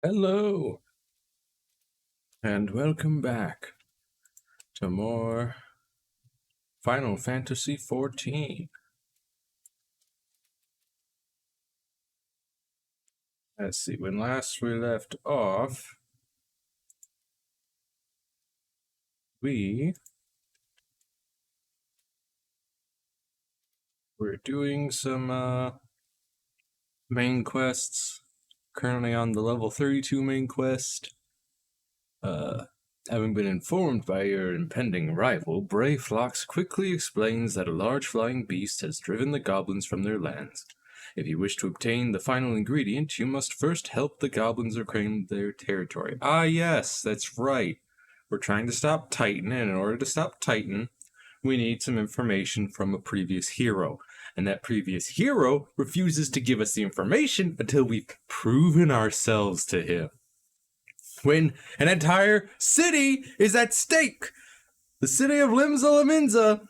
Hello, and welcome back Some more Final Fantasy XIV. Let's see, when last we left off, we were doing some main quests. Currently on the level 32 main quest. Having been informed by your impending arrival, Brave Phlox quickly explains that a large flying beast has driven the goblins from their lands. If you wish to obtain the final ingredient, you must first help the goblins reclaim their territory. Ah yes, that's right. We're trying to stop Titan, and in order to stop Titan, we need some information from a previous hero. And that previous hero refuses to give us the information until we've proven ourselves to him. When an entire city is at stake, the city of Limsa Lominsa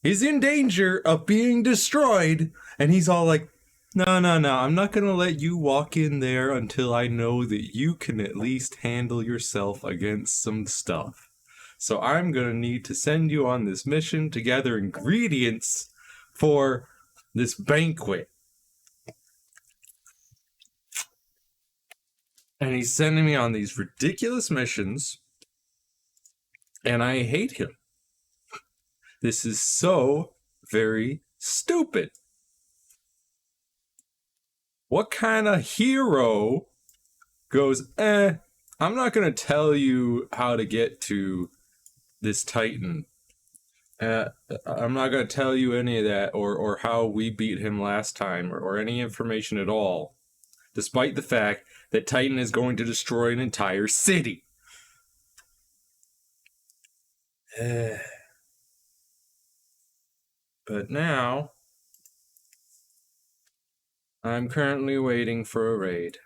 is in danger of being destroyed, and he's all like, no, I'm not going to let you walk in there until I know that you can at least handle yourself against some stuff. So I'm going to need to send you on this mission to gather ingredients for this banquet. And he's sending me on these ridiculous missions, and I hate him. This is so very stupid. What kind of hero goes, I'm not going to tell you how to get to this Titan. I'm not going to tell you any of that, or how we beat him last time, or any information at all. Despite the fact that Titan is going to destroy an entire city. But now, I'm currently waiting for a raid.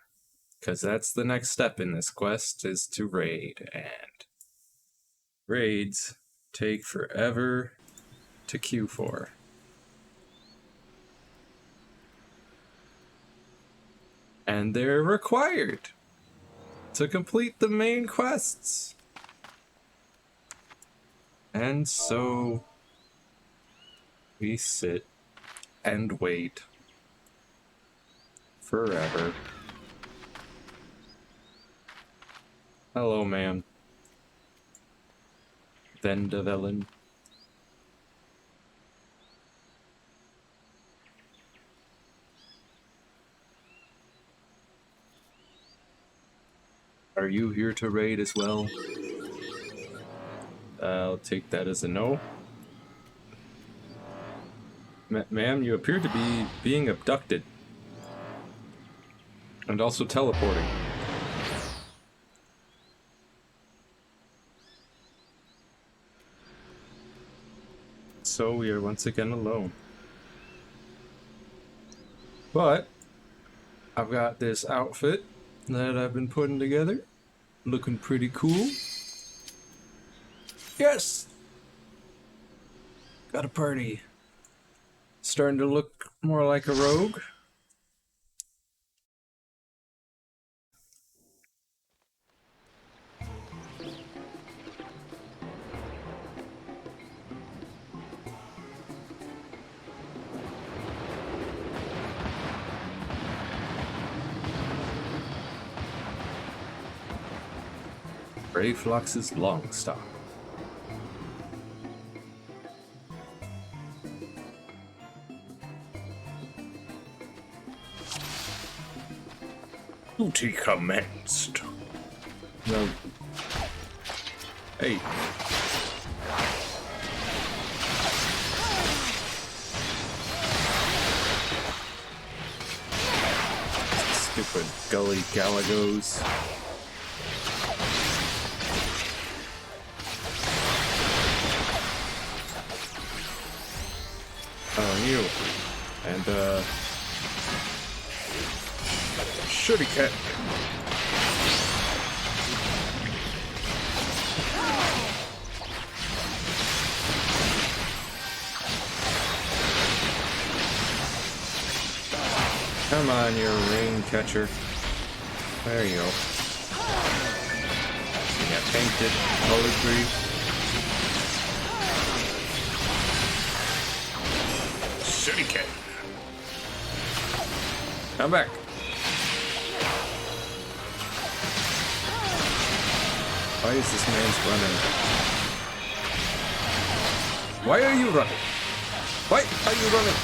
Because that's the next step in this quest, is to raid. And raids take forever to queue for. And they're required to complete the main quests. And so we sit and wait forever. Hello, ma'am. Vendavellen. Are you here to raid as well? I'll take that as a no. Ma'am, you appear to be being abducted. And also teleporting. So we are once again alone. But I've got this outfit that I've been putting together. Looking pretty cool. Yes! Got a party. Starting to look more like a rogue. Brave Phlox's Longstock. Duty commenced. No. Hey. Stupid gully galagos. You and shuriken. Come on, you rain catcher. There you go. You got painted, color green. Shuriken. Come back. Why is this man's running? Why are you running? Why are you running?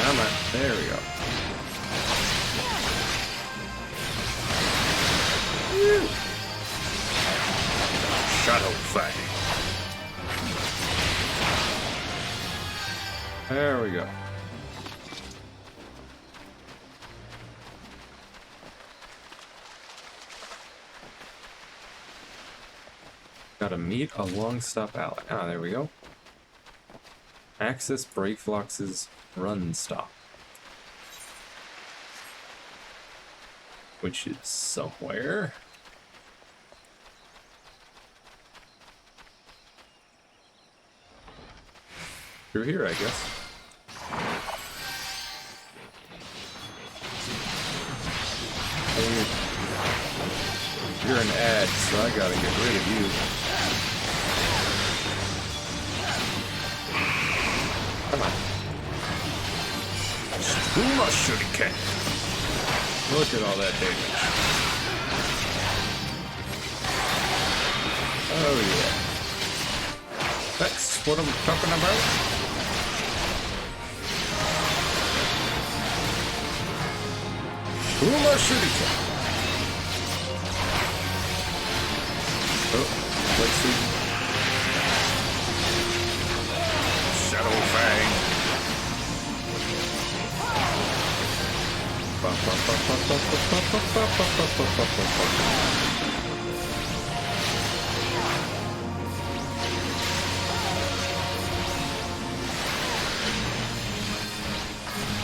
Come on, there we go. Woo. Shadow Fang. There we go. Gotta meet a long stop ally. Ah, there we go. Access Brayflox's run stop. Which is somewhere. Through here, I guess. You're an ad, so I gotta get rid of you. Come on. Tsuma Shuriken. Look at all that damage. Oh yeah. That's what I'm talking about. Tsuma Shuriken. Oh, let's see. Shadow Fang.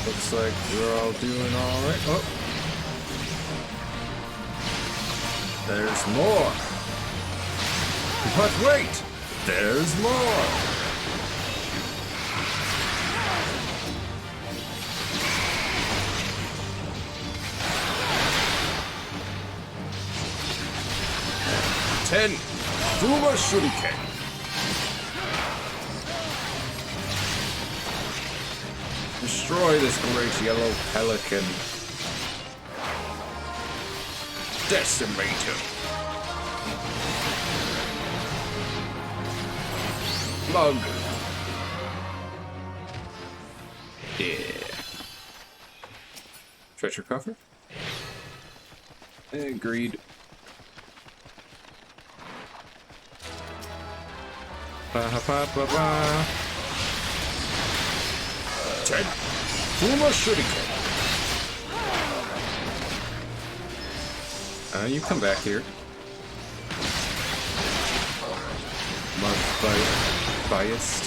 Looks like we're all doing alright. Oh. There's more. But wait! There's more! Ten! Tsuma Shuriken! Destroy this great yellow pelican. Decimate him. Slug. Yeah. Treasure coffer? Agreed. Ba-ha-ba-ba-ba. 10. Tsuma Shuriken. You come back here. Biased.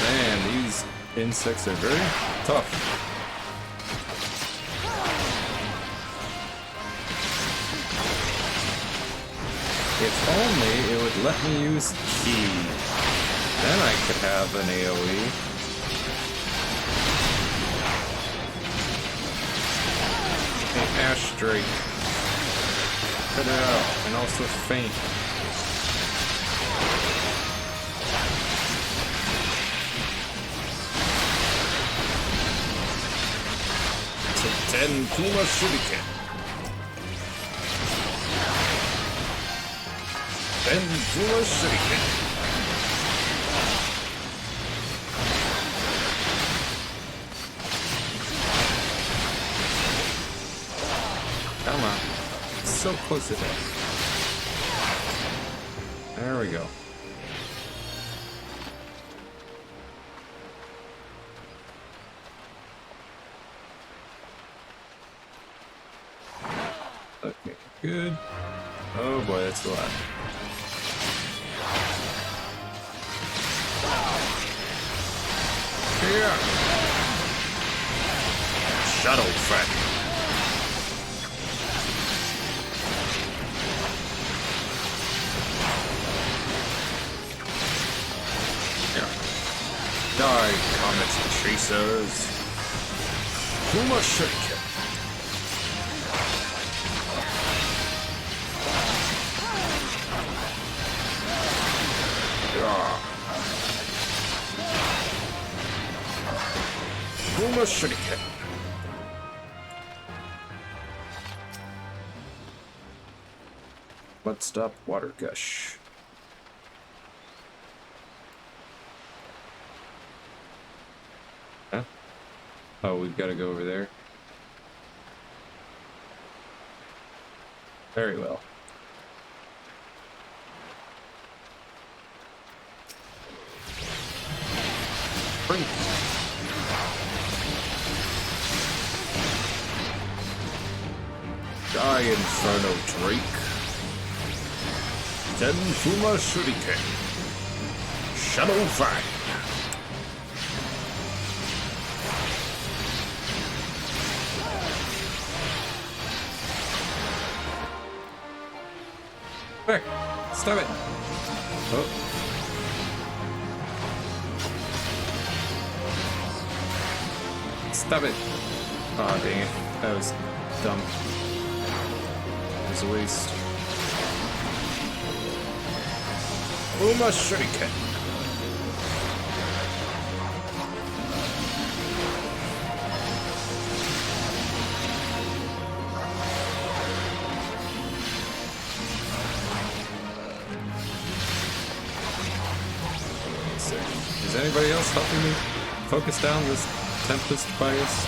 Man, these insects are very tough. If only it would let me use Ki. Then I could have an AoE. Hey, Ash Drake. Cut it out, and also faint. So 10 Tsuma Shuriken. 10 Tsuma Shuriken. Come on. So close to that. There we go. Okay, good. Oh boy, that's a lot. Yeah. Shadow Fang. Die, Comet Chasers. Kuma Shuriken. Kuma Shuriken. Mud Stop Water Gush. Huh? Oh, we've got to go over there. Very well. Free. Die, Inferno Drake. Denfuma Shuriken. Shadow Fang. Quick! Stop it! Oh. Stop it! Aw, dang it. That was dumb. It was a waste. Uma Shuriken. Is anybody else helping me focus down this Tempest bias?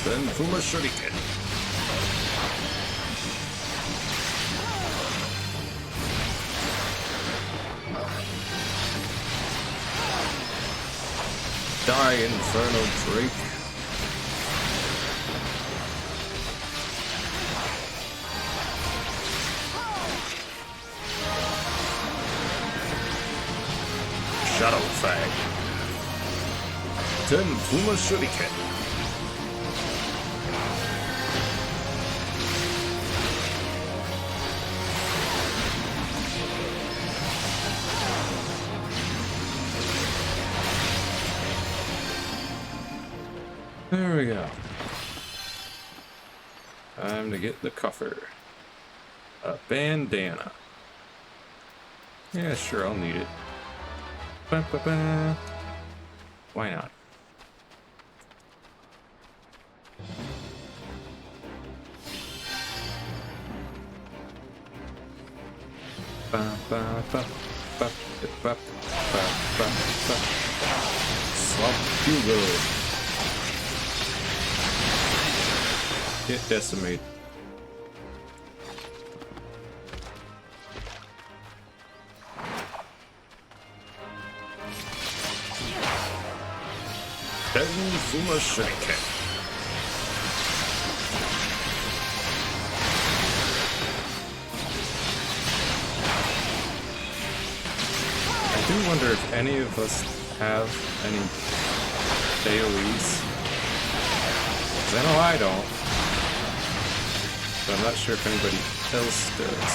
Then Fuma Shuriken. Die, Inferno Drake. Shadow Fang. Ten Fuma Shuriken. There we go. Time to get the coffer. A bandana. Yeah, sure, I'll need it. Ba, ba, ba. Why not? Ba, ba, ba, ba, ba, ba, ba, ba. Swamp Bugle. Get decimated. Fuma Shuriken. I do wonder if any of us have any AoEs. 'Cause I know I don't. But I'm not sure if anybody else does.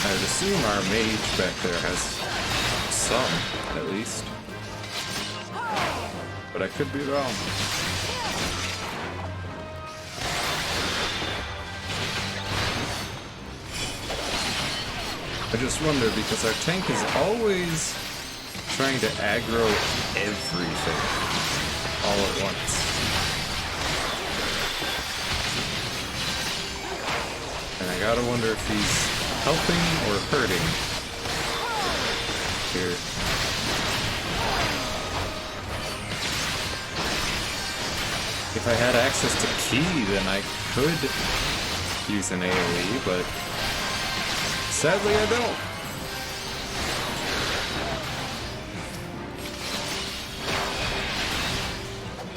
I would assume our mage back there has some, at least. But I could be wrong. I just wonder because our tank is always trying to aggro everything all at once. And I gotta wonder if he's helping or hurting here. If I had access to Ki, then I could use an AoE, but sadly I don't.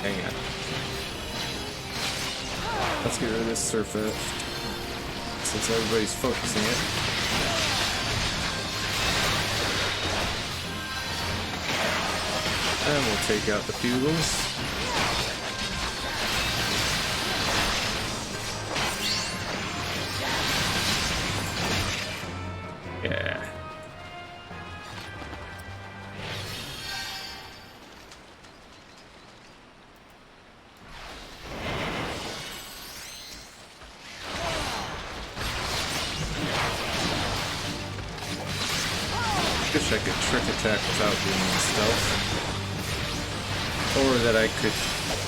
Hang on. Let's get rid of this surface since everybody's focusing it. And we'll take out the Bugles. Yeah. Wish I could trick attack without being stealth. Or that I could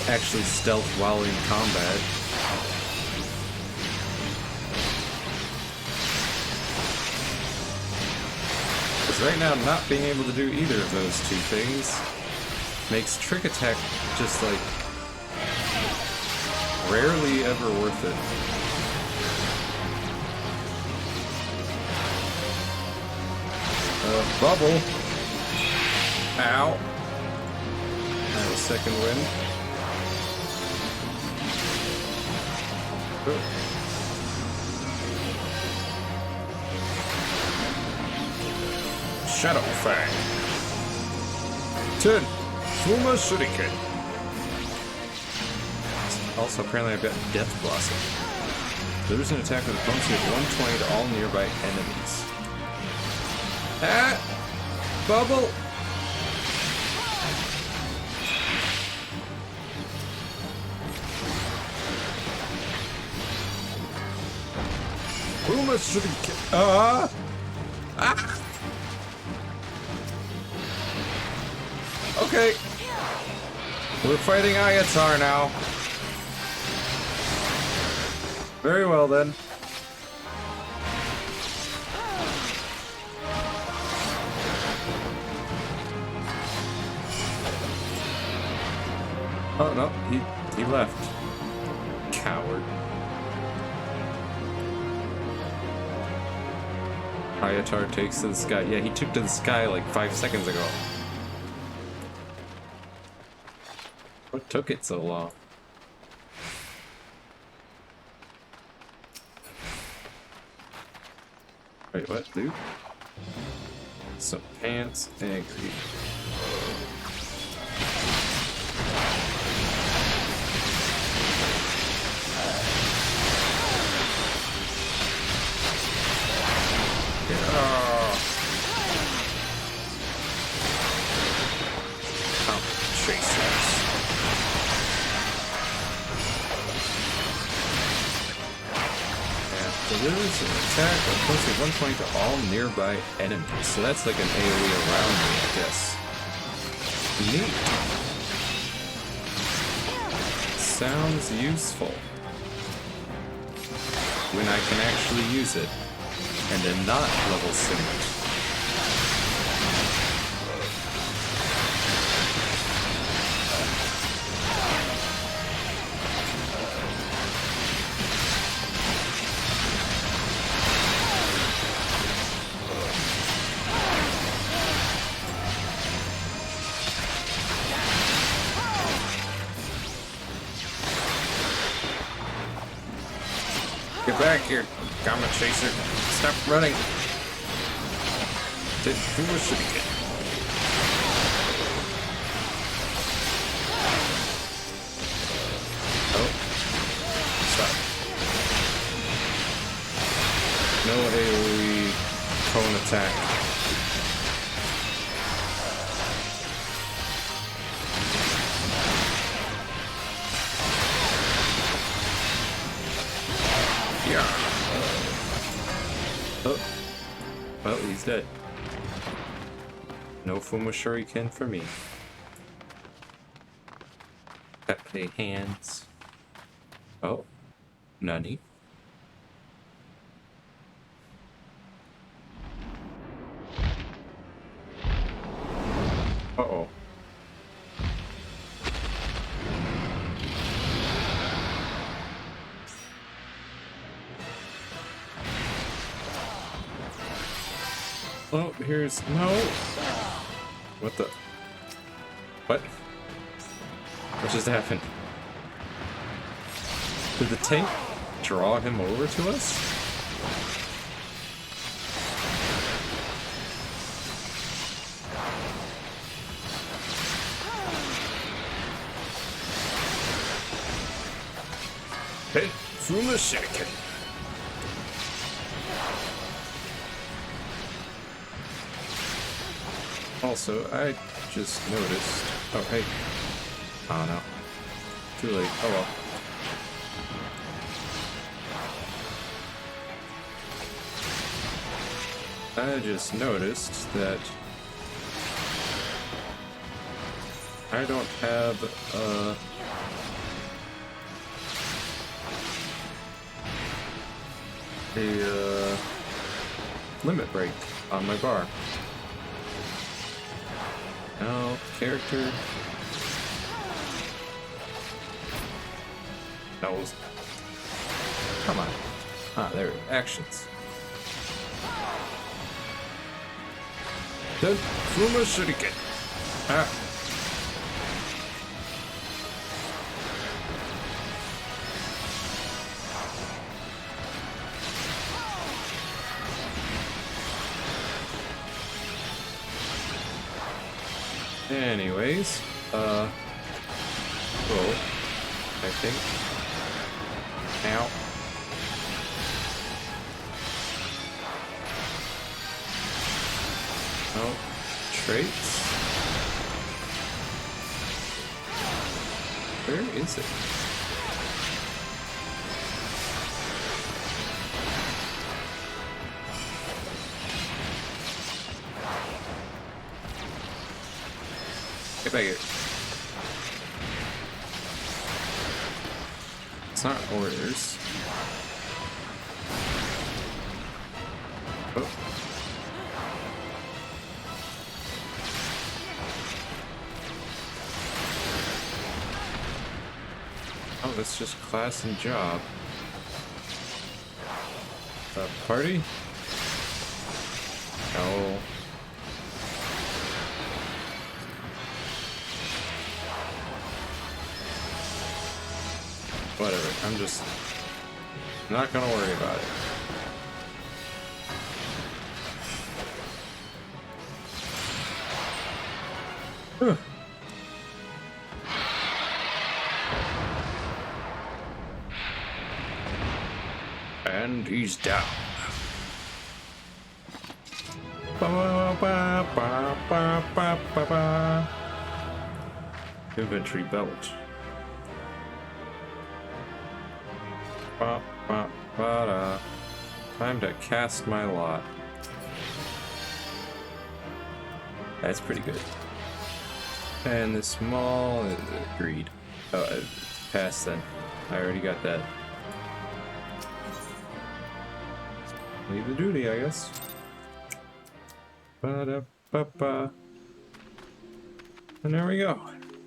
actually stealth while in combat. Because right now, not being able to do either of those two things makes trick attack just like rarely ever worth it. Bubble. Ow. I have a second wind. Oh. Shadow Fang. 10. Fuma Shuriken. Also, apparently I've got Death Blossom. Delivers an attack with a potency of 120 to all nearby enemies. Ah! Bubble! Fuma Shuriken. Ah! Okay. We're fighting Ayatar now. Very well then. Oh no, he left. Coward. Ayatar takes to the sky. Yeah, he took to the sky like 5 seconds ago. What took it so long? Wait, what, dude? Some pants, angry. Delivers an attack of close to 120 to all nearby enemies. So that's like an AoE around me, I guess. Neat. Sounds useful. When I can actually use it. And then not level sync. Get back here, Comet Chaser. Stop running. Did Fuma Shuriken. Oh. Stop. No AoE cone attack. Oh. Well, he's dead. No Fuma Shuriken for me. Pepe hands. Oh. Nani? Uh-oh. Oh, here's... No! What the... What? What just happened? Did the tank draw him over to us? Hit Fuma Shuriken. Also, I just noticed. Oh, hey. Oh no. Too late. Oh well. I just noticed that I don't have a limit break on my bar. Now, character. No. Come on. Ah, there. Actions. Then Fuma Shuriken. Ah. Anyways, well, I think. Ow. Oh, traits. Where is it? Get back here. It's not orders. Oh. Oh, that's just class and job. Party? No. Whatever, I'm just not gonna worry about it. Huh. And he's down. Inventory belt. Time to cast my lot. That's pretty good. And the small agreed. Oh, pass then. I already got that. Leave the duty, I guess. Ba-da-ba-ba. And there we go.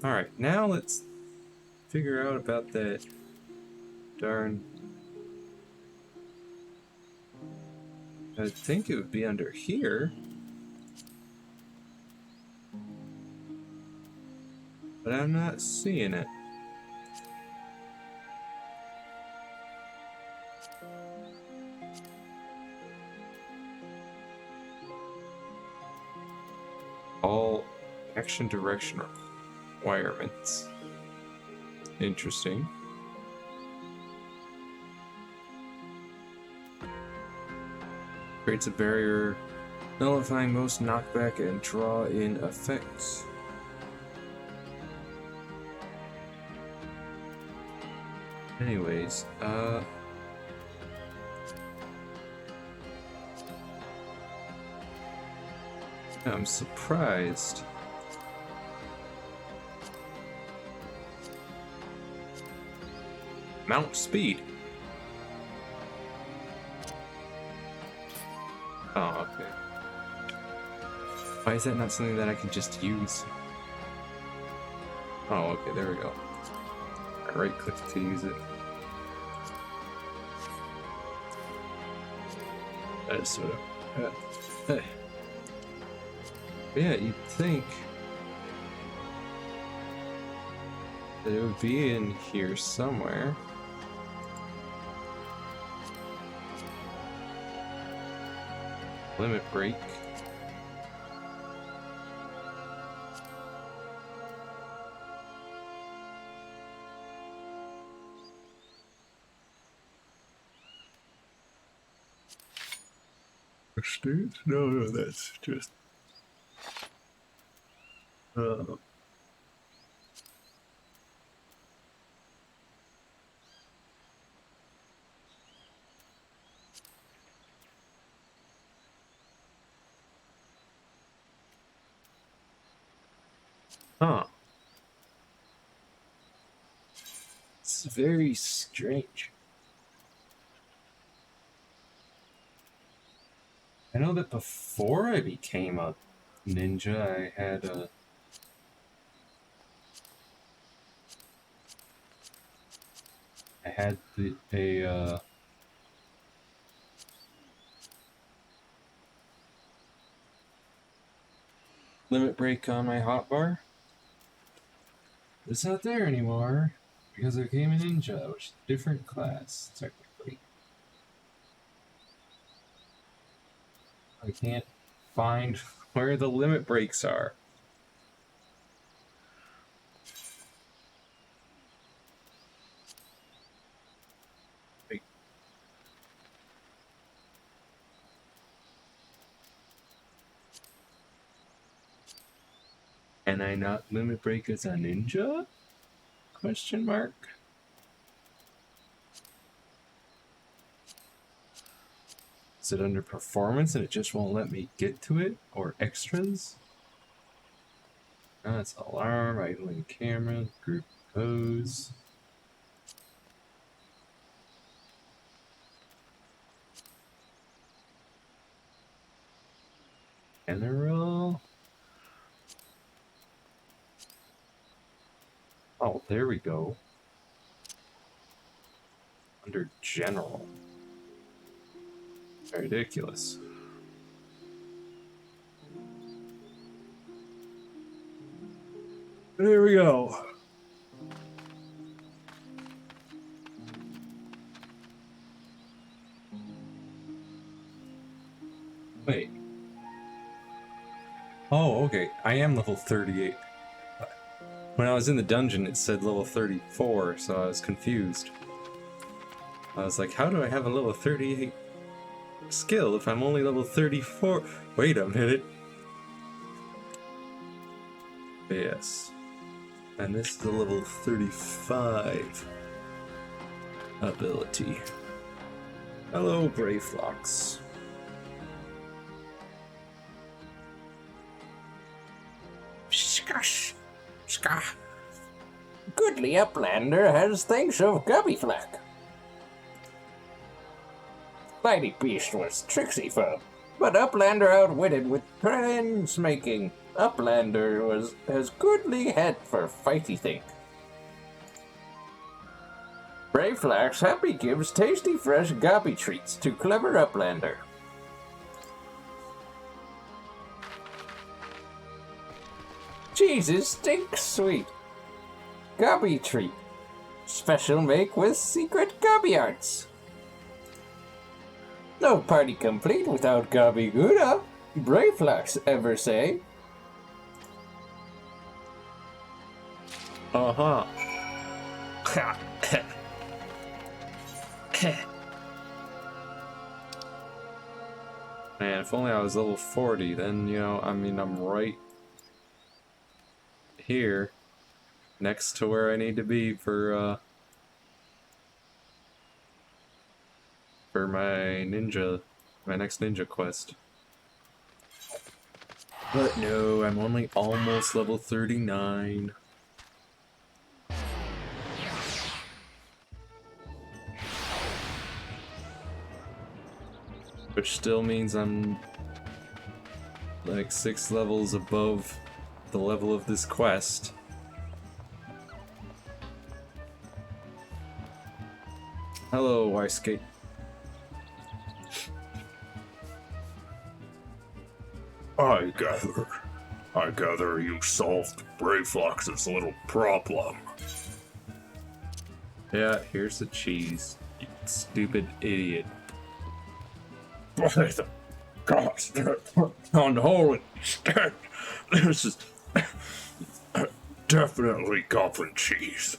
Alright, now let's figure out about that darn... I think it would be under here. But I'm not seeing it. All action direction requirements. Interesting. Creates a barrier, nullifying most knockback and draw in effects. Anyways, I'm surprised. Mount speed. Oh, okay. Why is that not something that I can just use? Oh, okay, there we go. I right click to use it. That is sort of... hey. Yeah, you'd think that it would be in here somewhere. Limit break. States? No, that's just. Uh, huh. It's very strange. I know that before I became a ninja, I had a limit break on my hotbar. It's not there anymore because I became a ninja, which is a different class, technically. I can't find where the limit breaks are. Can I not limit break as a ninja? Question mark. Is it under performance and it just won't let me get to it? Or extras? That's alarm, idling camera, group pose. General. Oh, there we go. Under general. Ridiculous. There we go. Wait. Oh, okay. I am level 38. When I was in the dungeon, it said level 34, so I was confused. I was like, how do I have a level 38 skill if I'm only level 34? Wait a minute. Yes. And this is a level 35 ability. Hello, Brayflox. Scush! Ska! Goodly Uplander has thinks of Gubbyflack. Mighty Beast was tricksy foe, but Uplander outwitted with friends making. Uplander has goodly head for fighty think. Brayflax happy gives tasty fresh gobby treats to clever Uplander. Cheeses stink sweet. Gobby treat. Special make with secret gobby arts. No party complete without gobby gouda, Brayflax ever say. Uh-huh. Man, if only I was level 40, then, you know, I mean, I'm right here, next to where I need to be for my next ninja quest. But no, I'm only almost level 39. Which still means I'm like 6 levels above the level of this quest. Hello, Ice Skate. I gather you solved Brayflox's little problem. Yeah, here's the cheese, you stupid idiot. By the gods that unholy stench, this is definitely goblin cheese.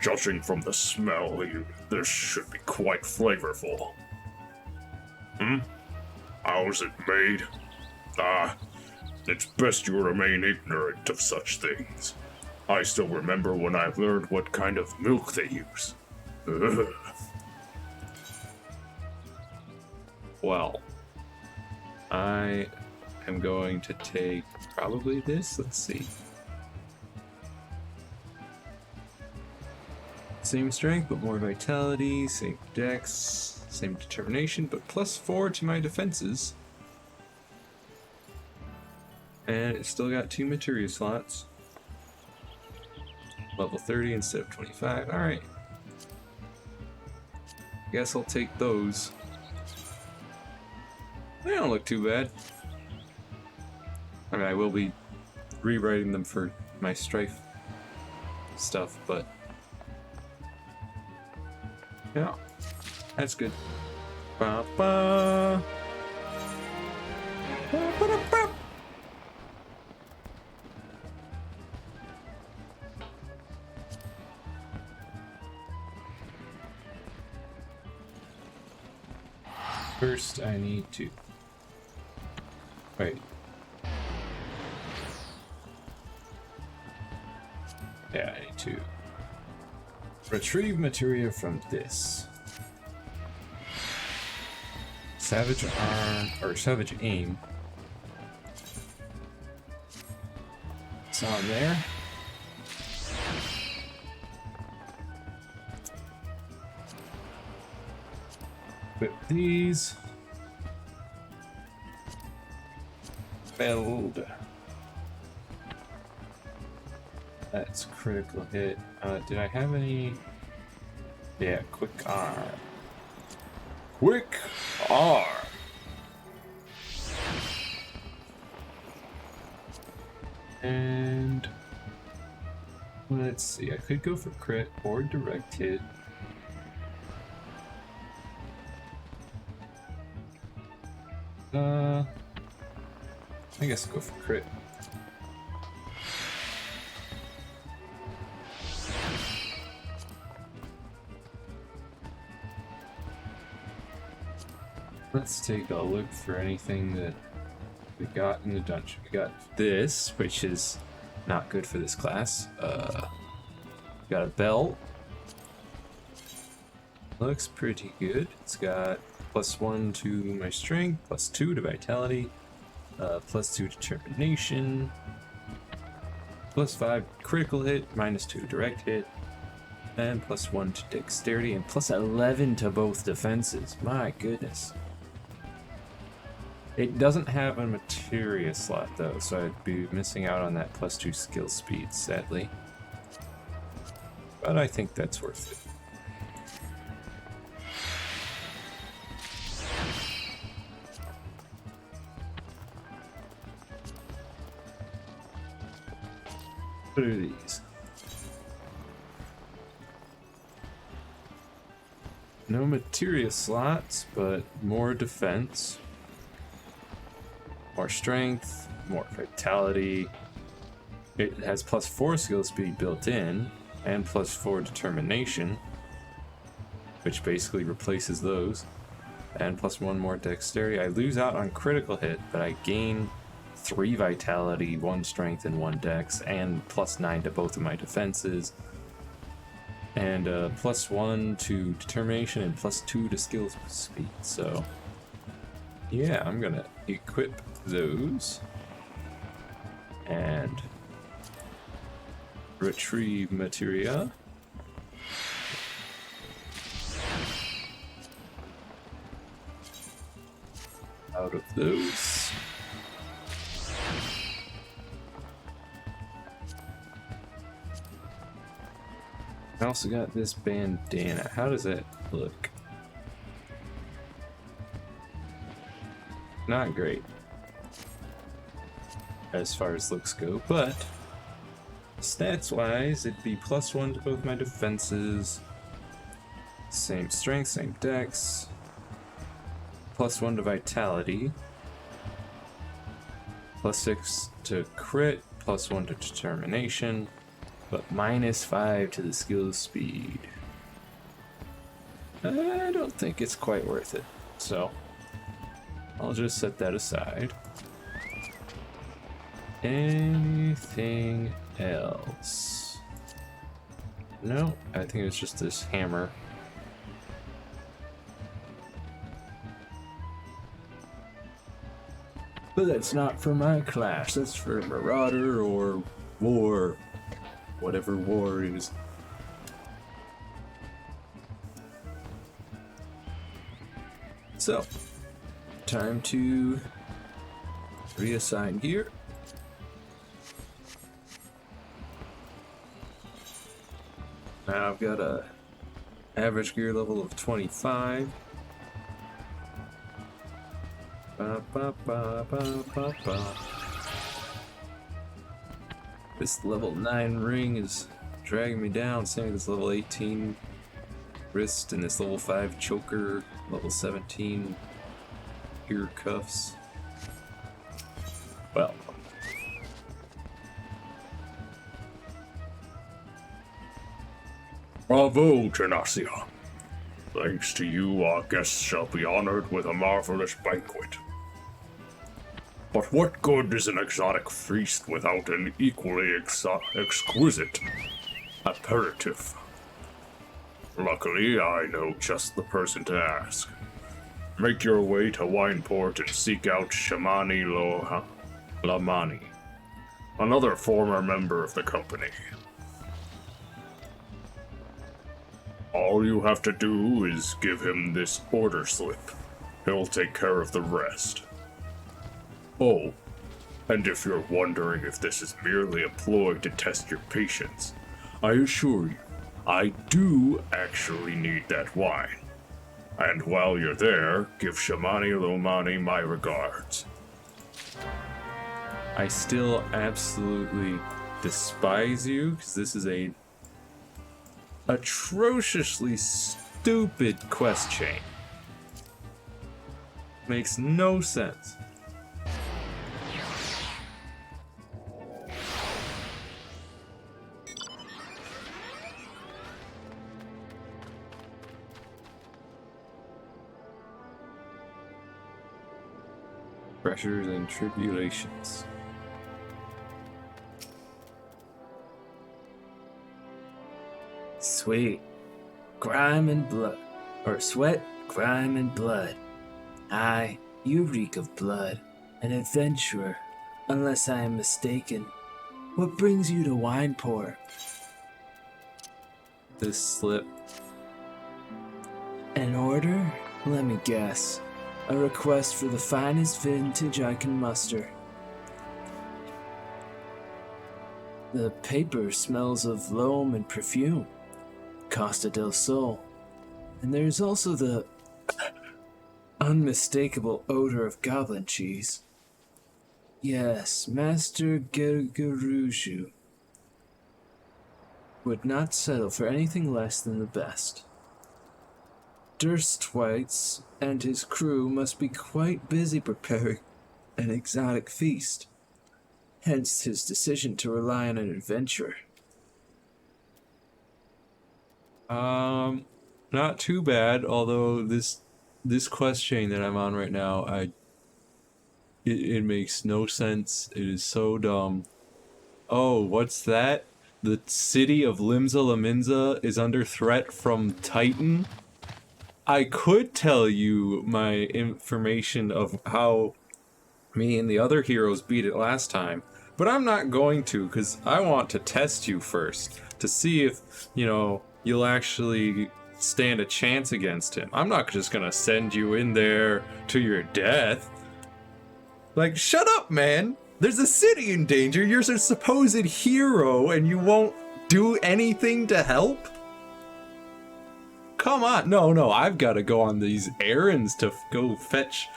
Judging from the smell, this should be quite flavorful. How's it made? Ah, it's best you remain ignorant of such things. I still remember when I learned what kind of milk they use. Ugh. Well, I am going to take probably this. Let's see. Same strength, but more vitality. Same dex. Same determination, but +4 to my defenses. And it's still got 2 materia slots. Level 30 instead of 25. Alright. Guess I'll take those. They don't look too bad. I mean, I will be rewriting them for my strife stuff, but yeah, that's good. Ba -ba. Ba -ba -da -ba. First, I need to wait. Yeah, I need to retrieve materia from this. Savage arm or savage aim. It's on there. Equip these. Build. That's critical hit. Did I have any? Yeah, quick arm. Quick arm. And let's see. I could go for crit or direct hit. I guess I'll go for crit. Let's take a look for anything that we got in the dungeon. We got this, which is not good for this class. Got a belt. Looks pretty good. It's got +1 to my strength, +2 to vitality, +2 determination, +5 critical hit, -2 direct hit, and +1 to dexterity, and +11 to both defenses. My goodness. It doesn't have a materia slot though, so I'd be missing out on that +2 skill speed, sadly. But I think that's worth it. What are these? No materia slots, but more defense, more strength, more vitality. It has +4 skill speed built in, and +4 determination, which basically replaces those, and +1 more dexterity. I lose out on critical hit, but I gain 3 vitality, 1 strength, and 1 dex, and +9 to both of my defenses, and +1 to determination, and +2 to skill speed. So yeah, I'm gonna equip those and retrieve materia. Out of those. I also got this bandana. How does that look? Not great as far as looks go, but stats wise, it'd be +1 to both my defenses, same strength, same dex, +1 to vitality, +6 to crit, +1 to determination, but -5 to the skill speed. I don't think it's quite worth it, so I'll just set that aside. Anything else? No, I think it's just this hammer. But that's not for my class, that's for Marauder or War. Whatever War is. So, time to reassign gear. Now I've got a average gear level of 25. Ba, ba, ba, ba, ba, ba. This level 9 ring is dragging me down, same with this level 18 wrist and this level 5 choker, level 17 ear cuffs. Well. Bravo, Genasia. Thanks to you, our guests shall be honored with a marvelous banquet. But what good is an exotic feast without an equally exquisite aperitif? Luckily, I know just the person to ask. Make your way to Wineport and seek out Shamani Lamani, another former member of the company. All you have to do is give him this order slip. He'll take care of the rest. Oh, and if you're wondering if this is merely a ploy to test your patience, I assure you, I do actually need that wine. And while you're there, give Shamani Lomani my regards. I still absolutely despise you, because this is a atrociously stupid quest chain. Makes no sense. Pressures and tribulations. Sweet. Grime and blood. Or sweat, grime and blood. Aye, you reek of blood. An adventurer, unless I am mistaken. What brings you to Wineport? This slip. An order? Let me guess. A request for the finest vintage I can muster. The paper smells of loam and perfume. Costa del Sol. And there's also the unmistakable odor of goblin cheese. Yes, Master Gergeruju would not settle for anything less than the best. Durstweiss and his crew must be quite busy preparing an exotic feast. Hence his decision to rely on an adventurer. Not too bad, although this quest chain that I'm on right now, it makes no sense. It is so dumb. Oh, what's that? The city of Limsa Laminza is under threat from Titan? I could tell you my information of how me and the other heroes beat it last time, but I'm not going to, because I want to test you first to see if, you'll actually stand a chance against him. I'm not just gonna send you in there to your death. Like, shut up, man! There's a city in danger, you're a supposed hero, and you won't do anything to help? Come on, no, I've gotta go on these errands to go fetch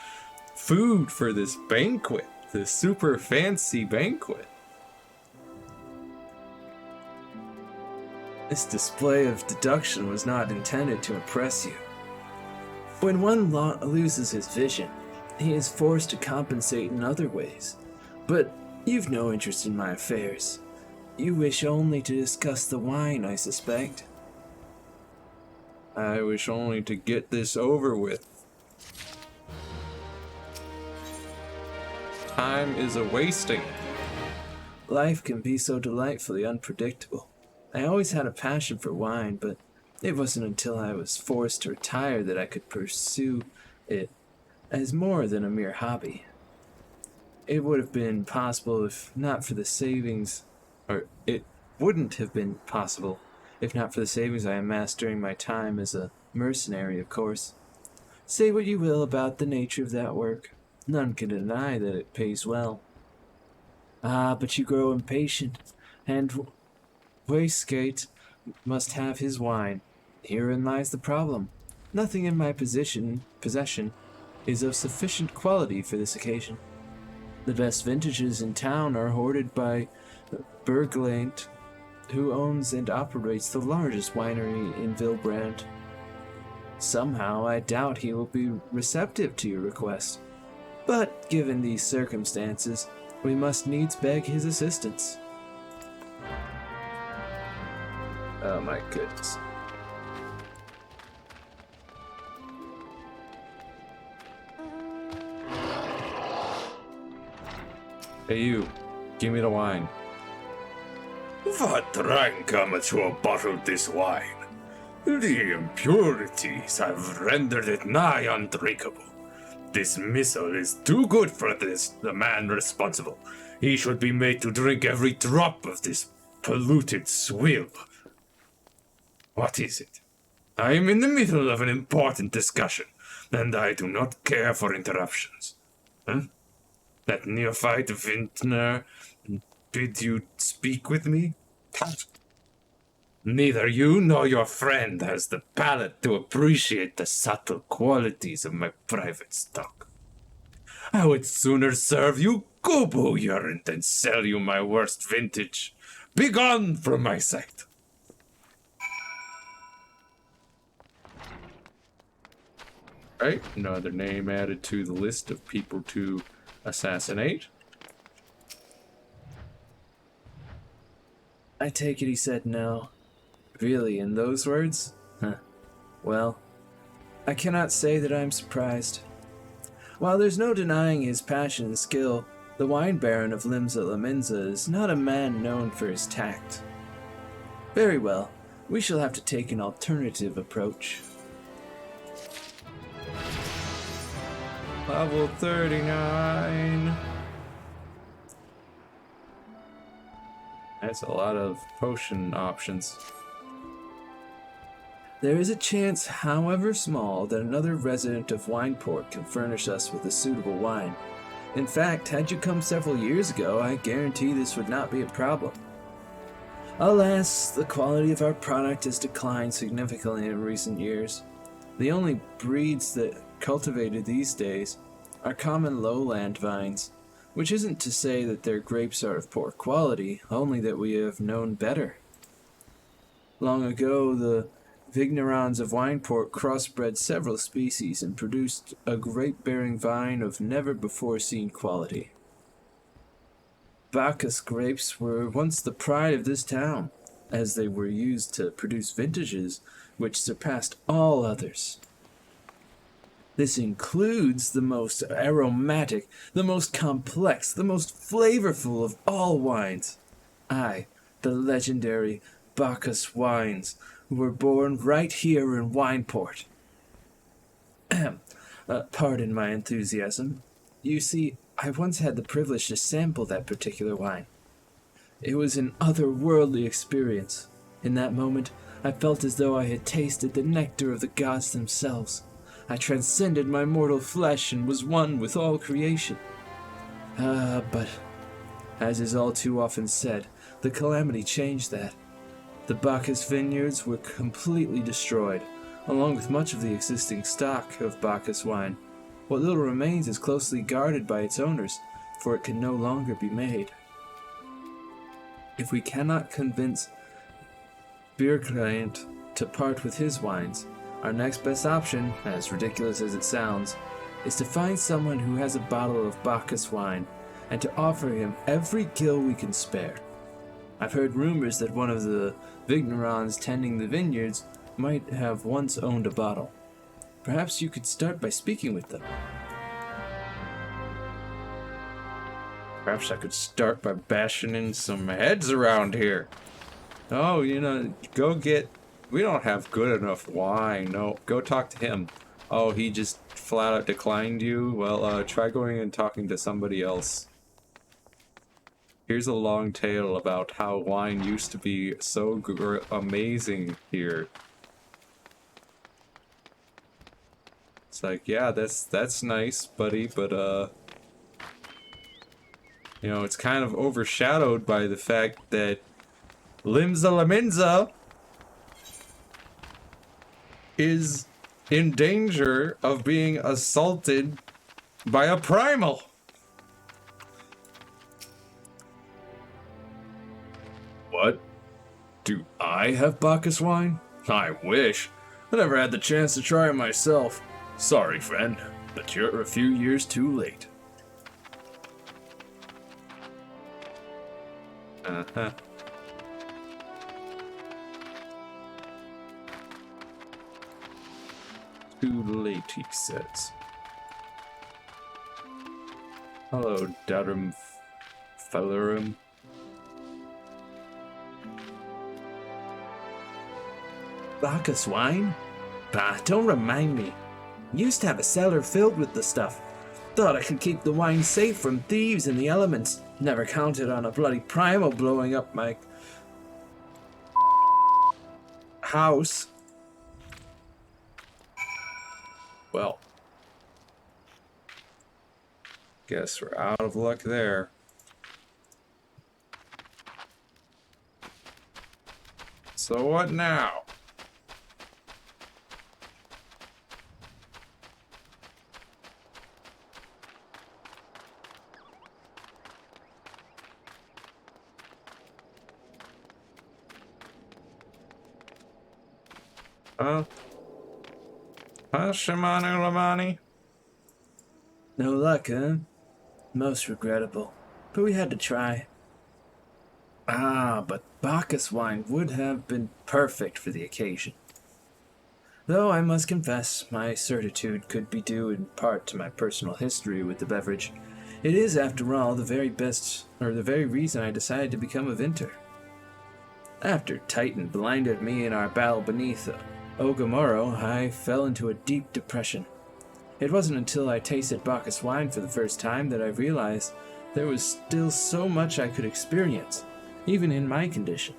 food for this banquet, this super fancy banquet. This display of deduction was not intended to impress you. When one loses his vision, he is forced to compensate in other ways. But you've no interest in my affairs. You wish only to discuss the wine, I suspect. I wish only to get this over with. time is a wasting. Life can be so delightfully unpredictable. I always had a passion for wine, but it wasn't until I was forced to retire that I could pursue it as more than a mere hobby. It would have been possible if not for the savings, or it wouldn't have been possible if not for the savings I amassed during my time as a mercenary, of course. Say what you will about the nature of that work, none can deny that it pays well. Ah, but you grow impatient, and Waistgate must have his wine. Herein lies the problem. Nothing in my possession is of sufficient quality for this occasion. The best vintages in town are hoarded by Berglaint, who owns and operates the largest winery in Vilbrand. Somehow I doubt he will be receptive to your request. But given these circumstances, we must needs beg his assistance. Oh my goodness. Hey you, give me the wine. What rank amateur bottled this wine? The impurities have rendered it nigh undrinkable. This missile is too good for the man responsible. He should be made to drink every drop of this polluted swill. What is it? I am in the middle of an important discussion, and I do not care for interruptions. Huh? That neophyte vintner bid you speak with me? Neither you nor your friend has the palate to appreciate the subtle qualities of my private stock. I would sooner serve you Gobo urine than sell you my worst vintage. Begone from my sight. Right, another name added to the list of people to assassinate. I take it he said no. Really, in those words? Huh. Well, I cannot say that I'm surprised. While there's no denying his passion and skill, the wine baron of Limsa Laminza is not a man known for his tact. Very well, we shall have to take an alternative approach. Level 39. That's a lot of potion options. There is a chance, however small, that another resident of Wineport can furnish us with a suitable wine. In fact, had you come several years ago, I guarantee this would not be a problem. Alas, the quality of our product has declined significantly in recent years. The only breeds that are cultivated these days are common lowland vines, which isn't to say that their grapes are of poor quality, only that we have known better. Long ago, the Vignerons of Wineport crossbred several species and produced a grape-bearing vine of never-before-seen quality. Bacchus grapes were once the pride of this town, as they were used to produce vintages which surpassed all others. This includes the most aromatic, the most complex, the most flavorful of all wines. Aye, the legendary Bacchus wines were born right here in Wineport. Pardon my enthusiasm. You see, I once had the privilege to sample that particular wine. It was an otherworldly experience. In that moment, I felt as though I had tasted the nectar of the gods themselves. I transcended my mortal flesh and was one with all creation. But, as is all too often said, the calamity changed that. The Bacchus vineyards were completely destroyed, along with much of the existing stock of Bacchus wine. What little remains is closely guarded by its owners, for it can no longer be made. If we cannot convince Bierkleint to part with his wines, our next best option, as ridiculous as it sounds, is to find someone who has a bottle of Bacchus wine and to offer him every gill we can spare. I've heard rumors that one of the Vignerons tending the vineyards might have once owned a bottle. Perhaps you could start by speaking with them. Perhaps I could start by bashing in some heads around here. Oh, go get... We don't have good enough wine. No, go talk to him. Oh, he just flat out declined you? Well, try going and talking to somebody else. Here's a long tale about how wine used to be so amazing here. It's like, yeah, that's nice, buddy, but it's kind of overshadowed by the fact that Limsa Laminza is in danger of being assaulted by a primal. What? Do I have Bacchus wine? I wish. I never had the chance to try it myself. Sorry, friend, but you're a few years too late. Uh-huh. Too late, he says. Hello, Darum Fellerum. Bacchus wine? Bah, don't remind me. Used to have a cellar filled with the stuff. Thought I could keep the wine safe from thieves and the elements. Never counted on a bloody primal blowing up my house. Well, guess we're out of luck there. So what now? Shimano Lamani? No luck, huh? Most regrettable. But we had to try. Ah, but Bacchus wine would have been perfect for the occasion. Though I must confess, my certitude could be due in part to my personal history with the beverage. It is, after all, the very reason I decided to become a Vinter. After Titan blinded me in our battle beneath Ogamoro, I fell into a deep depression. It wasn't until I tasted Bacchus wine for the first time that I realized there was still so much I could experience, even in my condition.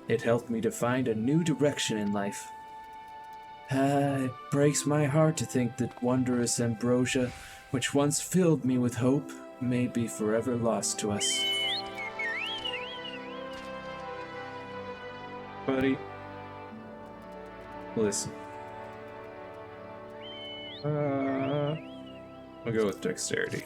It helped me to find a new direction in life. It breaks my heart to think that wondrous ambrosia, which once filled me with hope, may be forever lost to us. Buddy, listen. We'll go with dexterity.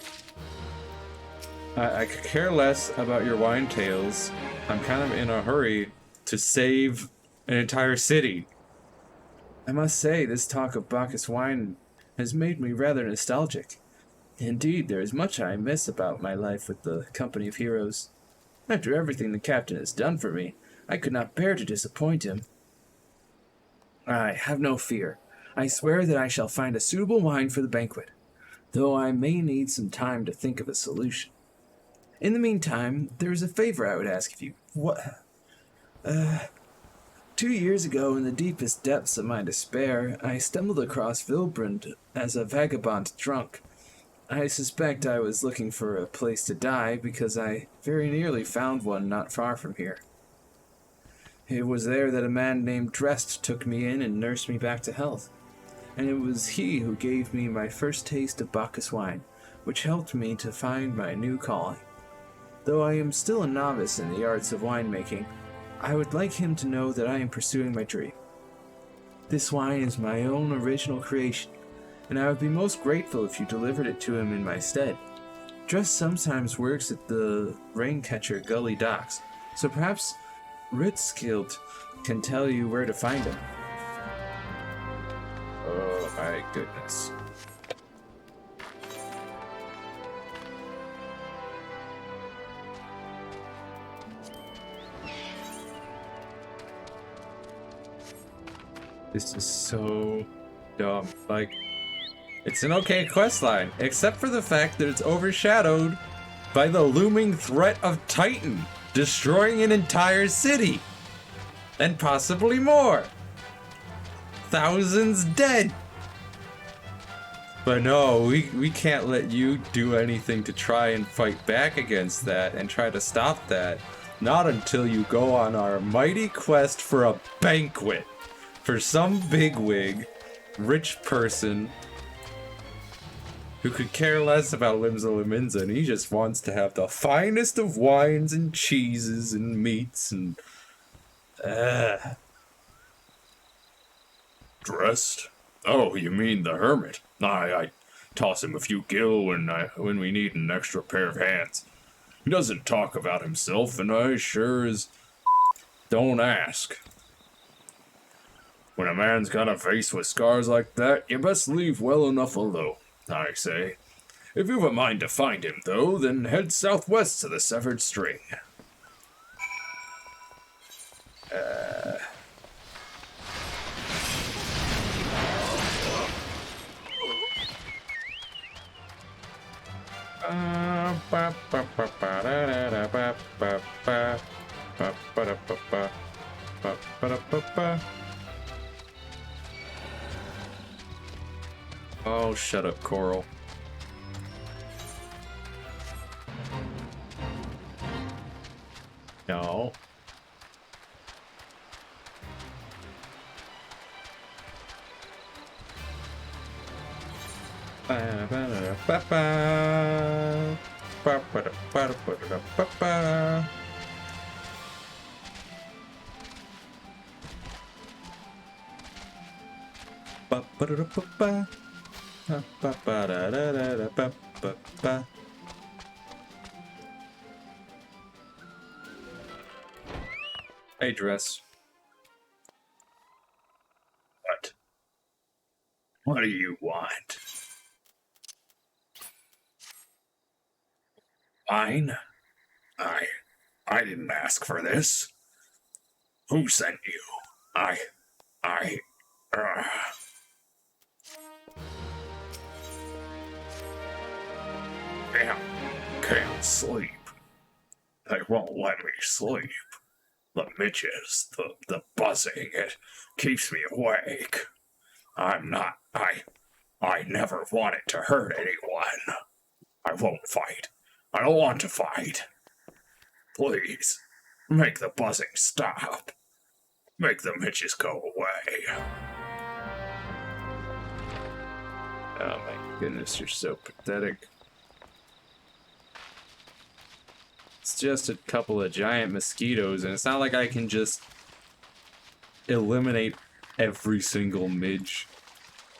I could care less about your wine tales. I'm kind of in a hurry to save an entire city. I must say, this talk of Bacchus wine has made me rather nostalgic. Indeed, there is much I miss about my life with the Company of Heroes. After everything the captain has done for me, I could not bear to disappoint him. I have no fear. I swear that I shall find a suitable wine for the banquet, though I may need some time to think of a solution. In the meantime, there is a favor I would ask of you. 2 years ago, in the deepest depths of my despair, I stumbled across Vilbrand as a vagabond drunk. I suspect I was looking for a place to die because I very nearly found one not far from here. It was there that a man named Drest took me in and nursed me back to health. And it was he who gave me my first taste of Bacchus wine, which helped me to find my new calling. Though I am still a novice in the arts of winemaking, I would like him to know that I am pursuing my dream. This wine is my own original creation, and I would be most grateful if you delivered it to him in my stead. Drest sometimes works at the Raincatcher Gully docks, so perhaps Ritzkild can tell you where to find him. Oh my goodness. This is so dumb. Like, it's an okay quest line, except for the fact that it's overshadowed by the looming threat of Titan destroying an entire city. And possibly more. Thousands dead. But no, we can't let you do anything to try and fight back against that and try to stop that. Not until you go on our mighty quest for a banquet for some bigwig, rich person who could care less about Limsa Lominsa, and he just wants to have the finest of wines and cheeses and meats and... Dressed? Oh, you mean the hermit? I toss him a few gil when we need an extra pair of hands. He doesn't talk about himself, and I sure as don't ask. When a man's got a face with scars like that, you best leave well enough alone, I say. If you've a mind to find him, though, then head southwest to the Severed String. Oh, shut up, Coral. No. Hey, Dress. What? What do you want? Mine? I didn't ask for this. Who sent you? Can't sleep. They won't let me sleep. The midges, the buzzing, it keeps me awake. I never wanted to hurt anyone. I won't fight. I don't want to fight. Please, make the buzzing stop. Make the midges go away. Oh my goodness, you're so pathetic. It's just a couple of giant mosquitoes, and it's not like I can just eliminate every single midge.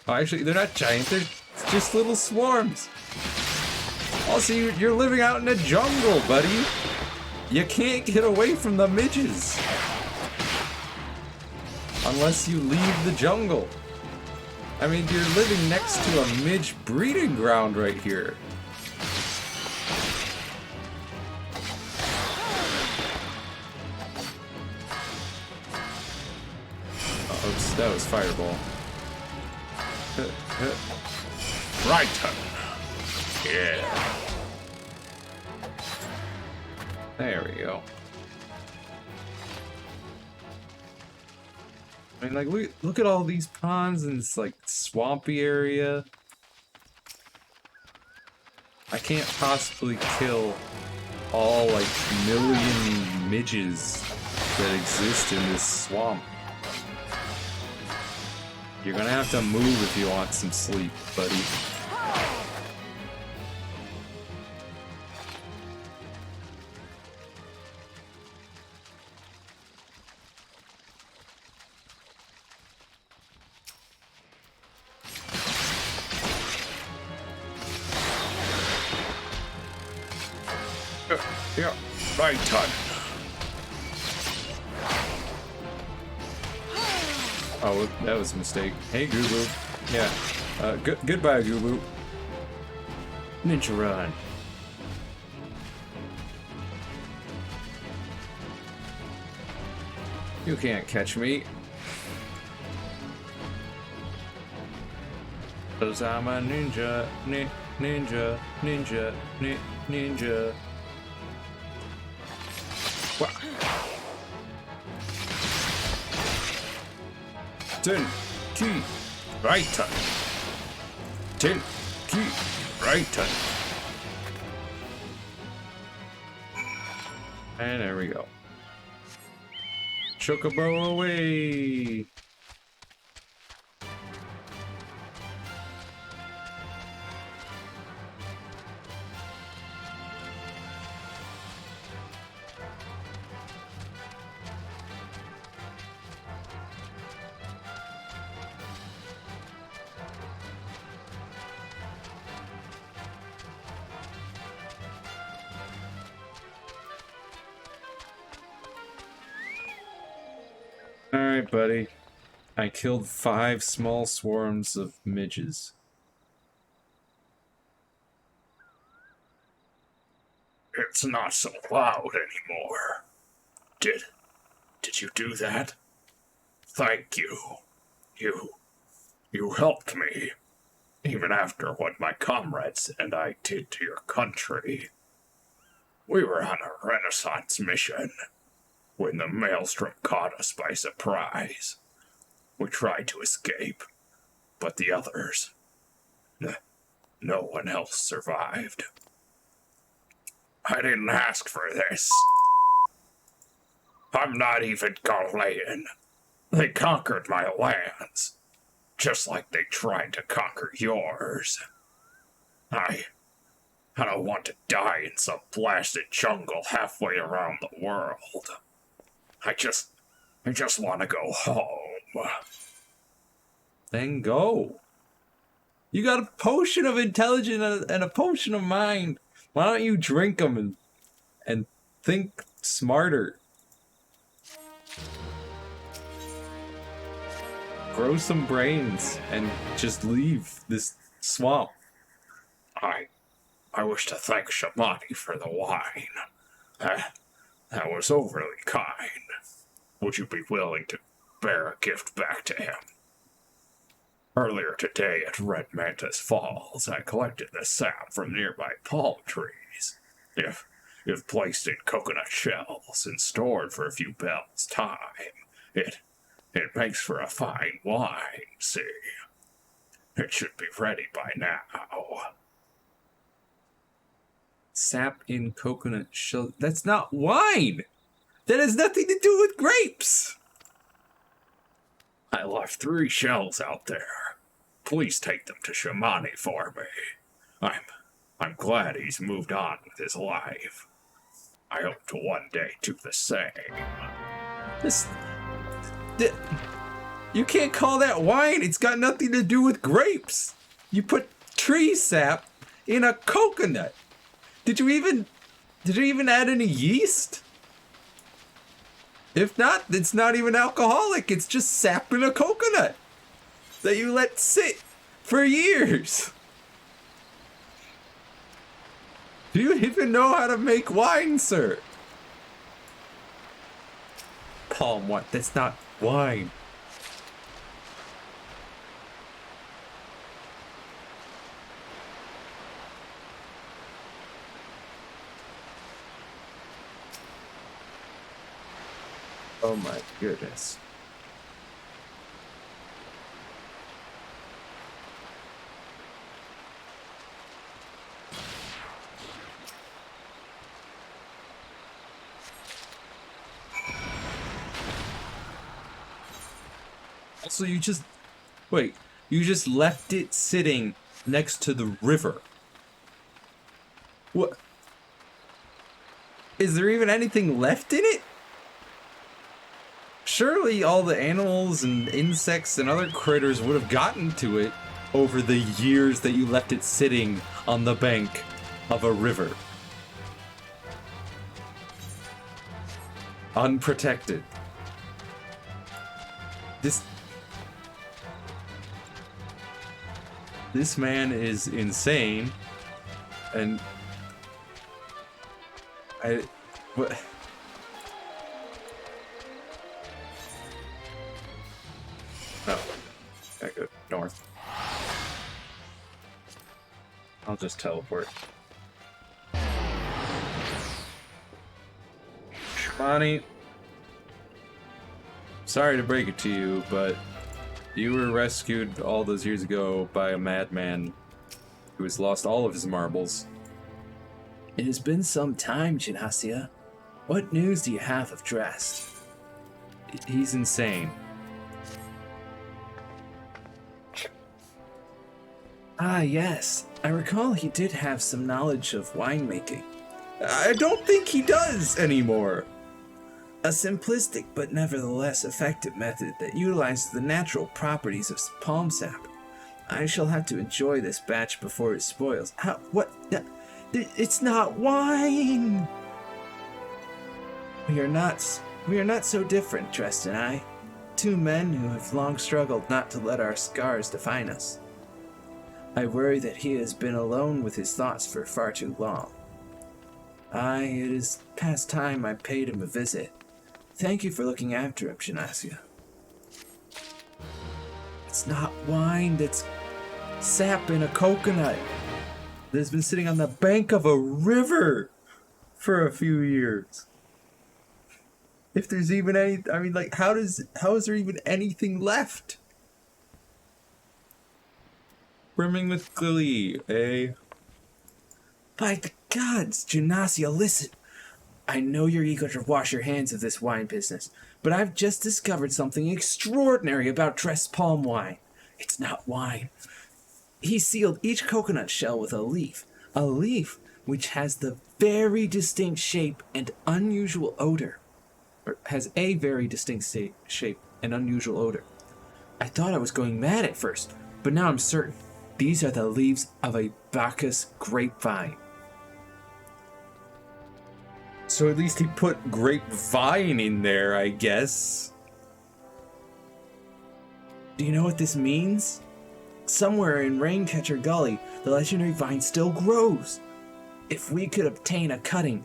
Oh, actually, they're not giant, they're just little swarms. Also, you're living out in a jungle, buddy. You can't get away from the midges. Unless you leave the jungle. I mean, you're living next to a midge breeding ground right here. Oops, that was Fireball. Brighton. Yeah. There we go. I mean, like, look at all these ponds and this, like, swampy area. I can't possibly kill all, like, million midges that exist in this swamp. You're gonna have to move if you want some sleep, buddy. Yeah, Brighton. Oh, that was a mistake. Hey, Goobu. Yeah. Goodbye, Goobu. Ninja Run. You can't catch me. 'Cause I'm a ninja, ninja, ninja, ninja. Ten, key, right turn. Ten, key, right turn. And there we go. Chocobo away! Alright, buddy. I killed 5 small swarms of midges. It's not so loud anymore. Did you do that? Thank you. You helped me, even after what my comrades and I did to your country. We were on a Renaissance mission when the Maelstrom caught us by surprise. We tried to escape, but the others, no one else survived. I didn't ask for this. I'm not even Gaulean. They conquered my lands, just like they tried to conquer yours. I don't want to die in some blasted jungle halfway around the world. I just want to go home. Then go. You got a potion of intelligence and a potion of mind. Why don't you drink them and think smarter? Grow some brains and just leave this swamp. I wish to thank Shamani for the wine. That was overly kind. Would you be willing to bear a gift back to him? Earlier today at Red Mantis Falls, I collected the sap from nearby palm trees. If placed in coconut shells and stored for a few bells' time, it makes for a fine wine, see? It should be ready by now. Sap in coconut shell. That's not wine! That has nothing to do with grapes! I left 3 shells out there. Please take them to Shamani for me. I'm glad he's moved on with his life. I hope to one day do the same. You can't call that wine. It's got nothing to do with grapes. You put tree sap in a coconut. Did you even add any yeast? If not, it's not even alcoholic. It's just sap in a coconut that you let sit for years. Do you even know how to make wine, sir? Palm wine. That's not wine. Oh my goodness. Also, you just left it sitting next to the river. What? Is there even anything left in it? Surely all the animals and insects and other critters would have gotten to it over the years that you left it sitting on the bank of a river. Unprotected. This man is insane, and what? Oh, gotta go north. I'll just teleport. Monty, sorry to break it to you, but you were rescued all those years ago by a madman who has lost all of his marbles. It has been some time, Janasia. What news do you have of Drest? He's insane. Ah, yes. I recall he did have some knowledge of winemaking. I don't think he does anymore. A simplistic but nevertheless effective method that utilizes the natural properties of palm sap. I shall have to enjoy this batch before it spoils. How? What? It's not wine! We are not so different, Drest and I. Two men who have long struggled not to let our scars define us. I worry that he has been alone with his thoughts for far too long. It is past time I paid him a visit. Thank you for looking after him, Janasia. It's not wine, that's sap in a coconut that has been sitting on the bank of a river for a few years. If there's even any, I mean, like, how is there even anything left? Brimming with glee, eh? By the gods, Janasia, listen. I know you're eager to wash your hands of this wine business, but I've just discovered something extraordinary about Drest palm wine. It's not wine. He sealed each coconut shell with a leaf which has the very distinct shape and unusual odor. Or has a very distinct shape and unusual odor. I thought I was going mad at first, but now I'm certain. These are the leaves of a Bacchus grapevine. So at least he put grapevine in there, I guess. Do you know what this means? Somewhere in Raincatcher Gully, the legendary vine still grows. If we could obtain a cutting,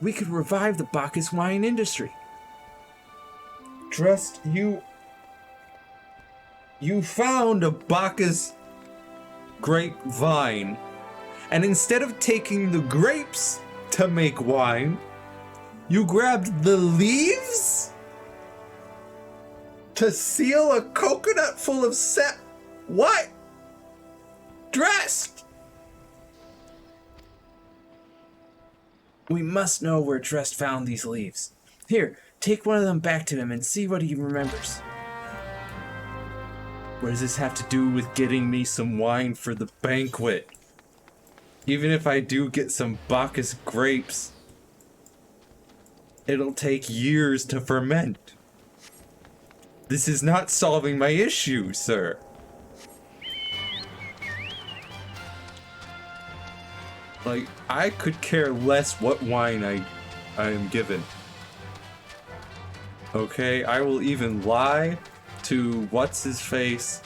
we could revive the Bacchus wine industry. Drest, you found a Bacchus grapevine, and instead of taking the grapes to make wine, you grabbed the leaves to seal a coconut full of sap. What? Drest! We must know where Drest found these leaves. Here, take one of them back to him and see what he remembers. What does this have to do with getting me some wine for the banquet? Even if I do get some Bacchus grapes, it'll take years to ferment. This is not solving my issue, sir. Like, I could care less what wine I am given. Okay, I will even lie to what's-his-face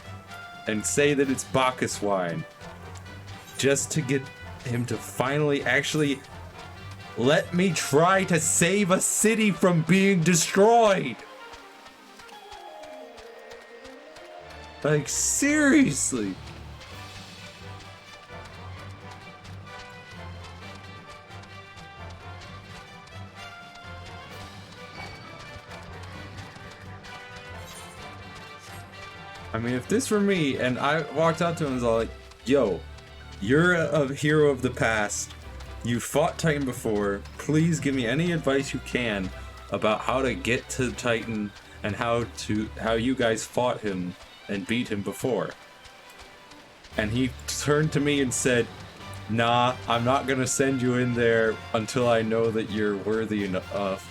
and say that it's Bacchus wine. Just to get him to finally actually let me try to save a city from being destroyed. Like, seriously. I mean, if this were me and I walked up to him and was all like, yo, you're a hero of the past. You fought Titan before. Please give me any advice you can about how to get to Titan and how you guys fought him and beat him before. And he turned to me and said, nah, I'm not gonna send you in there until I know that you're worthy enough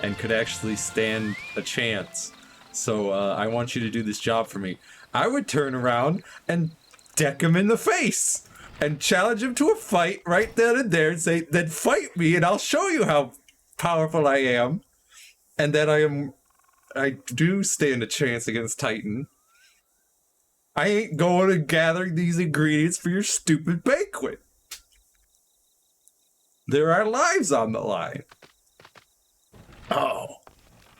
and could actually stand a chance. So I want you to do this job for me. I would turn around and deck him in the face and challenge him to a fight right then and there and say, then fight me and I'll show you how powerful I am. And that I do stand a chance against Titan. I ain't going and gathering these ingredients for your stupid banquet. There are lives on the line. Oh,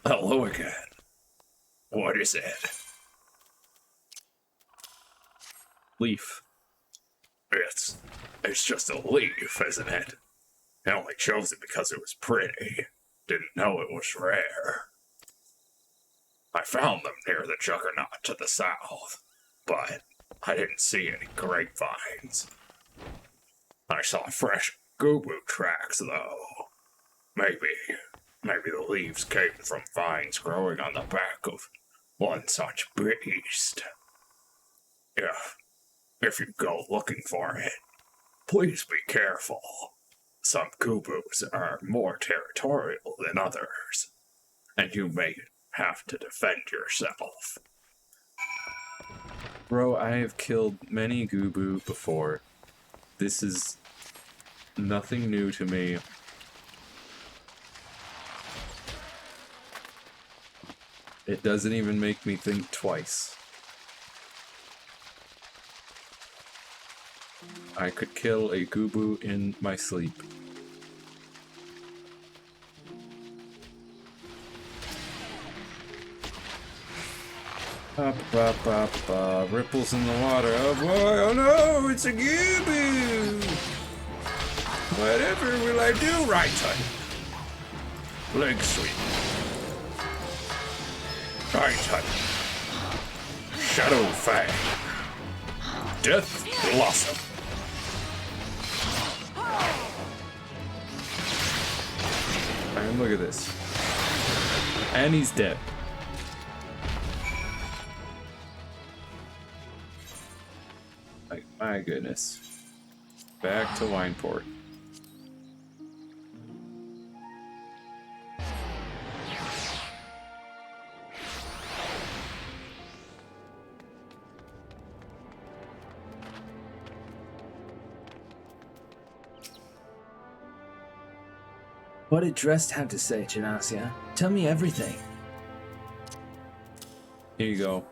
hello again. What is it? Leaf. It's just a leaf, isn't it? I only chose it because it was pretty. Didn't know it was rare. I found them near the Juggernaut to the south, but I didn't see any grapevines. I saw fresh Gubu tracks, though. Maybe the leaves came from vines growing on the back of one such beast. If you go looking for it, please be careful. Some Gubus are more territorial than others, and you may have to defend yourself. Bro, I have killed many Gubu before. This is nothing new to me. It doesn't even make me think twice. I could kill a Gubu in my sleep. Ripples in the water. Oh boy, oh no, it's a Gubu! Whatever will I do, right, son? Leg sweep. Right, hun. Shadow Fang. Death Blossom. And look at this. And he's dead. Like, my goodness. Back to Wineport. What did Drest have to say, Genasia? Tell me everything. Here you go.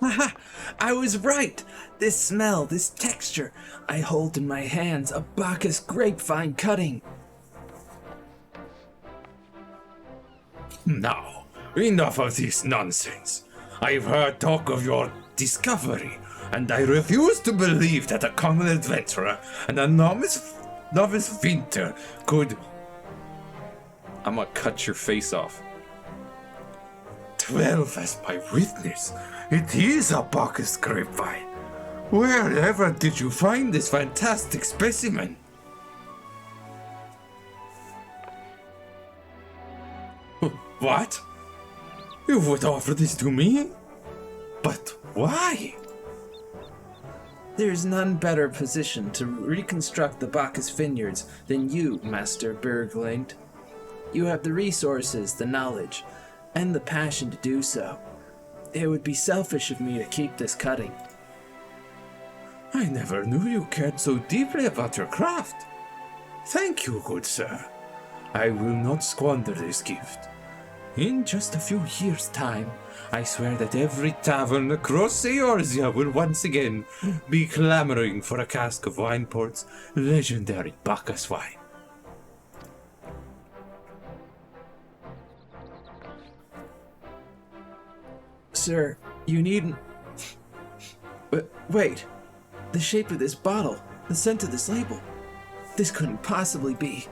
Haha! I was right! This smell, this texture. I hold in my hands a Bacchus grapevine cutting. Now, enough of this nonsense. I've heard talk of your discovery, and I refuse to believe that a common adventurer and a novice vinter could... I'm gonna cut your face off. 12 as my witness. It is a Bacchus grapevine. Wherever did you find this fantastic specimen? What? You would offer this to me? But why? There's none better positioned to reconstruct the Bacchus vineyards than you, Master Berglind. You have the resources, the knowledge, and the passion to do so. It would be selfish of me to keep this cutting. I never knew you cared so deeply about your craft. Thank you, good sir. I will not squander this gift. In just a few years' time, I swear that every tavern across Eorzea will once again be clamoring for a cask of Wineport's legendary Bacchus wine. Sir, you needn't... Wait. The shape of this bottle, the scent of this label. This couldn't possibly be...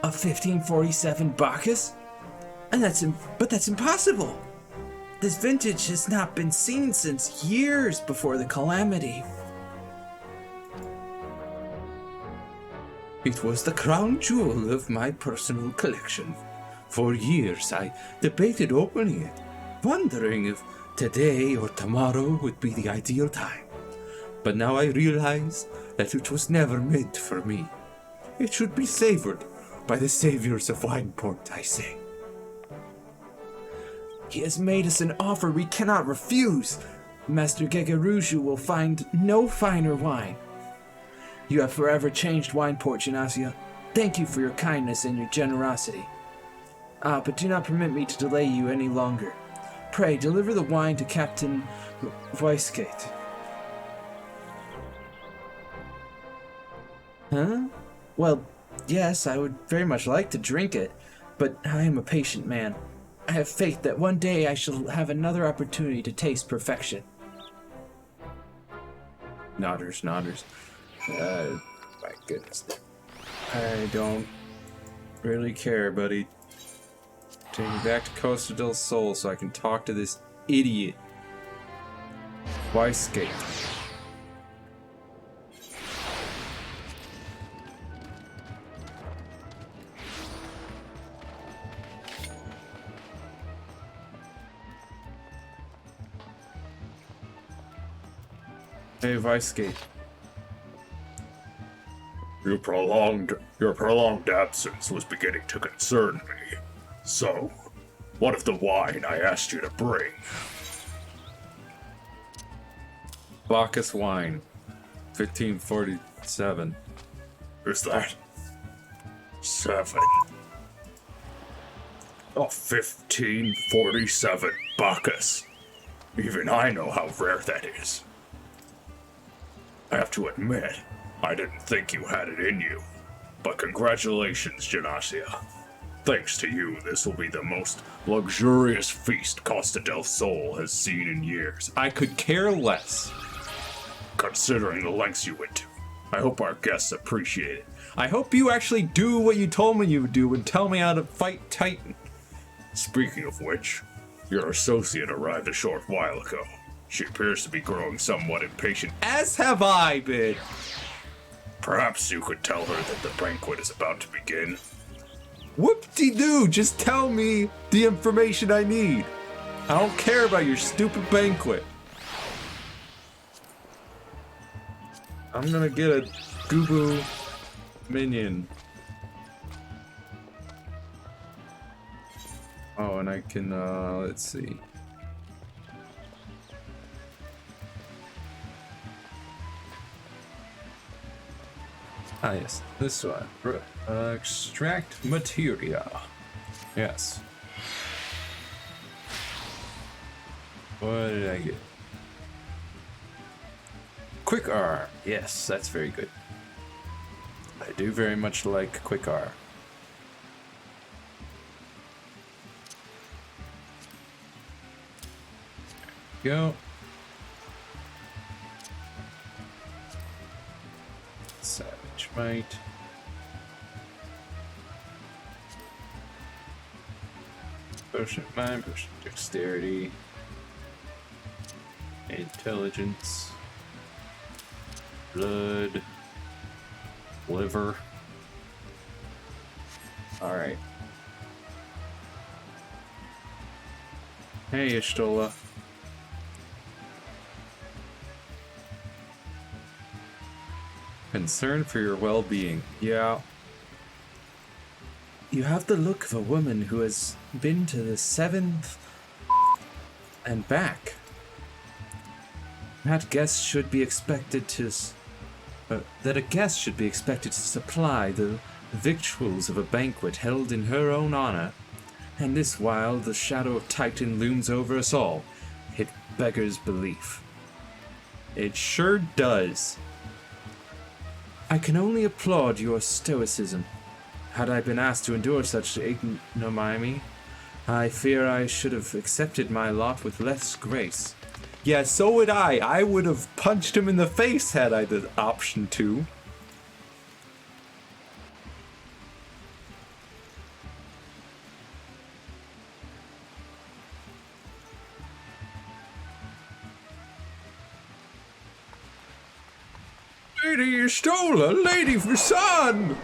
a 1547 Bacchus? And that's impossible! This vintage has not been seen since years before the calamity. It was the crown jewel of my personal collection. For years I debated opening it, wondering if today or tomorrow would be the ideal time. But now I realize that it was never meant for me. It should be savored by the saviors of Wineport, I say. He has made us an offer we cannot refuse. Master Gegaruju will find no finer wine. You have forever changed Wineport, Genasia. Thank you for your kindness and your generosity. But do not permit me to delay you any longer. Pray, deliver the wine to Captain Weisgate. Huh? Well, yes, I would very much like to drink it, but I am a patient man. I have faith that one day I shall have another opportunity to taste perfection. Nodders. My goodness. I don't really care, buddy. Take me back to Costa del Sol so I can talk to this idiot. Why skate? Hey, Vicegate. Your prolonged absence was beginning to concern me. So, what of the wine I asked you to bring? Bacchus wine. 1547. Is that 7? Oh, 1547 Bacchus. Even I know how rare that is. I have to admit, I didn't think you had it in you. But congratulations, Genasia. Thanks to you, this will be the most luxurious feast Costa del Sol has seen in years. I could care less. Considering the lengths you went to, I hope our guests appreciate it. I hope you actually do what you told me you would do and tell me how to fight Titan. Speaking of which, your associate arrived a short while ago. She appears to be growing somewhat impatient. As have I been. Perhaps you could tell her that the banquet is about to begin. Whoop-de-doo, just tell me the information I need. I don't care about your stupid banquet. I'm gonna get a Goobo minion. Oh, and I can, let's see. Ah, yes, this one. Extract materia. Yes. What did I get? Quick R. Yes, that's very good. I do very much like Quick R. Go. Savage Might. Potion of Mind, Potion of Dexterity. Intelligence. Blood. Liver. Alright. Hey, Ishtola. Concern for your well-being. Yeah. You have the look of a woman who has been to the 7th and back. That guest should be expected to supply the victuals of a banquet held in her own honor, and this while the shadow of Titan looms over us all. It beggars belief. It sure does. I can only applaud your stoicism. Had I been asked to endure such ignominy, I fear I should have accepted my lot with less grace. Yeah, so would I. I would have punched him in the face had I the option to. Lady Ishtola, Lady Frisan!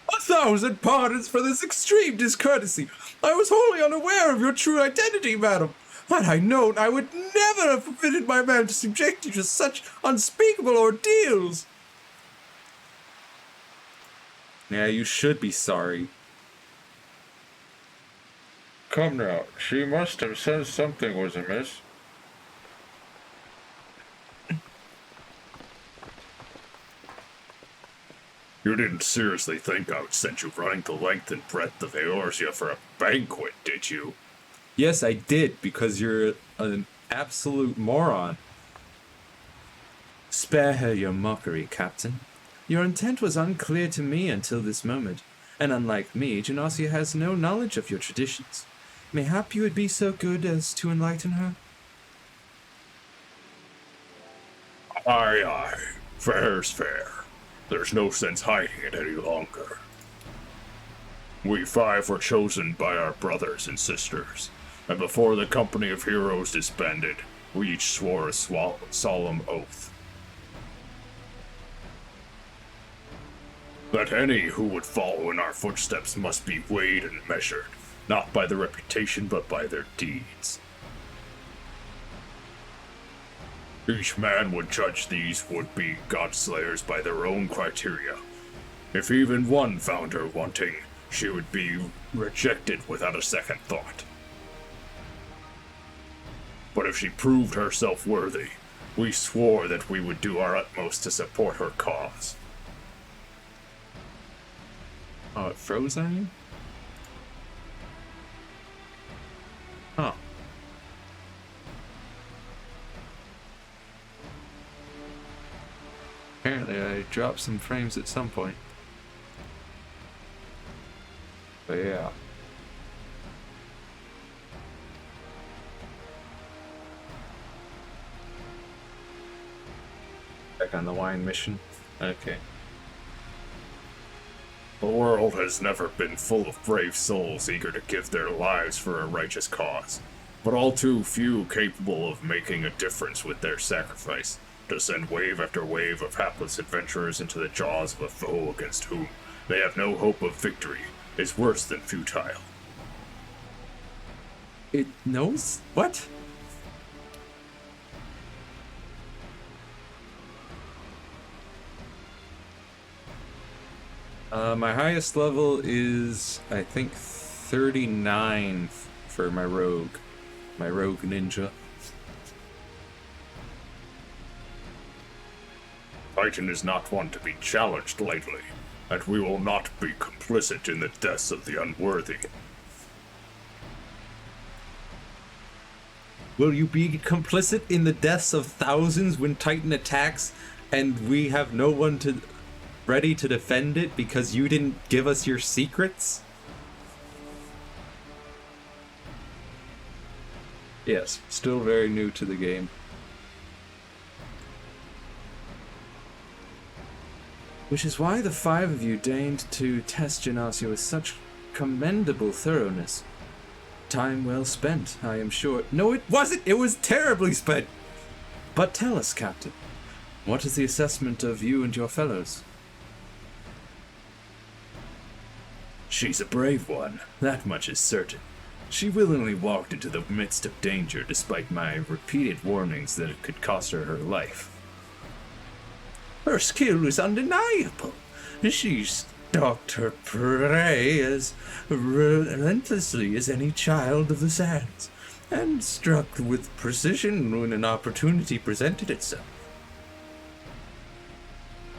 1,000 pardons for this extreme discourtesy. I was wholly unaware of your true identity, madam. Had I known, I would never have permitted my man to subject you to such unspeakable ordeals. Yeah, you should be sorry. Come now, she must have said something was amiss. You didn't seriously think I would send you running the length and breadth of Eorzea for a banquet, did you? Yes, I did, because you're an absolute moron. Spare her your mockery, Captain. Your intent was unclear to me until this moment, and unlike me, Genasia has no knowledge of your traditions. Mayhap you would be so good as to enlighten her? Aye, aye. Fair's fair. There's no sense hiding it any longer. We 5 were chosen by our brothers and sisters, and before the company of heroes disbanded, we each swore a solemn oath. That any who would follow in our footsteps must be weighed and measured, not by their reputation but by their deeds. Each man would judge these would-be godslayers by their own criteria. If even one found her wanting, she would be rejected without a second thought. But if she proved herself worthy, we swore that we would do our utmost to support her cause. Oh, it froze on you? Huh. Apparently I dropped some frames at some point. But yeah. Back on the wine mission. Okay. The world has never been full of brave souls eager to give their lives for a righteous cause, but all too few capable of making a difference with their sacrifice. To send wave after wave of hapless adventurers into the jaws of a foe against whom they have no hope of victory is worse than futile. It knows? What? My highest level is, I think, 39 for my rogue ninja. Titan is not one to be challenged lightly, and we will not be complicit in the deaths of the unworthy. Will you be complicit in the deaths of thousands when Titan attacks and we have no one ready to defend it because you didn't give us your secrets? Yes, still very new to the game. Which is why the 5 of you deigned to test Genasio with such commendable thoroughness. Time well spent, I am sure. No, it wasn't! It was terribly spent! But tell us, Captain, what is the assessment of you and your fellows? She's a brave one, that much is certain. She willingly walked into the midst of danger despite my repeated warnings that it could cost her her life. Her skill is undeniable. She stalked her prey as relentlessly as any child of the sands, and struck with precision when an opportunity presented itself.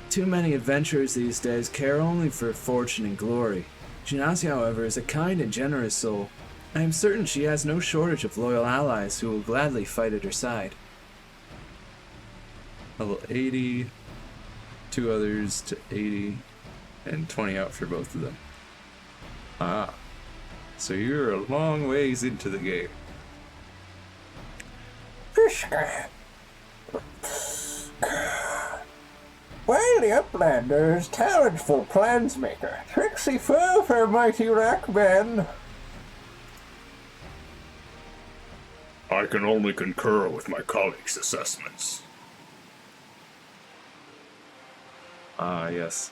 Too many adventurers these days care only for fortune and glory. Genasio, however, is a kind and generous soul. I am certain she has no shortage of loyal allies who will gladly fight at her side. Level 80, 2 others to 80, and 20 out for both of them. Ah, so you're a long ways into the game. While the Uplander is talentful plansmaker, tricksy foe for mighty rackman. I can only concur with my colleagues' assessments. Ah, yes.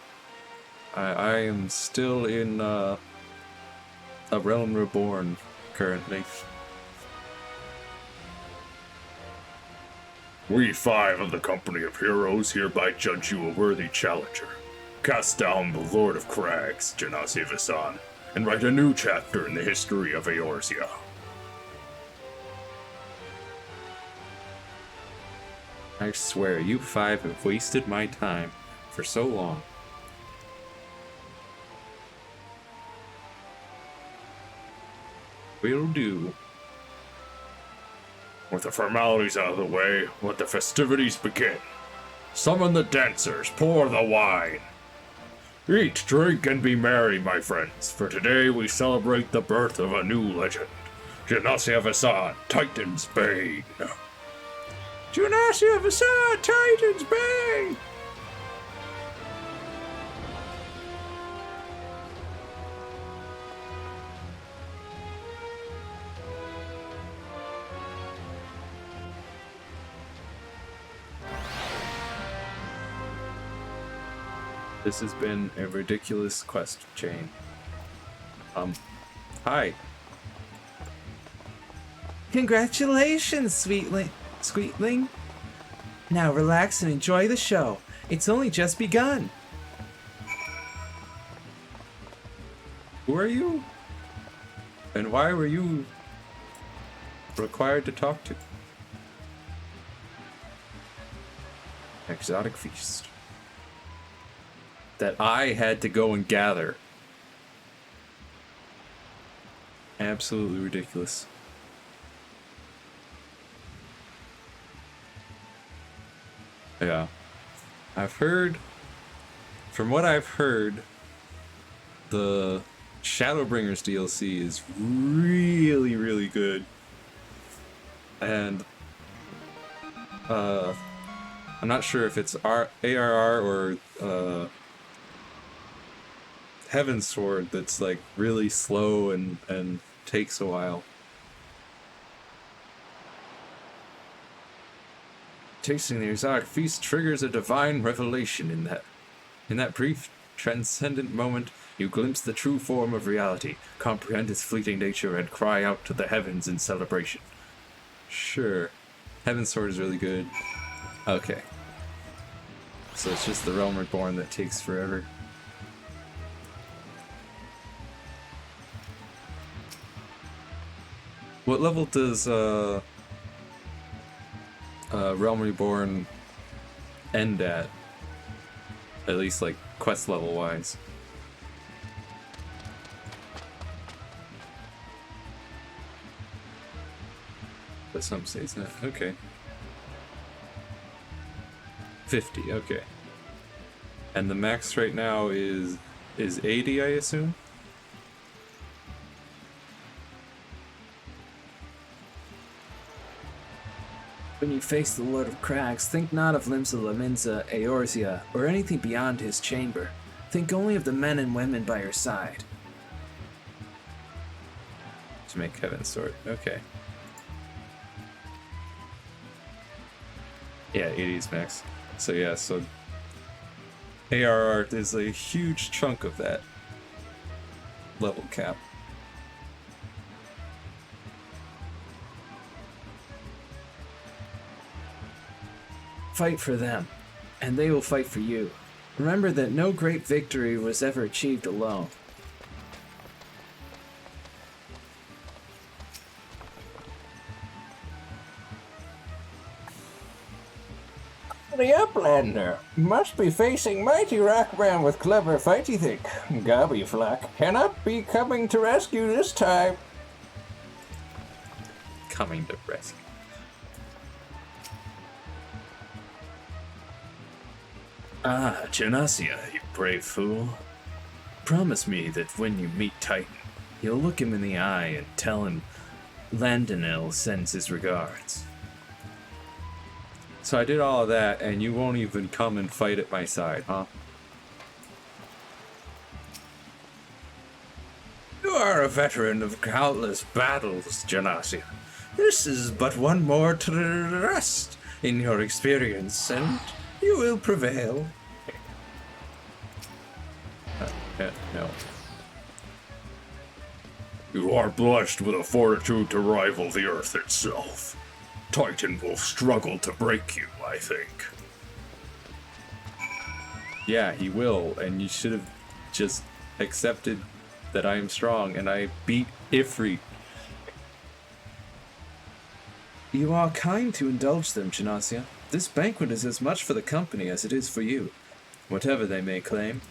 I am still in A Realm Reborn currently. We 5 of the Company of Heroes hereby judge you a worthy challenger. Cast down the Lord of Crags, Genasi Vasan, and write a new chapter in the history of Eorzea. I swear, you 5 have wasted my time for so long. Will do. With the formalities out of the way, let the festivities begin. Summon the dancers, pour the wine. Eat, drink, and be merry, my friends, for today we celebrate the birth of a new legend. Genasi Vasan, Titan's Bane. Junasia Vasa, Titans Bay! This has been a ridiculous quest chain. Hi. Congratulations, Sweetling. Now relax and enjoy the show. It's only just begun. Who are you? And why were you required to talk to? Exotic feast. That I had to go and gather. Absolutely ridiculous. Yeah. From what I've heard, the Shadowbringers DLC is really, really good. And, I'm not sure if it's ARR or, Heaven's Sword that's, like, really slow and takes a while. Tasting the exotic feast triggers a divine revelation in that brief, transcendent moment, you glimpse the true form of reality, comprehend its fleeting nature, and cry out to the heavens in celebration. Sure. Heaven's Sword is really good. Okay. So it's just the Realm Reborn that takes forever. What level does Realm Reborn end at? At least, like, quest level wise. But some say it's not. Okay. 50, okay. And the max right now is 80, I assume? When you face the Lord of Crags, think not of Limsa Laminza, Eorzea, or anything beyond his chamber. Think only of the men and women by your side. To make Heaven's Sword, okay. Yeah, 80 is max. So yeah, so ARR is a huge chunk of that level cap. Fight for them, and they will fight for you. Remember that no great victory was ever achieved alone. The Uplander must be facing mighty Rockman with clever fighty thick. Gobbyflack cannot be coming to rescue this time. Coming to rescue. Ah, Genasia, you brave fool. Promise me that when you meet Titan, you'll look him in the eye and tell him Landonil sends his regards. So I did all of that, and you won't even come and fight at my side, huh? You are a veteran of countless battles, Genasia. This is but one more test in your experience, and you will prevail. No. You are blessed with a fortitude to rival the Earth itself. Titan will struggle to break you, I think. Yeah, he will, and you should have just accepted that I am strong, and I beat Ifrit. You are kind to indulge them, Genasia. This banquet is as much for the company as it is for you, whatever they may claim.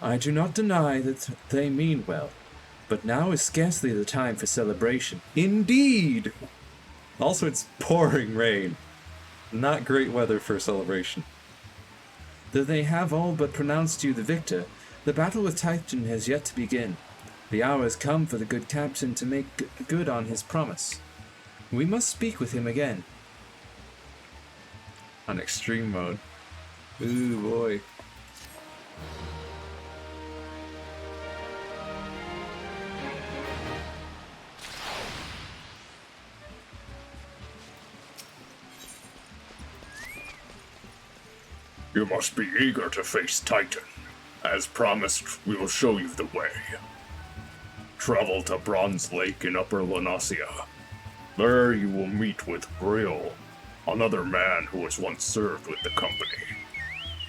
I do not deny that they mean well, but now is scarcely the time for celebration. Indeed! Also, it's pouring rain. Not great weather for celebration. Though they have all but pronounced you the victor, the battle with Titan has yet to begin. The hour has come for the good captain to make good on his promise. We must speak with him again. on extreme mode. Ooh boy. You must be eager to face Titan. As promised, we will show you the way. Travel to Bronze Lake in Upper Lanasia. There you will meet with Brill, another man who was once served with the company.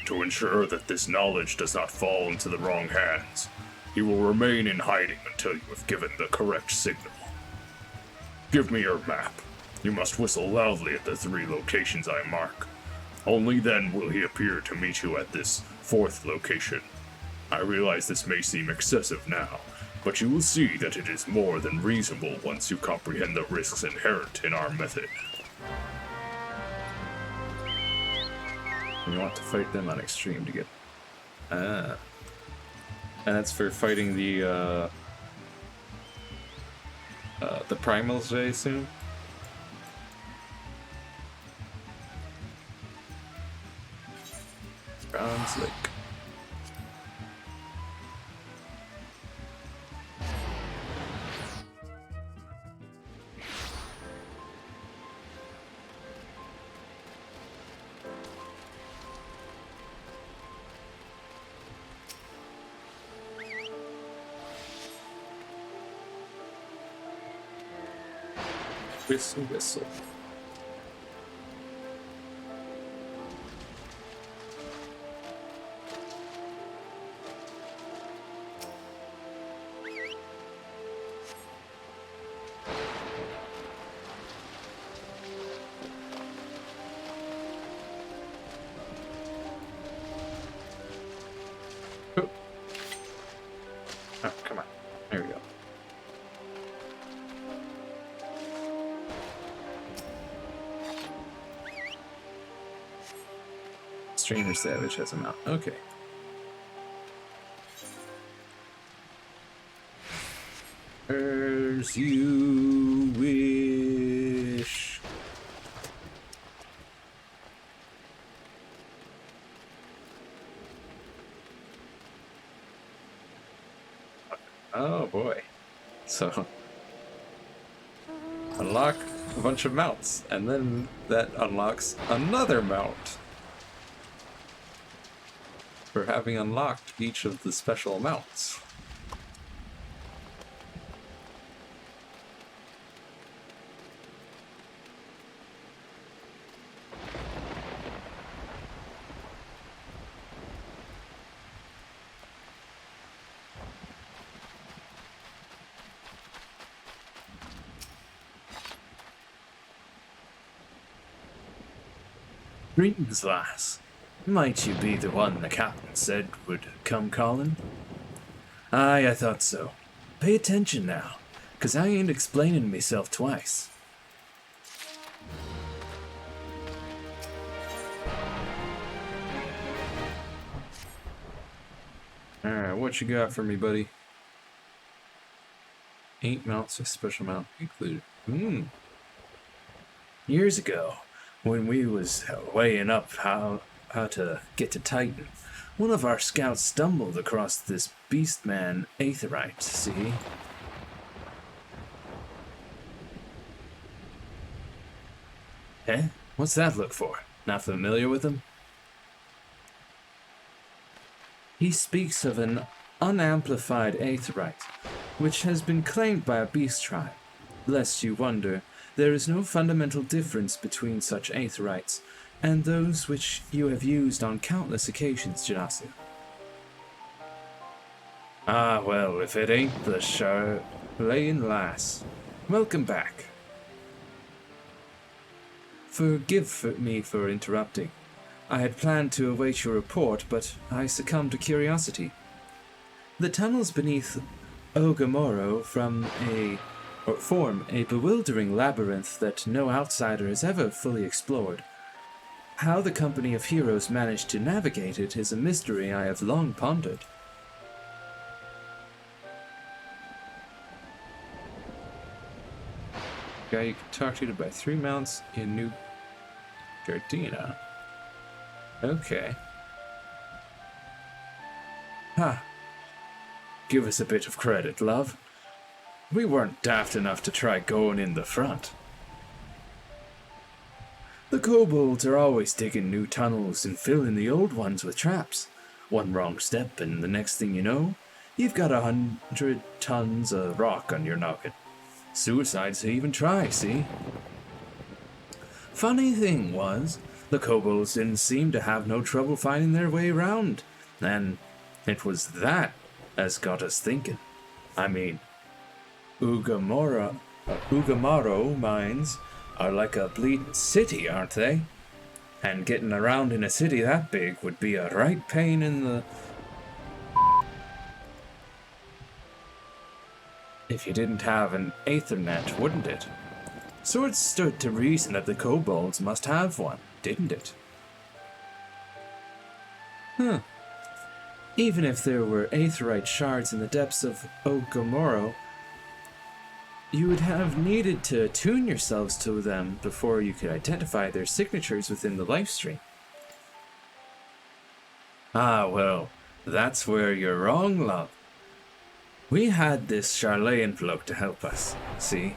To ensure that this knowledge does not fall into the wrong hands, he will remain in hiding until you have given the correct signal. Give me your map. You must whistle loudly at the 3 locations I mark. Only then will he appear to meet you at this 4th location. I realize this may seem excessive now, but you will see that it is more than reasonable once you comprehend the risks inherent in our method. You want to fight them on extreme to get. And that's for fighting the primals, I assume. Bronze Lake. Whistle, whistle. Oh, come on. There we go. Stranger Savage has a mount. Okay. As you wish. Oh boy. So unlock a bunch of mounts, and then that unlocks another mount for having unlocked each of the special mounts. Greetings, lass. Might you be the one the captain said would come calling? Aye, I thought so. Pay attention now, 'cause I ain't explaining myself twice. Alright, what you got for me, buddy? 8 mounts with special mount included. Years ago, when we was weighing up how to get to Titan, one of our scouts stumbled across this beastman Aetheryte, see? Eh? What's that look for? Not familiar with him? He speaks of an unamplified Aetheryte, which has been claimed by a beast tribe. Lest you wonder, there is no fundamental difference between such Aetherites and those which you have used on countless occasions, Genasi. Ah, well, if it ain't the Charlene lass. Welcome back. Forgive me for interrupting. I had planned to await your report, but I succumbed to curiosity. The tunnels beneath Ogamoro form a bewildering labyrinth that no outsider has ever fully explored. How the company of heroes managed to navigate it is a mystery I have long pondered. Guy you can talk to buy 3 mounts in New Gardena. Okay. Ha. Give us a bit of credit, love. We weren't daft enough to try going in the front. The kobolds are always digging new tunnels and filling the old ones with traps. One wrong step and the next thing you know, you've got 100 tons of rock on your noggin. Suicides to even try, see? Funny thing was, the kobolds didn't seem to have no trouble finding their way around, and it was that as got us thinking. I mean, Ugamoro mines are like a bleeding city, aren't they? And getting around in a city that big would be a right pain in the... if you didn't have an Aethernet, wouldn't it? So it stood to reason that the kobolds must have one, didn't it? Huh. Even if there were aetherite shards in the depths of Ugamoro, you would have needed to attune yourselves to them before you could identify their signatures within the lifestream. Ah, well, that's where you're wrong, love. We had this Charlayan bloke to help us, see?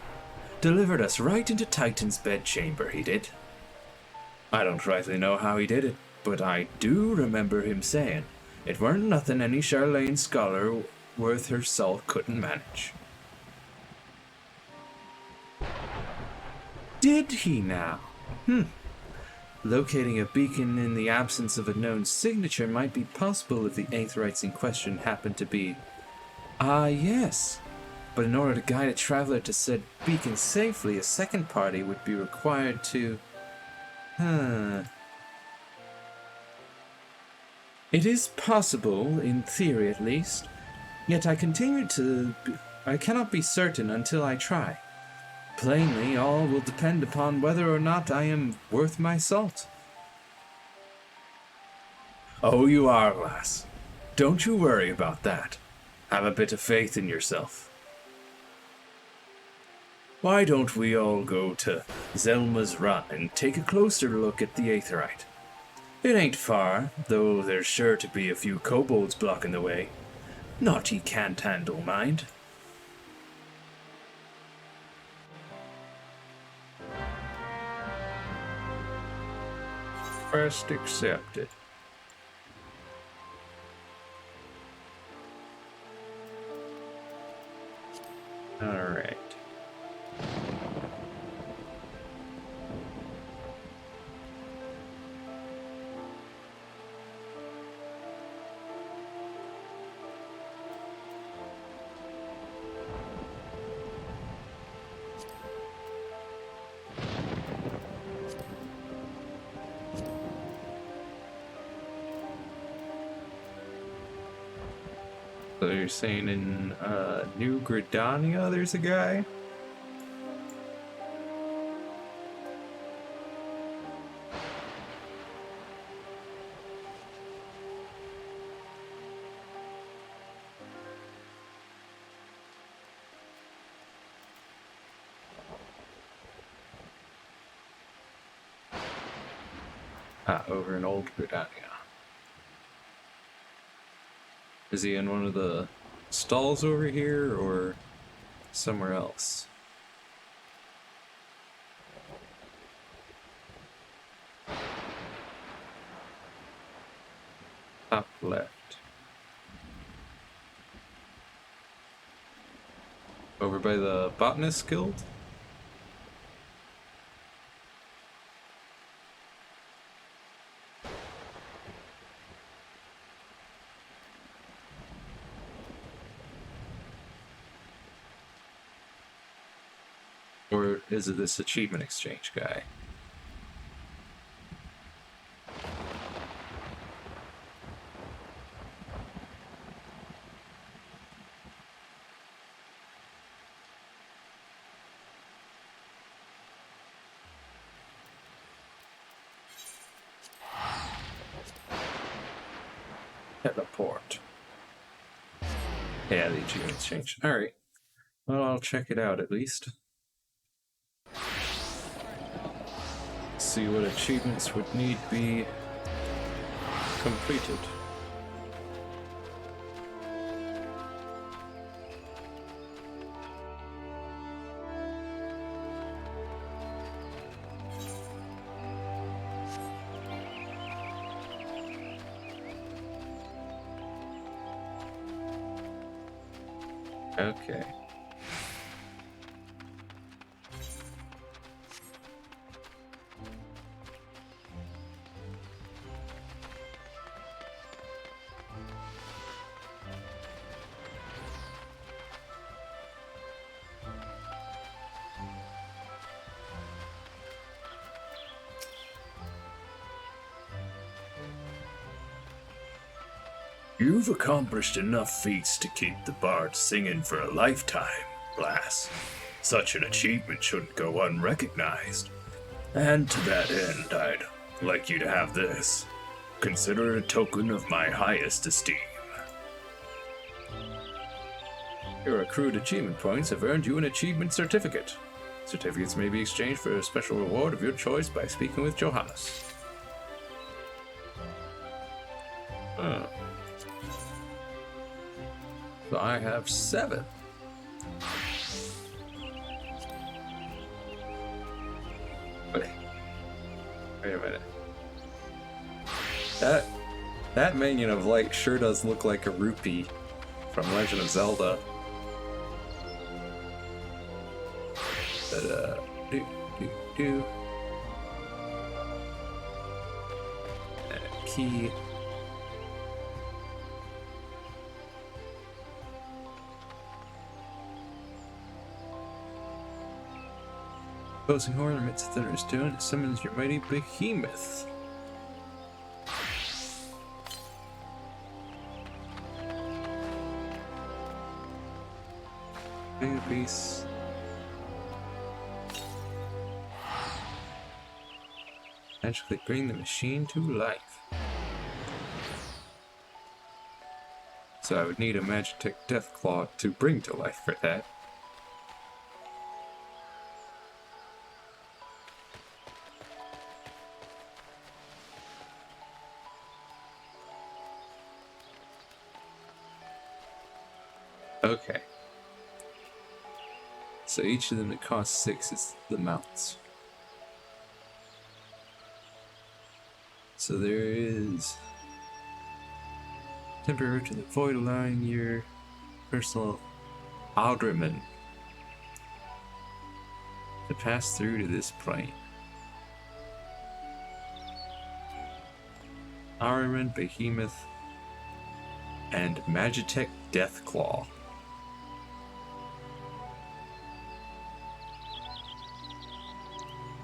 Delivered us right into Titan's bedchamber, he did. I don't rightly know how he did it, but I do remember him saying it weren't nothing any Charlayan scholar worth her salt couldn't manage. Did he now? Locating a beacon in the absence of a known signature might be possible if the aetherites in question happened to be... Ah, yes. But in order to guide a traveler to said beacon safely, a second party would be required to... It is possible, in theory at least, yet I cannot be certain until I try. Plainly, all will depend upon whether or not I am worth my salt. Oh, you are, lass. Don't you worry about that. Have a bit of faith in yourself. Why don't we all go to Zelma's Run and take a closer look at the aetherite? It ain't far, though there's sure to be a few kobolds blocking the way. Not ye can't handle, mind. Request accepted. Alright. So you're saying in New Gridania there's a guy? Ah, over in Old Gridania. Is he in one of the stalls over here, or somewhere else? Top left. Over by the Botanist Guild? Or is it this achievement exchange guy? Teleport. Yeah, the achievement exchange. Alright. Well, I'll check it out at least. See what achievements would need be completed. Okay. You've accomplished enough feats to keep the bard singing for a lifetime, Glass. Such an achievement shouldn't go unrecognized. And to that end, I'd like you to have this. Consider it a token of my highest esteem. Your accrued achievement points have earned you an achievement certificate. Certificates may be exchanged for a special reward of your choice by speaking with Johannes. Huh. So I have 7. Wait a minute. That minion of light sure does look like a rupee from Legend of Zelda. But, key. Opposing horn emits a thunderstone and summons your mighty behemoth. Mega beast. Magically bring the machine to life. So I would need a Magitech Deathclaw to bring to life for that. Okay. So each of them that costs 6 is the mounts. So there is temporary to the void, allowing your personal alderman to pass through to this plane. Alderman, Behemoth, and Magitech Deathclaw.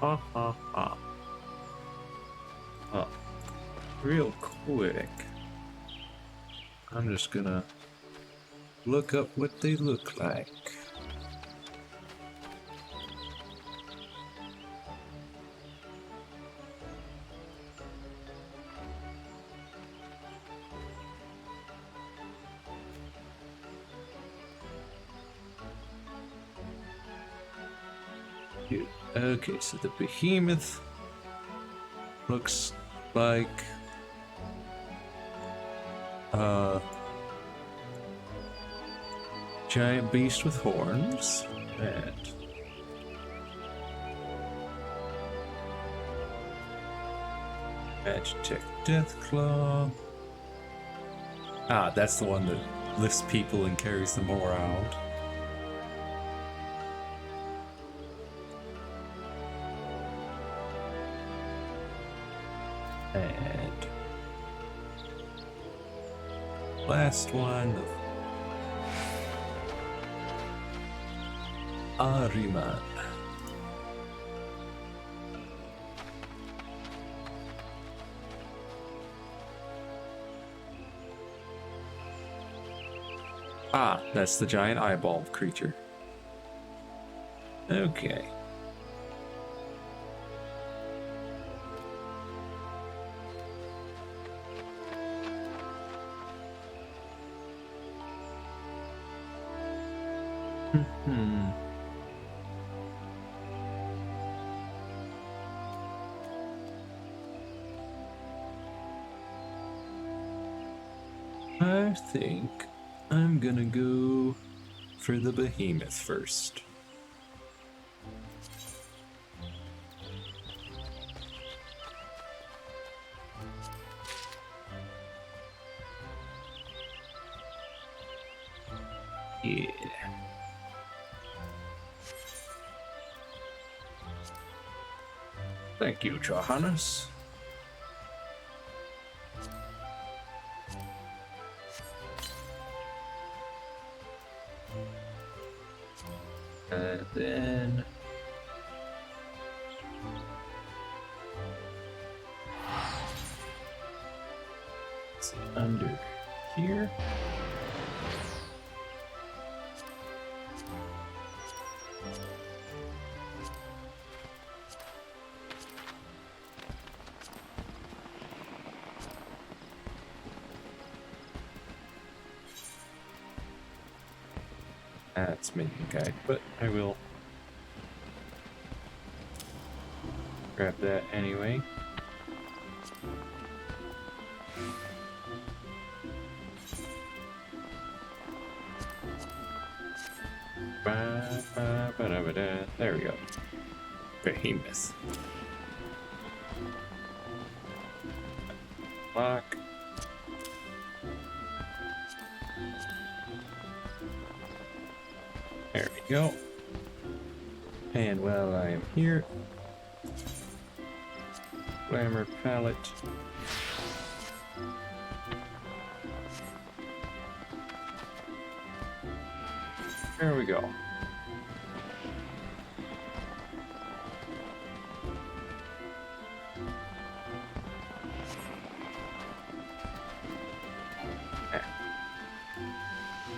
Ha ha ha. Oh, real quick. I'm just gonna look up what they look like. Okay, so the behemoth looks like giant beast with horns and Magitech Deathclaw. Ah, that's the one that lifts people and carries them all around. And last one, Ahriman. Ah, that's the giant eyeball creature. Okay. I think I'm gonna go for the behemoth first. Yeah. Thank you, Johannes. And then it's under here. That's making guide, but I will grab that anyway. Ba-ba-ba-da-ba-da. There we go. Behemoth. Lock. There we go. And while I am here, glamour palette. There we go.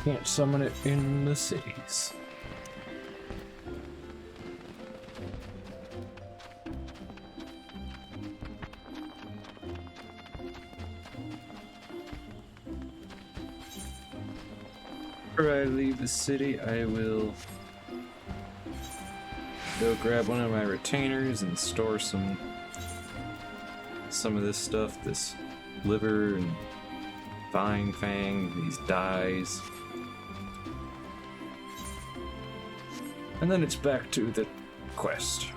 Can't summon it in the cities. Before I leave the city, I will go grab one of my retainers and store some of this stuff, this liver and vine fang, these dyes. And then it's back to the quest.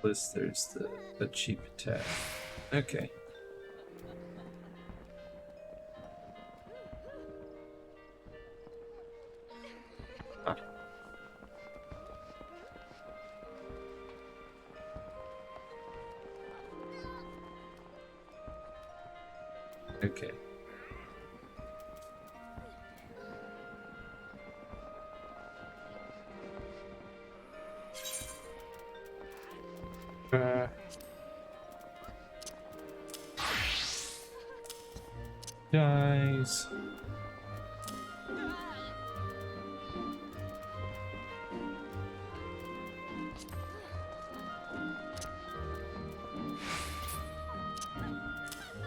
Plus there's the cheap attack. Okay. Okay. Dies.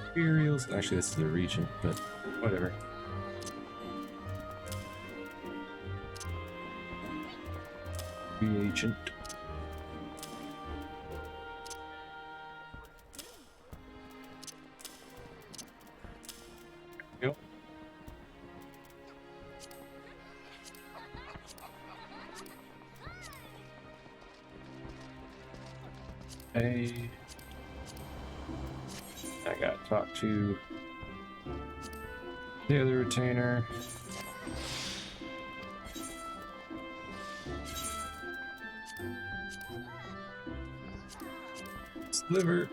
Imperials. Actually, this is the region, but whatever. Reagent. Yep. I gotta talk to the other retainer. Sliver.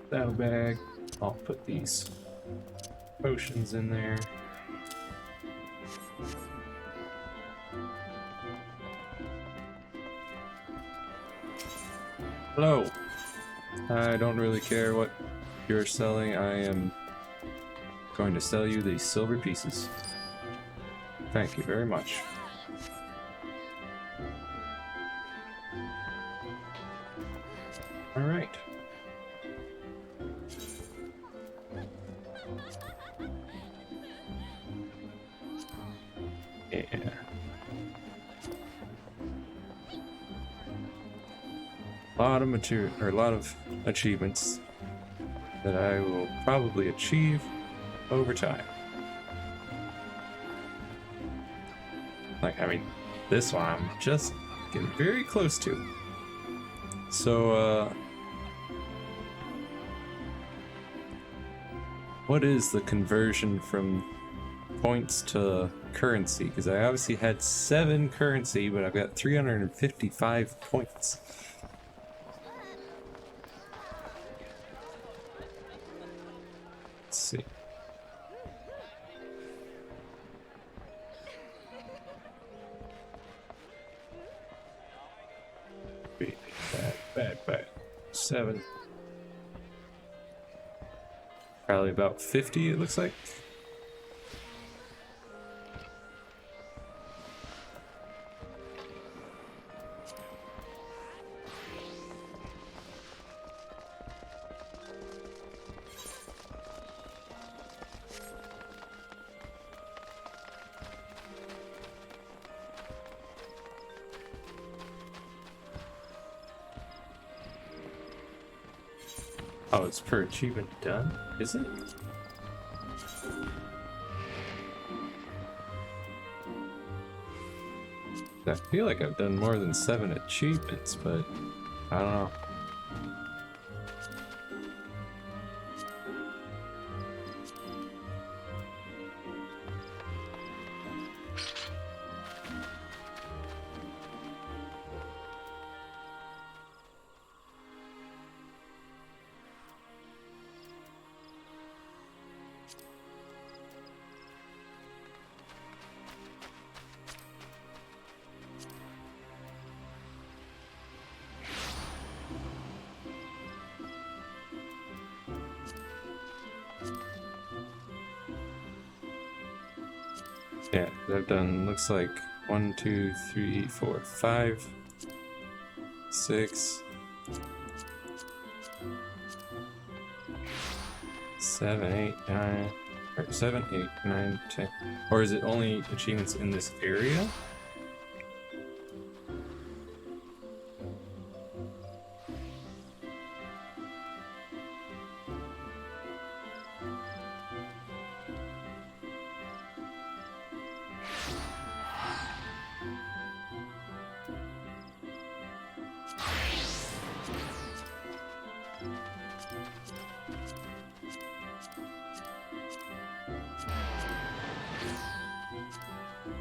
Saddlebag. I'll put these potions in there. Hello. I don't really care what you're selling, I am going to sell you these silver pieces. Thank you very much. All right. Yeah. A lot of material, or a lot of achievements that I will probably achieve over time. Like, I mean, this one I'm just getting very close to. So, what is the conversion from points to currency? Because I obviously had 7 currency, but I've got 355 points. Let's see. Bad. 7. Probably about 50, it looks like. Oh, it's per achievement done, is it? I feel like I've done more than 7 achievements, but I don't know. Yeah, I've done, looks like 1, 2, 3, 4, 5, 6, 7, 8, 9, or 7, 8, 9, 10. Or is it only achievements in this area?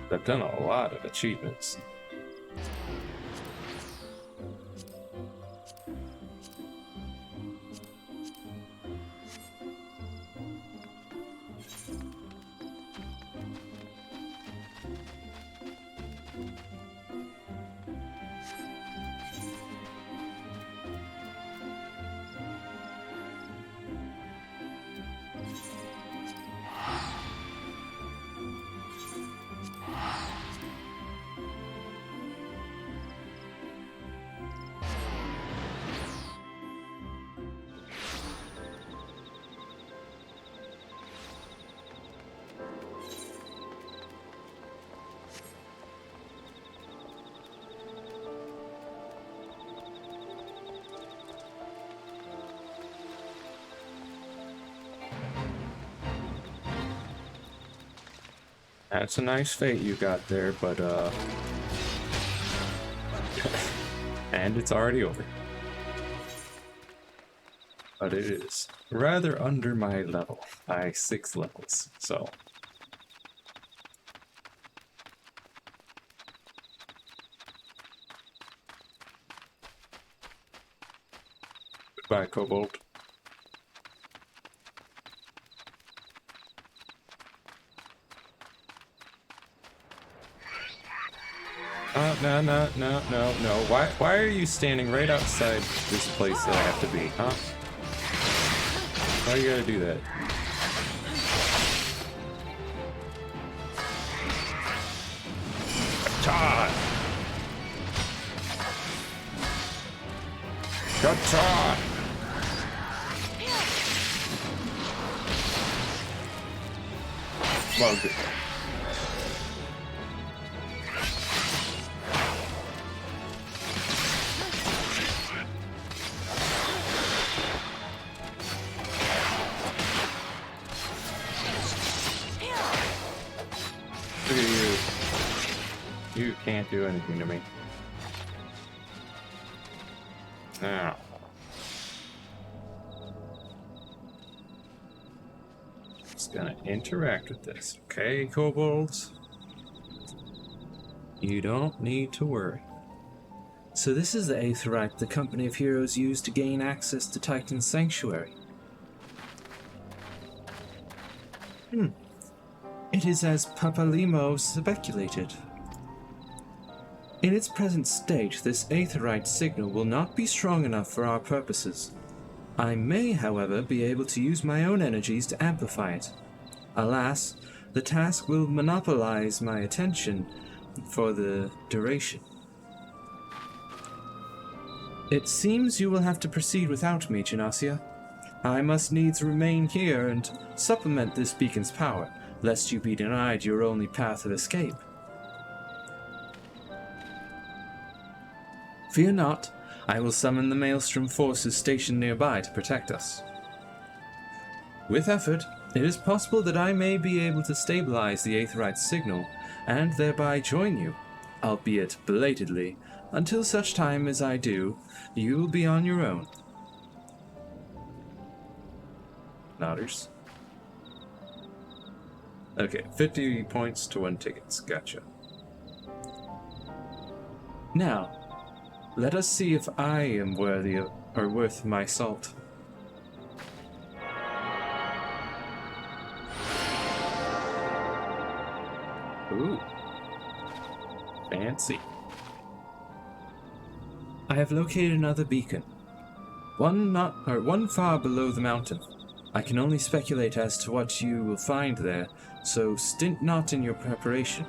I've done a lot of achievements. That's a nice fate you got there, but and it's already over. But it is rather under my level by 6 levels, so. Goodbye, Kobold. No. Why are you standing right outside this place that I have to be, huh? Why you gotta do that? Time. Cha-cha! Well, good. Look at you. You can't do anything to me. Now. Just gonna interact with this, okay, kobolds? You don't need to worry. So this is the Aetheryte the Company of Heroes used to gain access to Titan's Sanctuary. It is as Papalimo speculated. In its present state, this Aetheryte signal will not be strong enough for our purposes. I may, however, be able to use my own energies to amplify it. Alas, the task will monopolize my attention for the duration. It seems you will have to proceed without me, Genasia. I must needs remain here and supplement this beacon's power, lest you be denied your only path of escape. Fear not, I will summon the Maelstrom forces stationed nearby to protect us. With effort, it is possible that I may be able to stabilize the Aetheryte's signal and thereby join you, albeit belatedly. Until such time as I do, you will be on your own. Nodders. Okay, 50 points to win tickets. Gotcha. Now, let us see if I am worthy of, or worth my salt. Ooh. Fancy. I have located another beacon. One far below the mountain. I can only speculate as to what you will find there, so stint not in your preparation.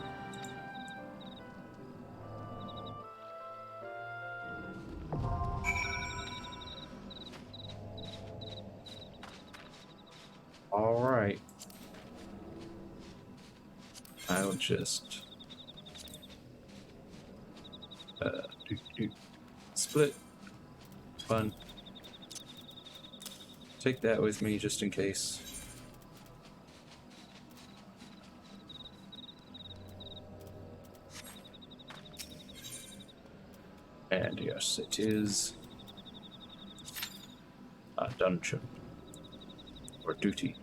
Alright. I'll just... split. Fun. Take that with me just in case. And yes, it is a dungeon or duty.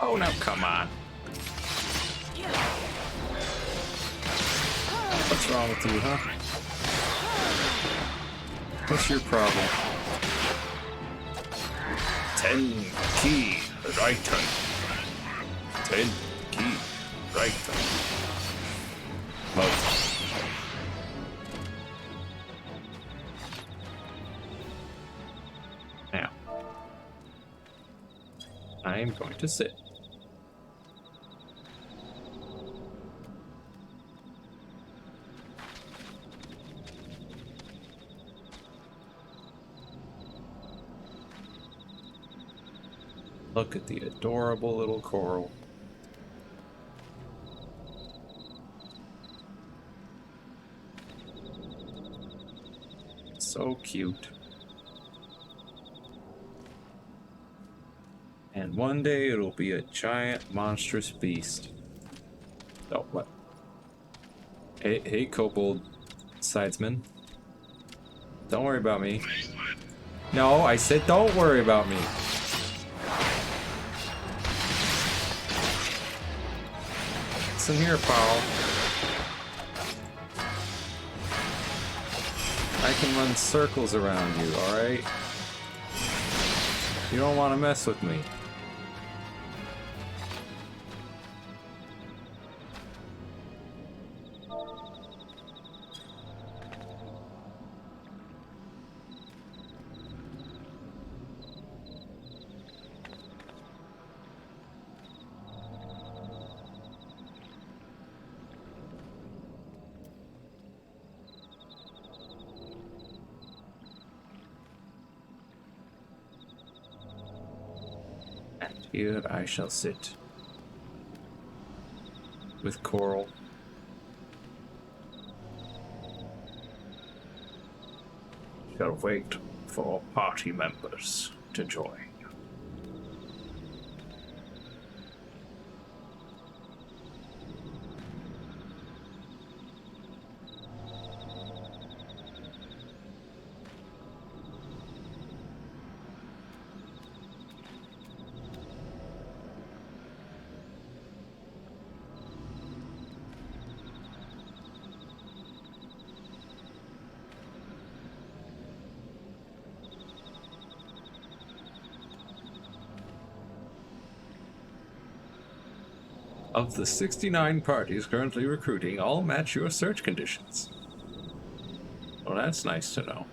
Oh, now come on. What's wrong with you, huh? What's your problem? 10 key Righton. 10 key Righton. Now, I am going to sit. Look at the adorable little coral. So cute. And one day it'll be a giant monstrous beast. Oh, what? Hey, kobold sidesman. Don't worry about me. No, I said don't worry about me. Listen here, pal. I can run circles around you, alright? You don't want to mess with me. Here I shall sit with Coral. Shall wait for party members to join. Of the 69 parties currently recruiting, all match your search conditions. Well, that's nice to know.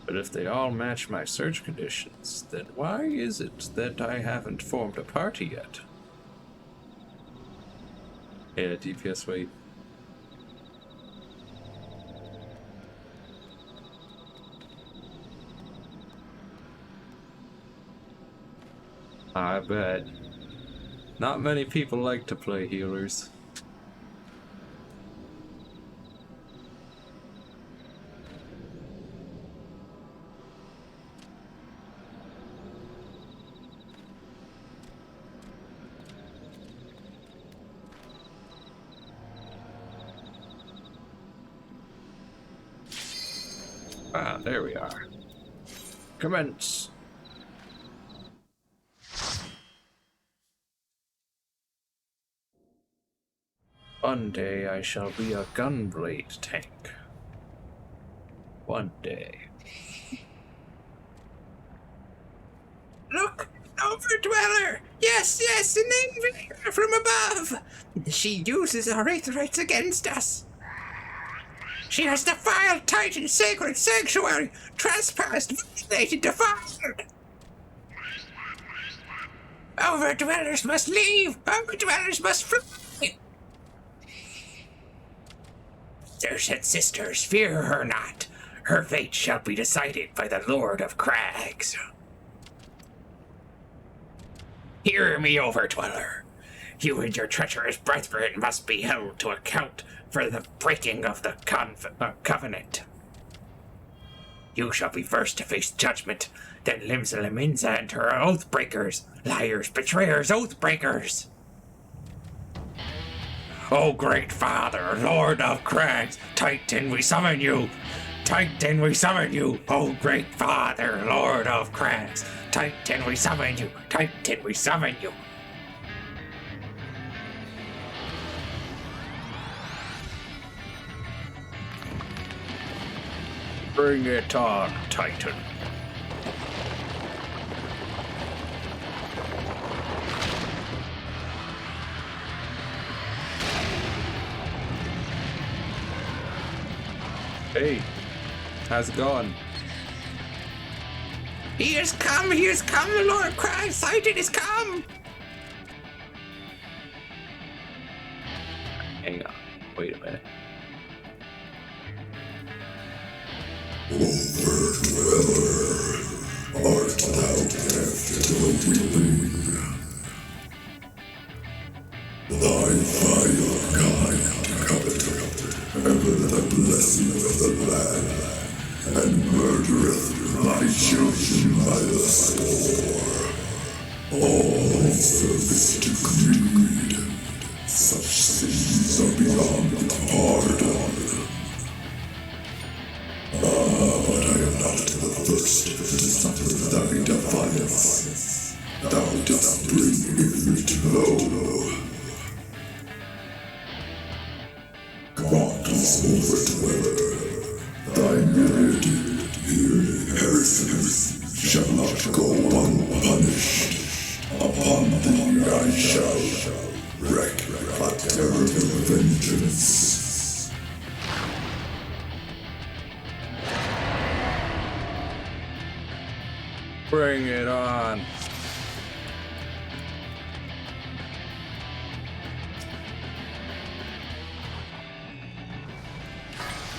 But if they all match my search conditions, then why is it that I haven't formed a party yet? Yeah, DPS wait. I bet. Not many people like to play healers. Ah, there we are. Commence. One day I shall be a gunblade tank. One day. Look! Overdweller! Yes, yes, the name from above! She uses our aetherites against us! She has defiled Titan's sacred sanctuary! Trespassed, violated, defiled! Overdwellers must leave! Overdwellers must flee! Brothers and sisters, fear her not. Her fate shall be decided by the Lord of Crags. Hear me, Overdweller. You and your treacherous brethren must be held to account for the breaking of the covenant. You shall be first to face judgment, then Limsa Leminza and her oath-breakers, liars, betrayers, oath-breakers. O great father, Lord of Crags, Titan, we summon you! Titan, we summon you! O great father, Lord of Crags, Titan, we summon you! Titan, we summon you! Bring it on, Titan. Hey, how's it going? He has come, the Lord Crags, Titan has come! Hang on, wait a minute. Art thou deaf to the weeping? Thy vile kind coveteth ever the blessing of the land, and murdereth my children by the score. All service to greed, such sins are beyond pardon. But I am not the first to suffer thy defiance. Thou dost bring ignorant low. God's Overdweller, thy myriad heresies shall not go unpunished. Upon thee I shall wreak a terrible vengeance. Bring it on.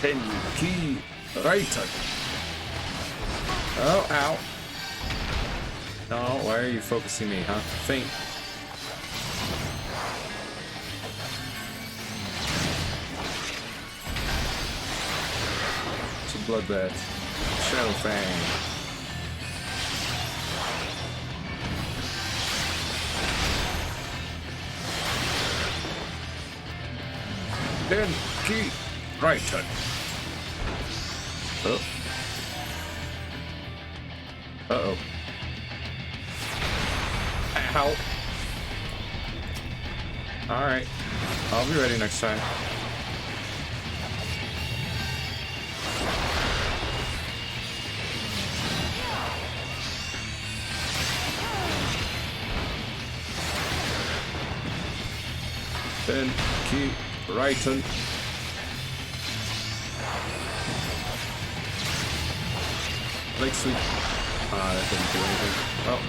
Tenki Raita. Oh, ow. No, why are you focusing me, huh? Faint. It's a bloodbath. Shadow Fang. Tenki Raita. Oh. Uh-oh. Ow. Alright. I'll be ready next time. Then keep writing. Like sweet. That didn't do anything. Oh.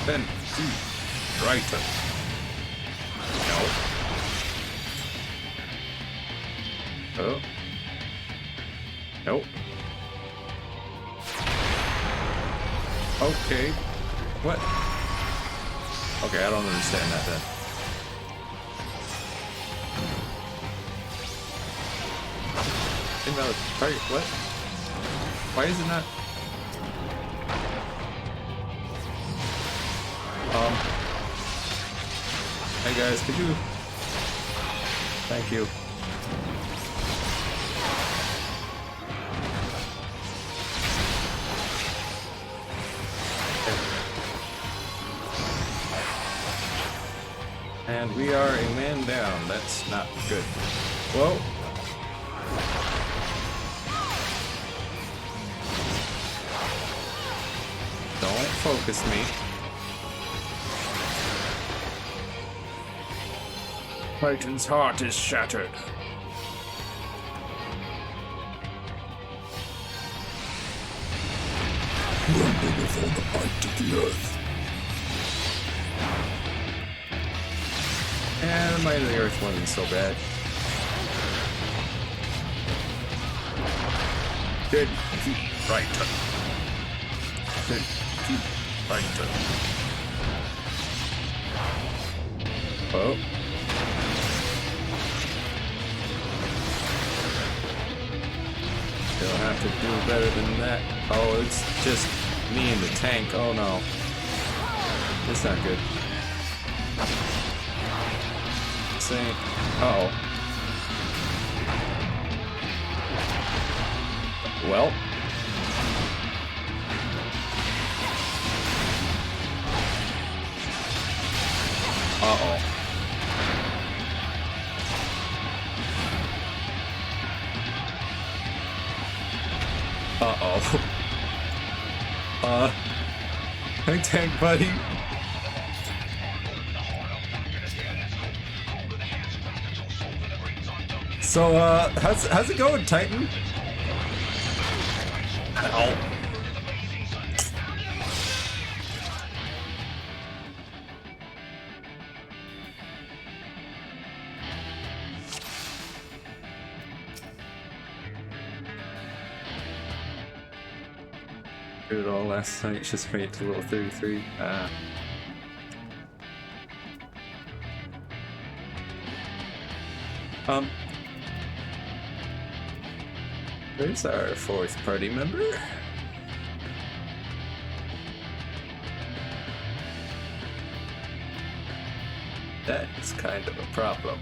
Then keep writing. No. Oh. Nope. Okay. What? Okay, I don't understand that then. Invalid target, what? Why is it not? Hey guys, could you? Thank you. And we are a man down. That's not good. Whoa. Don't focus me. Titan's heart is shattered. Rumble before the bite of the earth. And the might of the earth wasn't so bad. Then keep writing. Then keep writing. Oh. You'll have to do better than that. Oh, it's just me and the tank. Oh no. It's not good. Saying, uh-oh. Well. Uh-oh. Uh-oh. Hey, tank buddy. So, how's it going, Titan? Ow. Did it all last night, just made it to level 33. Where's our fourth party member? That's kind of a problem.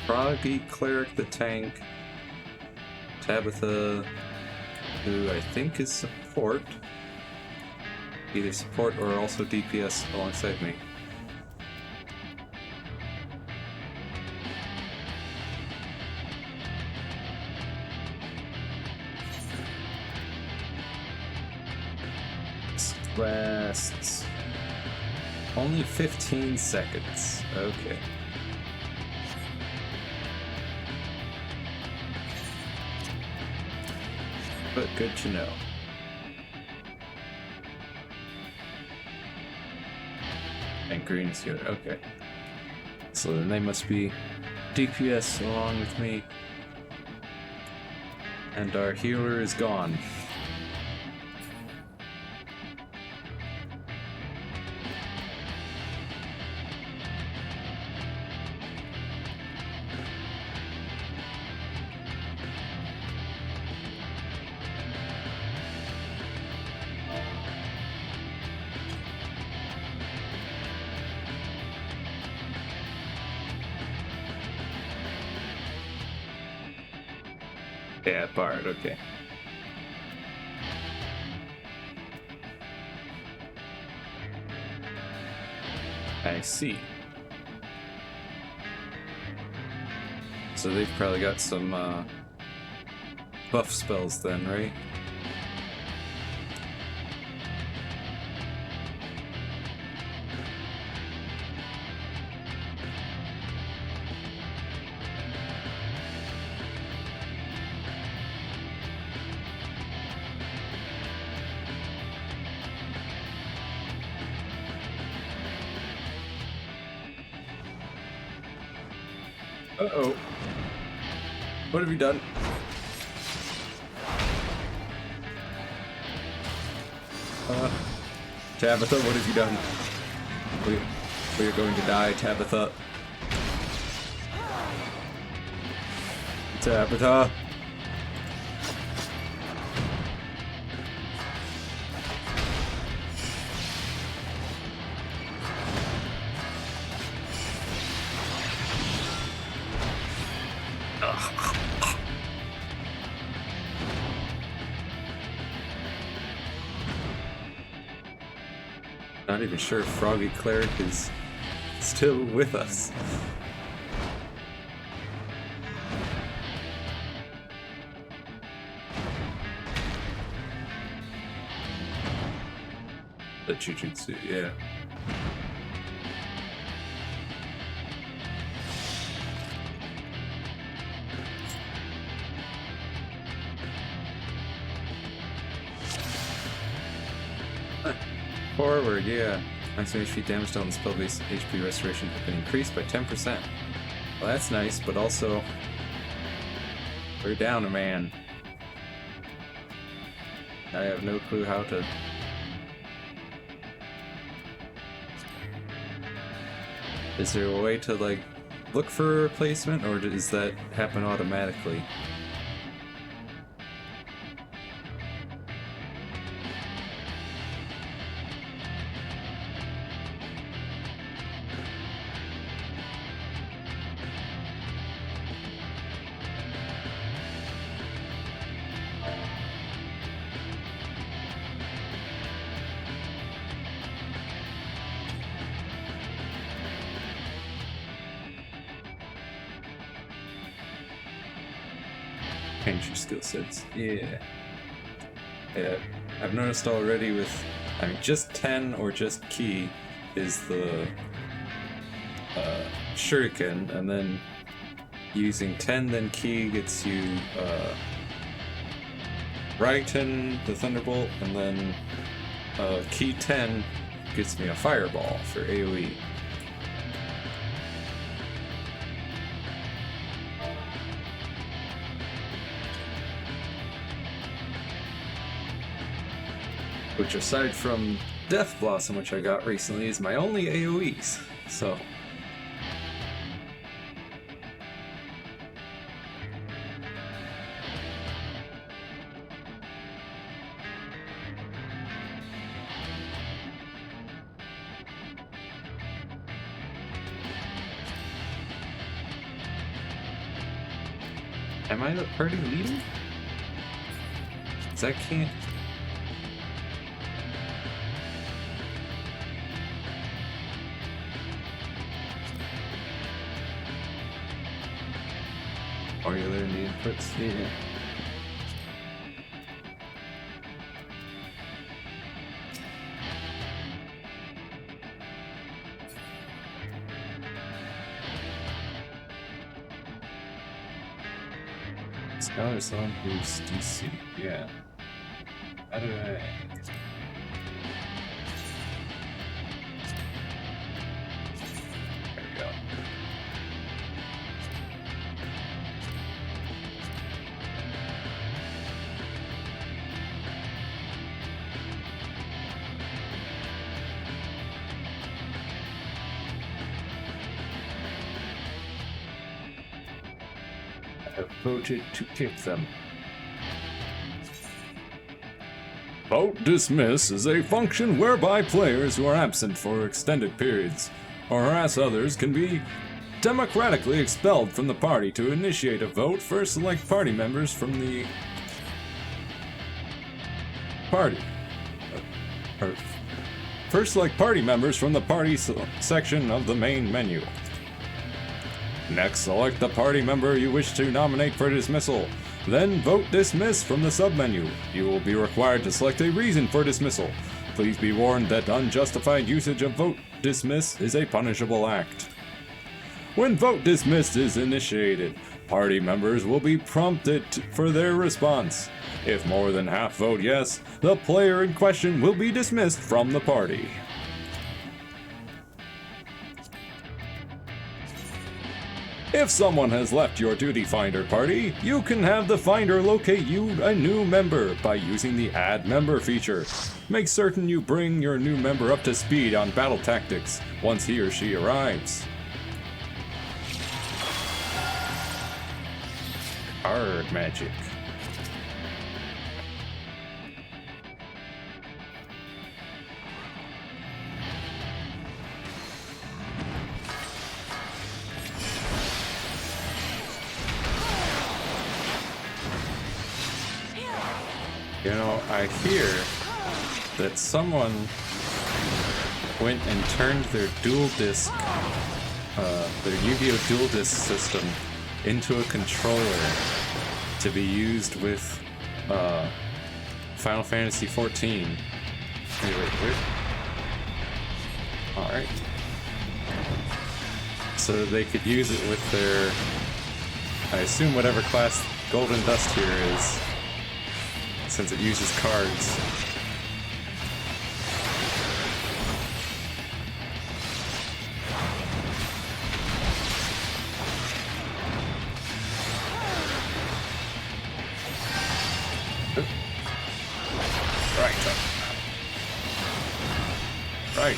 Froggy, Cleric the tank, Tabitha, who I think is support. Either support or also DPS alongside me. Last Only 15 seconds. Okay. But good to know. And green is healer. Okay. So then they must be DPS along with me. And our healer is gone. Yeah, Bard, okay. I see. So they've probably got some buff spells then, right? Uh-oh. What have you done? Tabitha, what have you done? We're going to die, Tabitha. Tabitha. Not even sure if Froggy Cleric is still with us. The Jujutsu, yeah. Forward, yeah. Maximum HP damage on the spell-based HP restoration has been increased by 10%. Well, that's nice, but also we're down a man. I have no clue how to. Is there a way to like look for a replacement, or does that happen automatically? Change your skill sets. Yeah. Yeah. I've noticed already with, I mean, just 10 or just Ki is the Shuriken, and then using 10 then Ki gets you Raiten, the Thunderbolt, and then Ki 10 gets me a Fireball for AoE. Which, aside from Death Blossom, which I got recently, is my only AoEs. So. Am I the party leader? 'Cause I can't. Are you there in the inputs? Yeah. Scholar Song boosts DC. Yeah. How do I... There we go. I have voted to kick them. Vote dismiss is a function whereby players who are absent for extended periods or harass others can be democratically expelled from the party. To initiate a vote, first select party members from the party. First select party members from the party section of the main menu. Next, select the party member you wish to nominate for dismissal. Then vote dismiss from the submenu. You will be required to select a reason for dismissal. Please be warned that unjustified usage of vote dismiss is a punishable act. When vote dismiss is initiated, party members will be prompted for their response. If more than half vote yes, the player in question will be dismissed from the party. If someone has left your Duty Finder party, you can have the Finder locate you a new member by using the Add Member feature. Make certain you bring your new member up to speed on battle tactics once he or she arrives. Card magic. You know, I hear that someone went and turned their dual disc, their Yu-Gi-Oh! Dual disc system into a controller to be used with Final Fantasy XIV. Wait. Alright. So they could use it with their, I assume whatever class Golden Dust here is, since it uses cards. Right.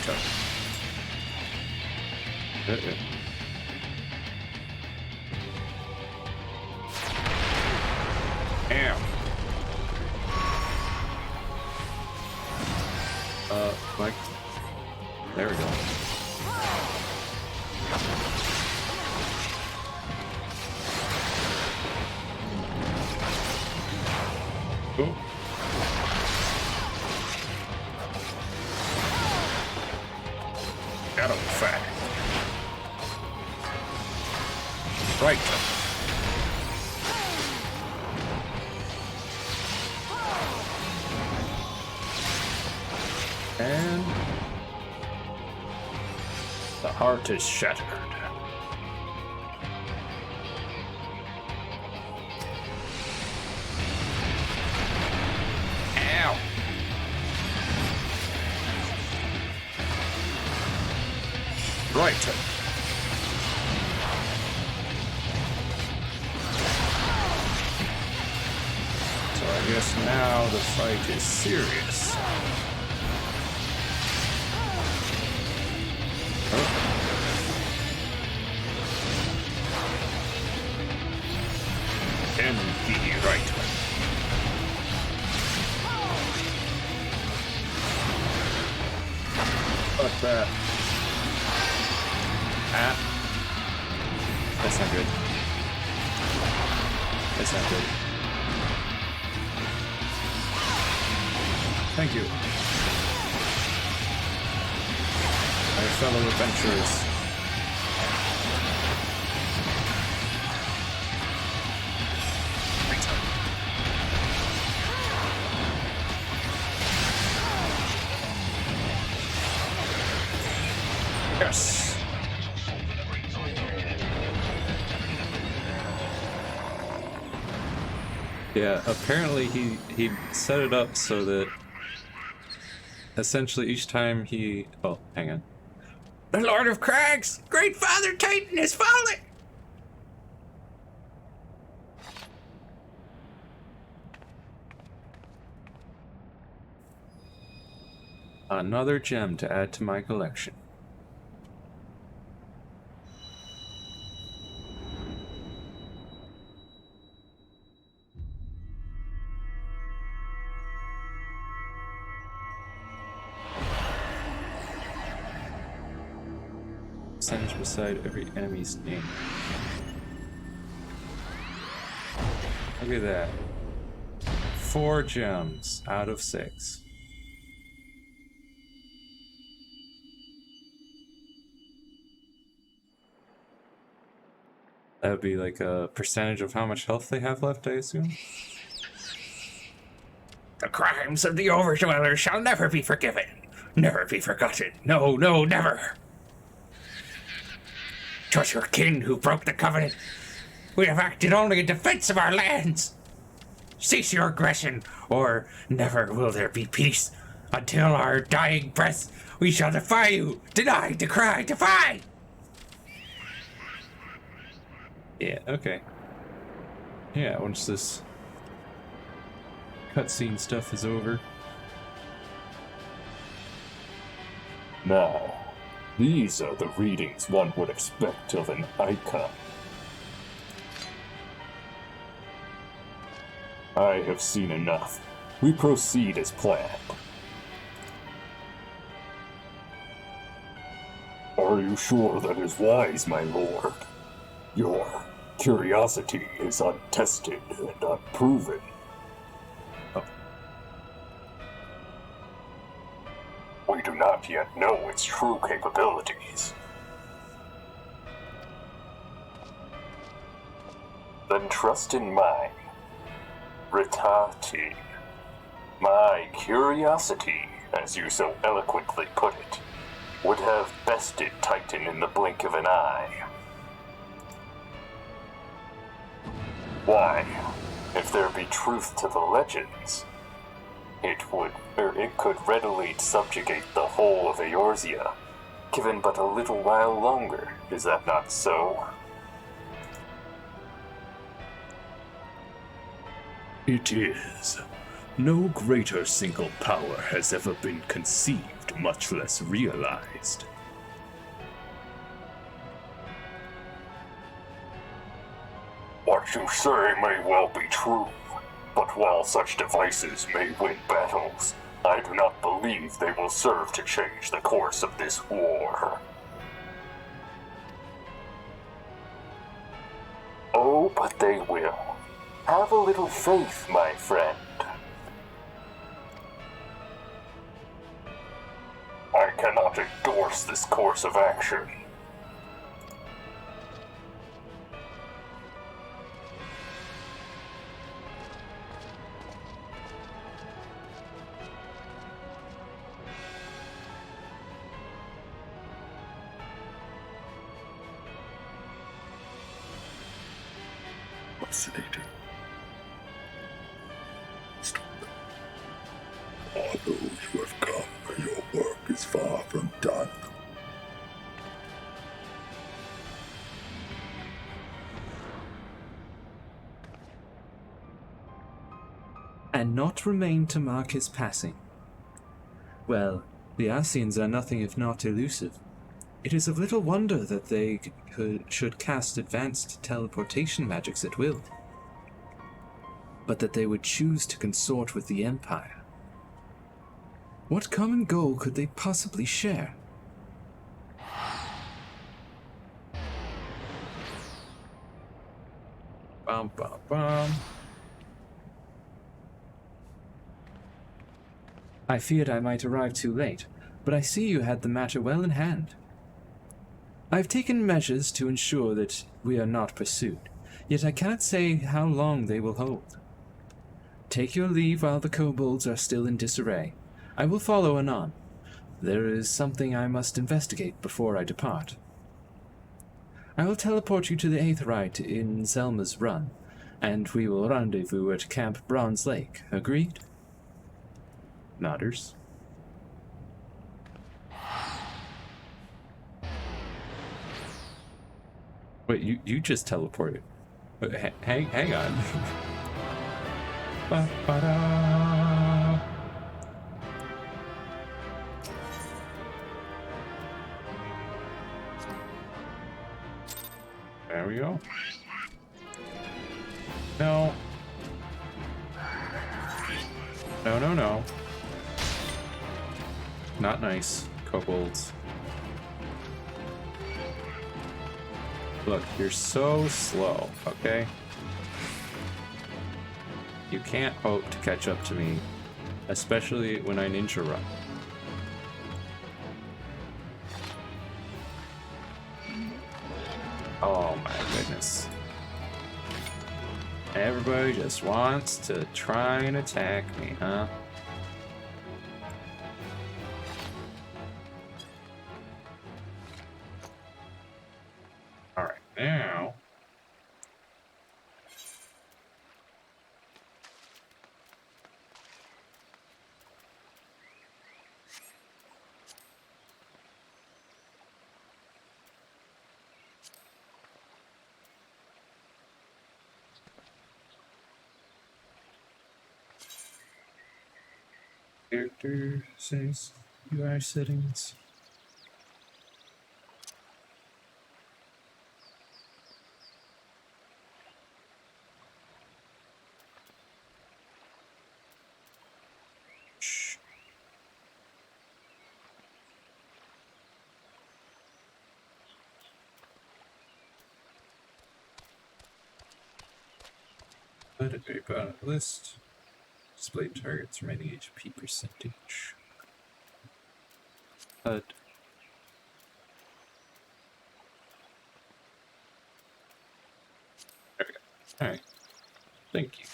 Damn. Like, there we go. Ooh. Got him fat. Right. And the heart is shattered. Ow! Right. So I guess now the fight is serious. MD right. Fuck that. Ah. That's not good. That's not good. Thank you. My fellow adventurers. Yes. Yeah, apparently he set it up so that essentially each time he... Oh, hang on. The Lord of Crags, Great Father Titan is falling! Another gem to add to my collection. Percentage beside every enemy's name. Look at that. 4 gems out of 6. That would be like a percentage of how much health they have left, I assume? The crimes of the Overdwellers shall never be forgiven, never be forgotten. No, no, never. 'Twas your kin who broke the covenant. We have acted only in defense of our lands. Cease your aggression, or never will there be peace. Until our dying breath, we shall defy you. Deny, decry, defy! Yeah, okay. Yeah, once this cutscene stuff is over. Now, these are the readings one would expect of an icon. I have seen enough. We proceed as planned. Are you sure that is wise, my lord? Your curiosity is untested and unproven. We do not yet know its true capabilities. Then trust in mine. Ritati. My curiosity, as you so eloquently put it, would have bested Titan in the blink of an eye. Why, if there be truth to the legends, it could readily subjugate the whole of Eorzea, given but a little while longer. Is that not so? It is. No greater single power has ever been conceived, much less realized. What you say may well be true, but while such devices may win battles, I do not believe they will serve to change the course of this war. Oh, but they will. Have a little faith, my friend. I cannot endorse this course of action. Fascinating. Although you have come, your work is far from done. And not remain to mark his passing. Well, the Ascians are nothing if not elusive. It is of little wonder that they should cast advanced teleportation magics at will, but that they would choose to consort with the Empire. What common goal could they possibly share? Bum, bum, bum. I feared I might arrive too late, but I see you had the matter well in hand. I have taken measures to ensure that we are not pursued, yet I cannot say how long they will hold. Take your leave while the kobolds are still in disarray. I will follow anon. There is something I must investigate before I depart. I will teleport you to the Aetheryte in Zelma's Run, and we will rendezvous at Camp Bronze Lake. Agreed? Nodders. Wait, you just teleported. But hang on. Ba-ba-da. There we go. No. No, no, no. Not nice, kobolds. Look, you're so slow, okay? You can't hope to catch up to me, especially when I ninja run. Oh my goodness. Everybody just wants to try and attack me, huh? Alright, now... Character settings, UI settings. Shh. Let it be on the list. Display targets remaining HP percentage. HUD. There we go. Alright. Thank you.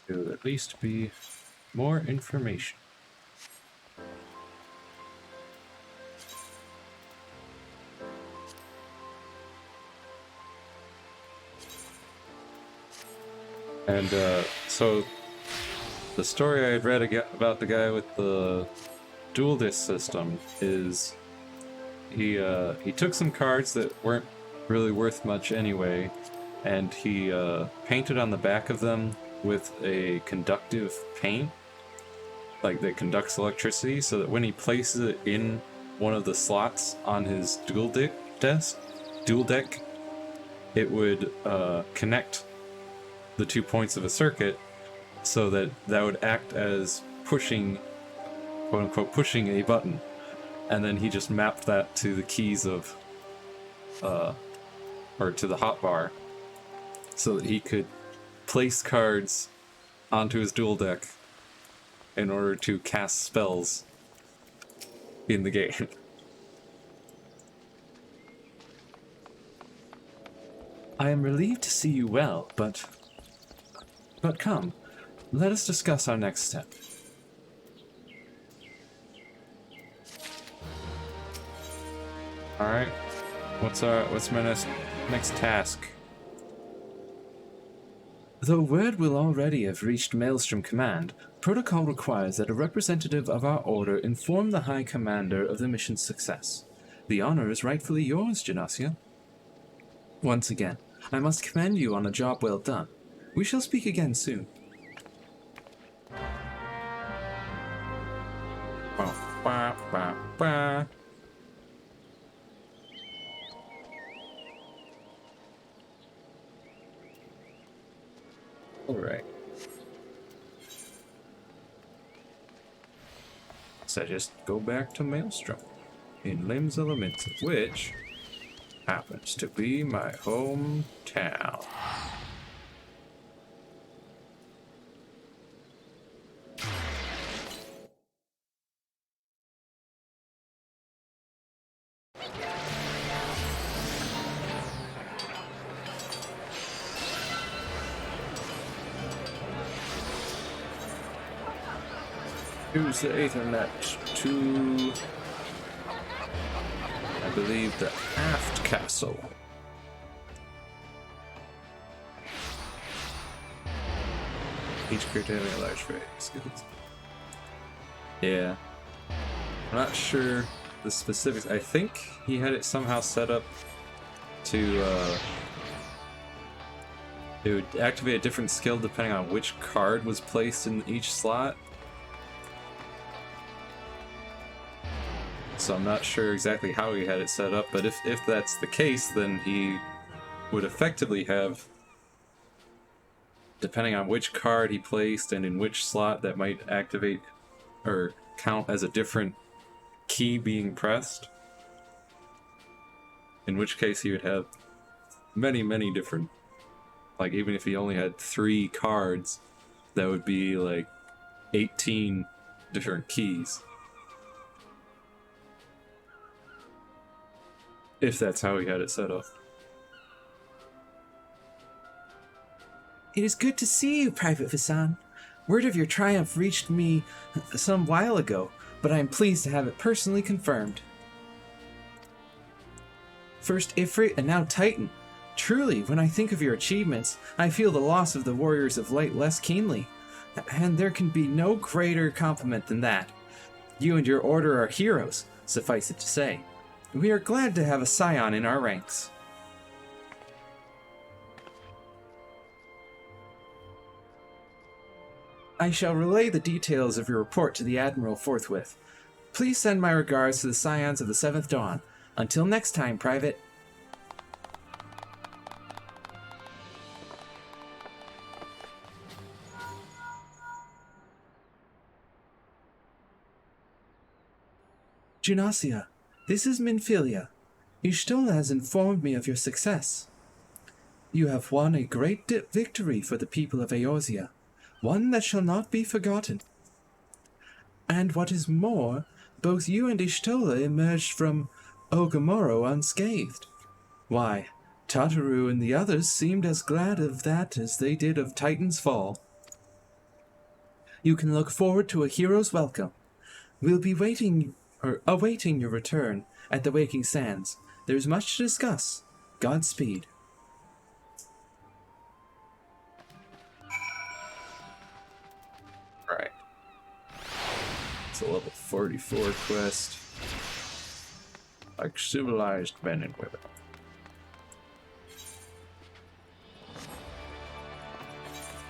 There will at least be more information. And so the story I had read about the guy with the dual disc system is he took some cards that weren't really worth much anyway, and he painted on the back of them with a conductive paint, like that conducts electricity, so that when he places it in one of the slots on his dual deck, it would connect the 2 points of a circuit, so that would act as pushing, quote unquote, pushing a button. And then he just mapped that to the keys of, or to the hotbar, so that he could place cards onto his dual deck in order to cast spells in the game. I am relieved to see you well, but come, let us discuss our next step. Alright. What's my next task? Though word will already have reached Maelstrom Command, protocol requires that a representative of our order inform the High Commander of the mission's success. The honor is rightfully yours, Genasia. Once again, I must commend you on a job well done. We shall speak again soon. Ba, ba, ba, ba. Alright. So just go back to Maelstrom in Limbs Elemental, which happens to be my hometown. Use the Aethernet to, I believe, the aft castle. Each character having a large variety of skills. Yeah. I'm not sure the specifics. I think he had it somehow set up to, it would activate a different skill depending on which card was placed in each slot. So I'm not sure exactly how he had it set up, but if that's the case, then he would effectively have, depending on which card he placed and in which slot, that might activate or count as a different key being pressed. In which case he would have many, many different, like even if he only had 3 cards, that would be like 18 different keys. If that's how he had it set up. It is good to see you, Private Visan. Word of your triumph reached me some while ago, but I am pleased to have it personally confirmed. First Ifrit and now Titan. Truly, when I think of your achievements, I feel the loss of the Warriors of Light less keenly. And there can be no greater compliment than that. You and your order are heroes, suffice it to say. We are glad to have a scion in our ranks. I shall relay the details of your report to the Admiral forthwith. Please send my regards to the scions of the 7th Dawn. Until next time, Private. Junasia, this is Minfilia. Y'shtola has informed me of your success. You have won a great victory for the people of Eorzea, one that shall not be forgotten. And what is more, both you and Y'shtola emerged from Ogamoro unscathed. Why, Tataru and the others seemed as glad of that as they did of Titan's fall. You can look forward to a hero's welcome. We'll be awaiting your return at the Waking Sands. There's much to discuss. Godspeed. Right. It's a level 44 quest. Like civilized men and women.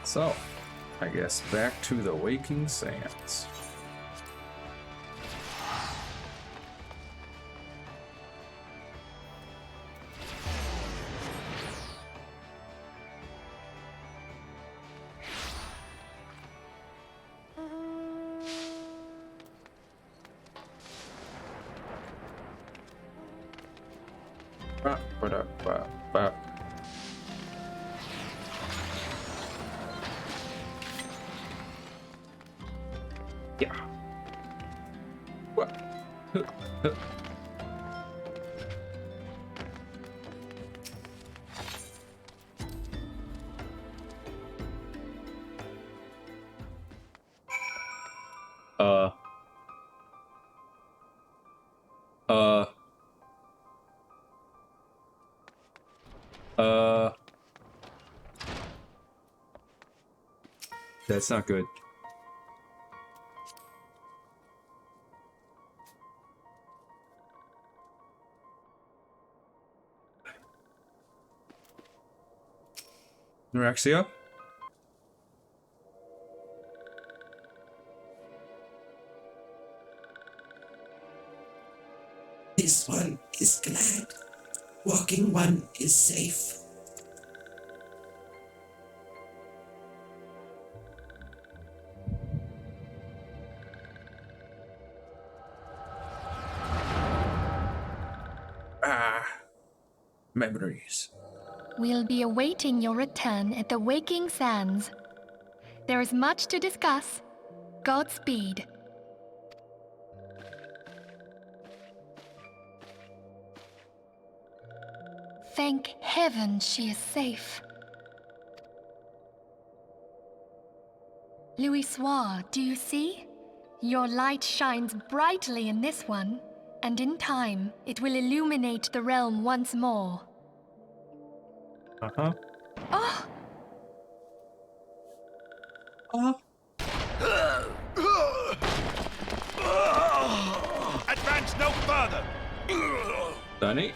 So, I guess back to the Waking Sands. Yeah. What? That's not good. Neuraxia? This one is glad. Walking one is safe. Memories. We'll be awaiting your return at the Waking Sands. There is much to discuss. Godspeed. Thank heaven she is safe. Louisoix, do you see? Your light shines brightly in this one, and in time it will illuminate the realm once more. Uh-huh. Oh! Advance no further! Dunny?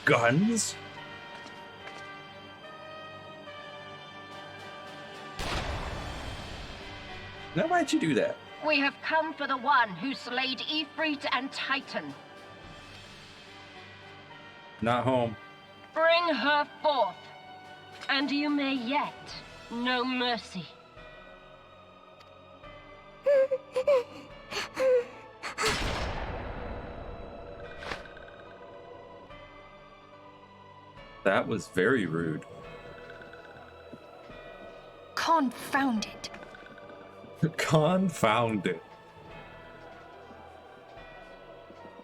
Guns? Now why'd you do that? We have come for the one who slayed Ifrit and Titan. Not home. Bring her forth, and you may yet know mercy. That was very rude. Confound it. Confounded.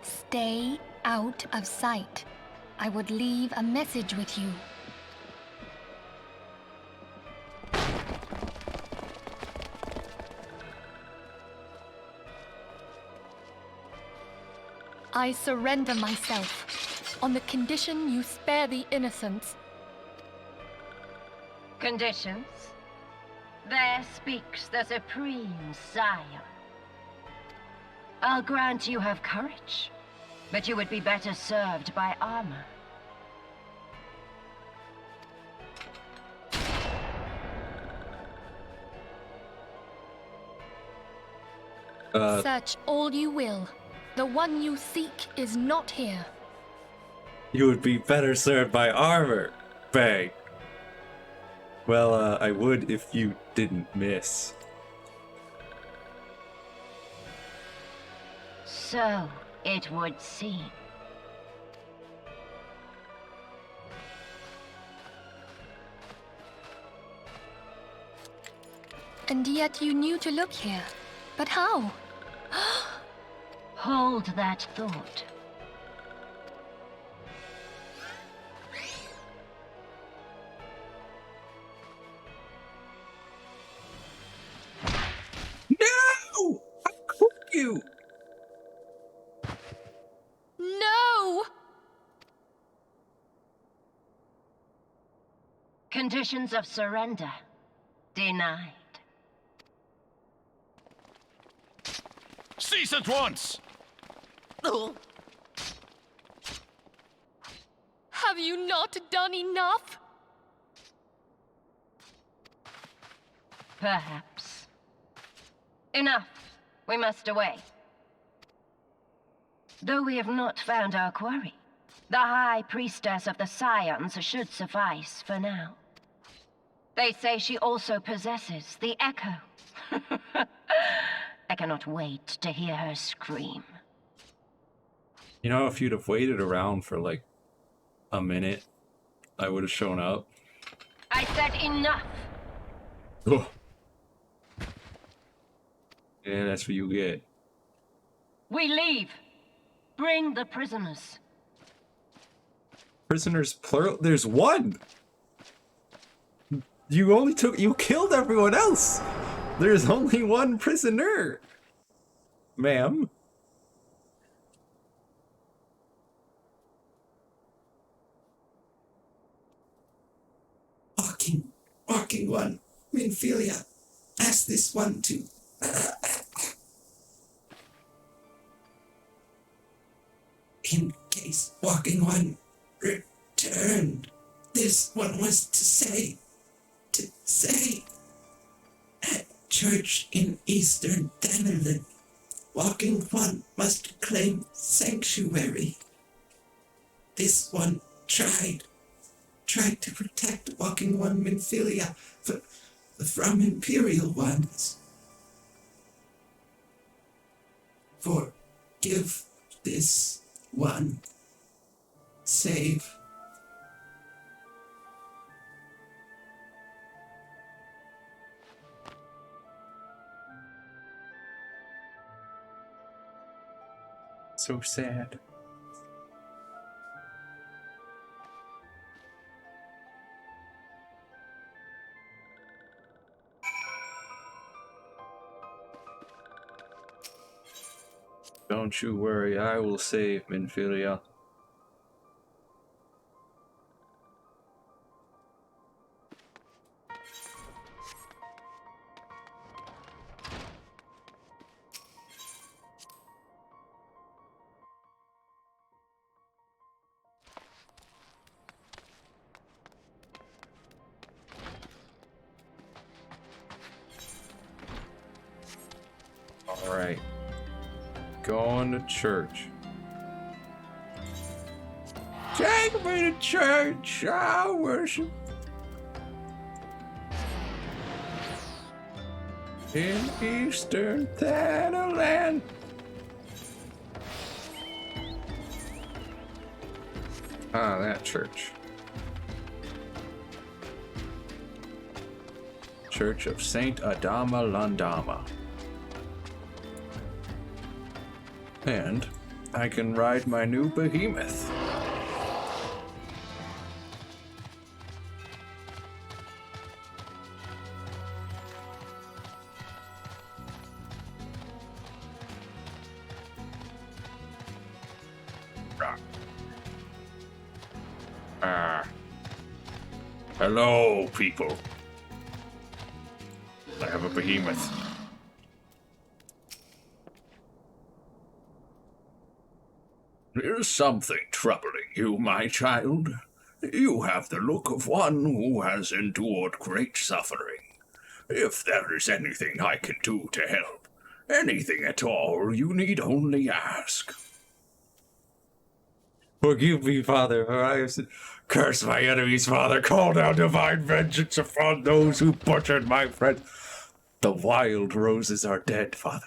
Stay out of sight. I would leave a message with you. I surrender myself, on the condition you spare the innocents. Conditions? There speaks the Supreme Sire. I'll grant you have courage, but you would be better served by armor. Search all you will. The one you seek is not here. You would be better served by armor. Bang. Well, I would if you didn't miss. So it would seem. And yet you knew to look here. But how? Hold that thought. No! How could you? No! Conditions of surrender denied. Cease at once! Have you not done enough? Perhaps. Enough. We must away. Though we have not found our quarry, the High Priestess of the Scions should suffice for now. They say she also possesses the Echo. I cannot wait to hear her scream. You know, if you'd have waited around for like a minute, I would have shown up. I said enough! Oh. Yeah, that's what you get. We leave! Bring the prisoners. Prisoners plural? There's one! You killed everyone else! There's only one prisoner! Ma'am? Walking one, Minfilia, ask this one to... In case Walking One returned, this one was to say, at church in Eastern Daneland, Walking One must claim sanctuary. This one tried to protect Walking One Minfilia from Imperial ones. Forgive this one. Save. So sad. Don't you worry, I will save Minfilia. going to church. Take me to church. I'll worship. In Eastern Thanaland. Ah, that church. Church of Saint Adama Landama. And I can ride my new behemoth. Hello, people. I have a behemoth. Is something troubling you, my child? You have the look of one who has endured great suffering. If there is anything I can do to help, anything at all, you need only ask. Forgive me, Father, for I have sinned. Curse my enemies, Father. Call down divine vengeance upon those who butchered my friend. The wild roses are dead, Father,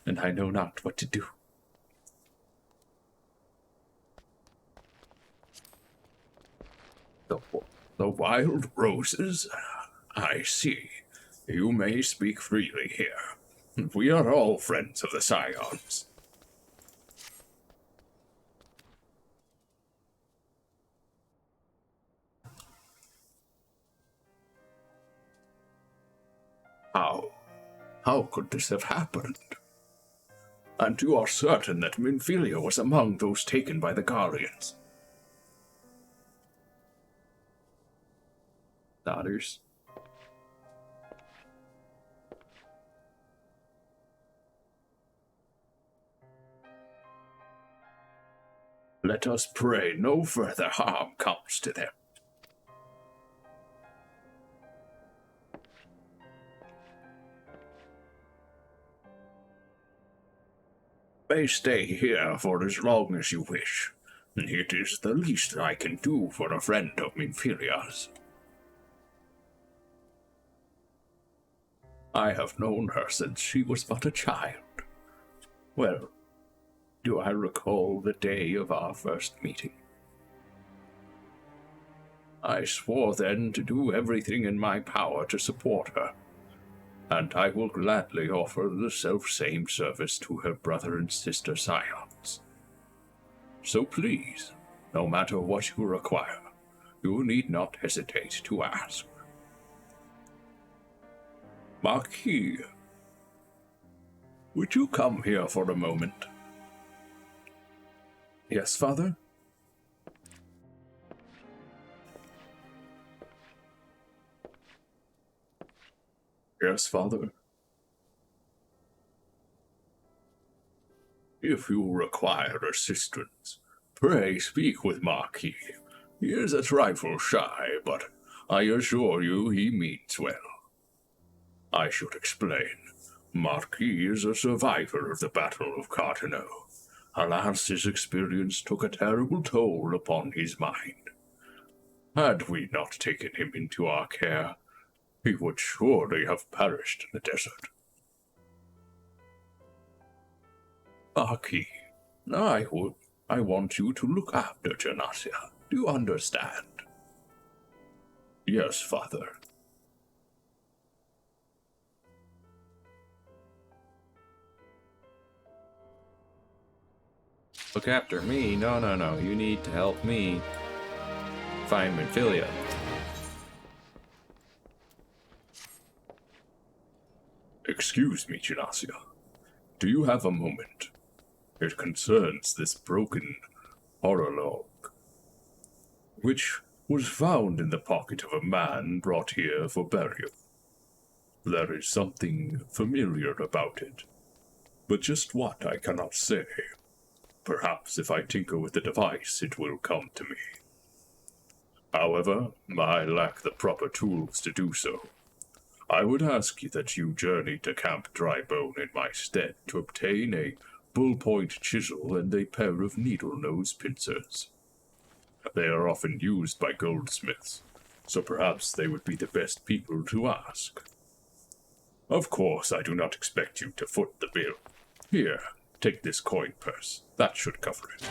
and I know not what to do. The wild roses? I see. You may speak freely here. We are all friends of the Scions. How could this have happened? And you are certain that Minfilia was among those taken by the Guardians? Daughters. Let us pray no further harm comes to them. May stay here for as long as you wish. It is the least I can do for a friend of Minfilia's. I have known her since she was but a child. Well, do I recall the day of our first meeting? I swore then to do everything in my power to support her, and I will gladly offer the self-same service to her brother and sister Scions. So please, no matter what you require, you need not hesitate to ask. Marquis, would you come here for a moment? Yes, Father? Yes, Father. If you require assistance, pray speak with Marquis. He is a trifle shy, but I assure you he means well. I should explain. Marquis is a survivor of the Battle of Carteneau. Alas, his experience took a terrible toll upon his mind. Had we not taken him into our care, he would surely have perished in the desert. Marquis, I want you to look after Genasia. Do you understand? Yes, Father. Look after me? No. You need to help me find Minfilia. Excuse me, Genasia. Do you have a moment? It concerns this broken horologe, which was found in the pocket of a man brought here for burial. There is something familiar about it, but just what I cannot say. Perhaps if I tinker with the device, it will come to me. However, I lack the proper tools to do so. I would ask you that you journey to Camp Drybone in my stead to obtain a bull-point chisel and a pair of needle-nose pincers. They are often used by goldsmiths, so perhaps they would be the best people to ask. Of course, I do not expect you to foot the bill. Here, take this coin purse. That should cover it.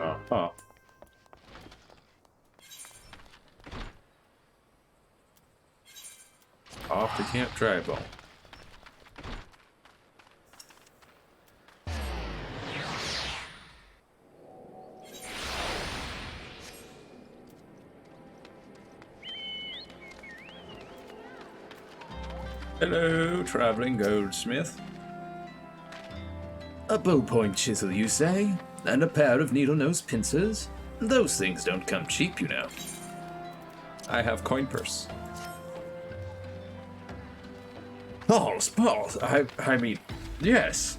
Uh-huh. Off to Camp Drybone. Hello, traveling goldsmith. A bull-point chisel, you say? And a pair of needle-nose pincers? Those things don't come cheap, you know. I have coin purse. Balls, I mean, yes.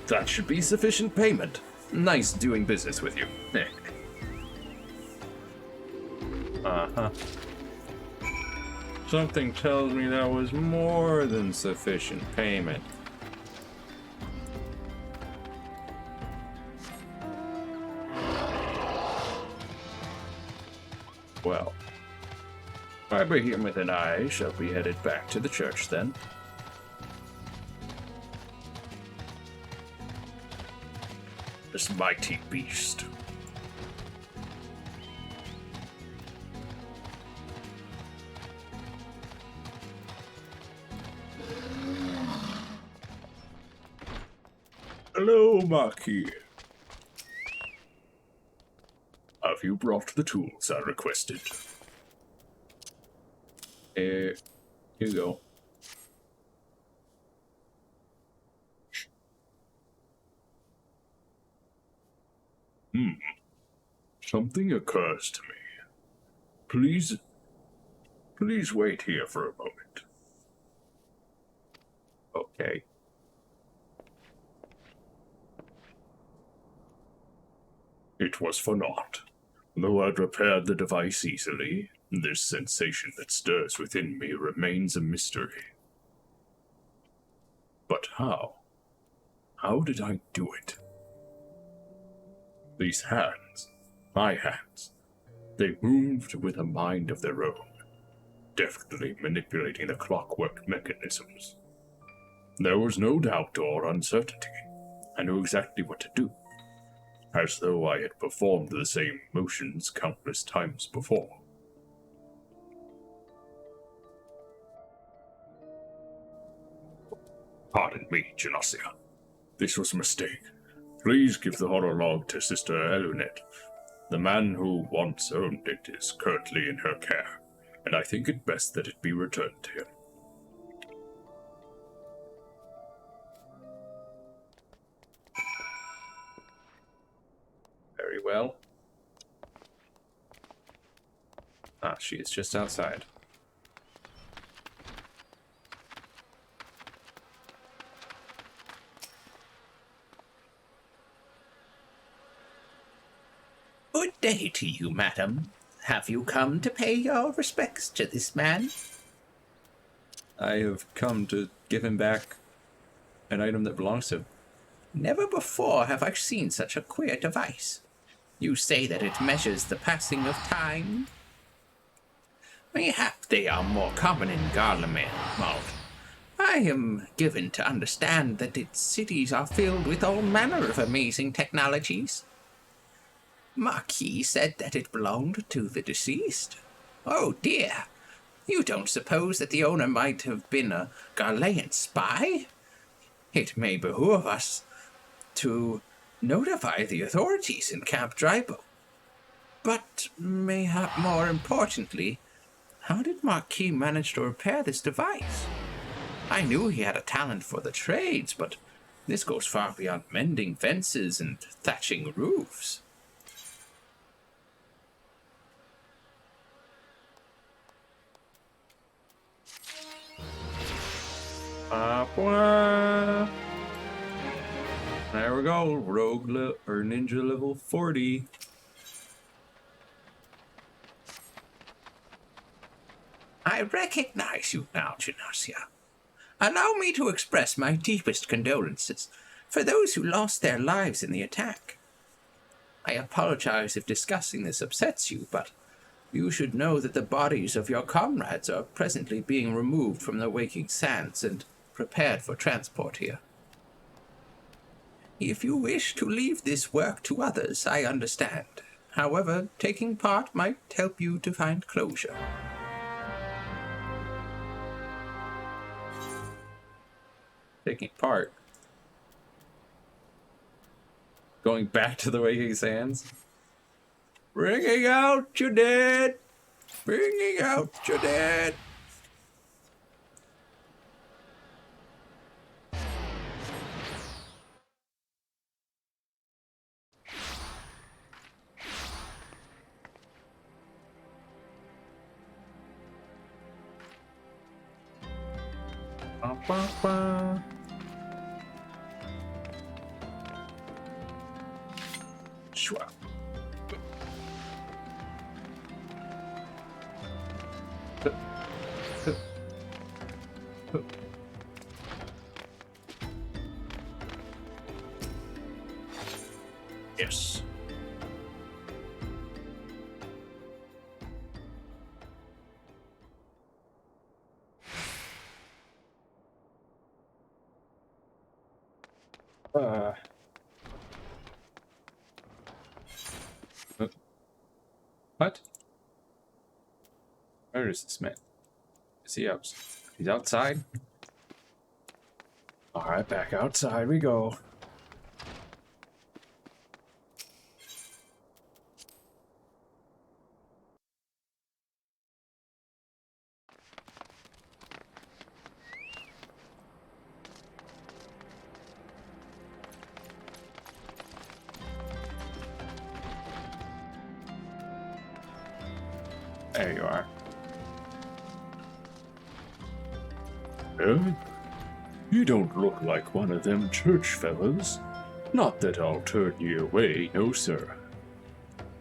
That should be sufficient payment. Nice doing business with you. Uh-huh. Something tells me that was more than sufficient payment. Well, my behemoth and I shall be headed back to the church then. This mighty beast. Hello, Marquis. Have you brought the tools I requested? Here you go. Something occurs to me. Please wait here for a moment. Okay. It was for naught. Though I'd repaired the device easily, this sensation that stirs within me remains a mystery. But how? How did I do it? These hands, my hands, they moved with a mind of their own, deftly manipulating the clockwork mechanisms. There was no doubt or uncertainty. I knew exactly what to do, as though I had performed the same motions countless times before. Pardon me, Genosia. This was a mistake. Please give the horologue to Sister Elunet. The man who once owned it is currently in her care, and I think it best that it be returned to him. Very well. Ah, she is just outside. Good day to you, madam. Have you come to pay your respects to this man? I have come to give him back an item that belongs to him. Never before have I seen such a queer device. You say that it measures the passing of time? Mayhap they are more common in Garlemald. I am given to understand that its cities are filled with all manner of amazing technologies. Marquis said that it belonged to the deceased. Oh dear, you don't suppose that the owner might have been a Garlean spy? It may behoove us to notify the authorities in Camp Drybone. But mayhap more importantly, how did Marquis manage to repair this device? I knew he had a talent for the trades, but this goes far beyond mending fences and thatching roofs. There we go, or ninja level 40. I recognize you now, Genosia. Allow me to express my deepest condolences for those who lost their lives in the attack. I apologize if discussing this upsets you, but you should know that the bodies of your comrades are presently being removed from the Waking Sands and prepared for transport here. If you wish to leave this work to others, I understand. However, taking part might help you to find closure. Taking part. Going back to the Waking Sands. Bringing out your dead. Bringing out your dead. Ba, ba, ba. Sure. Yes. What? Where is this man? Is he out? He's outside? Alright, back outside we go. There you are. You don't look like one of them church fellas. Not that I'll turn you away, no sir.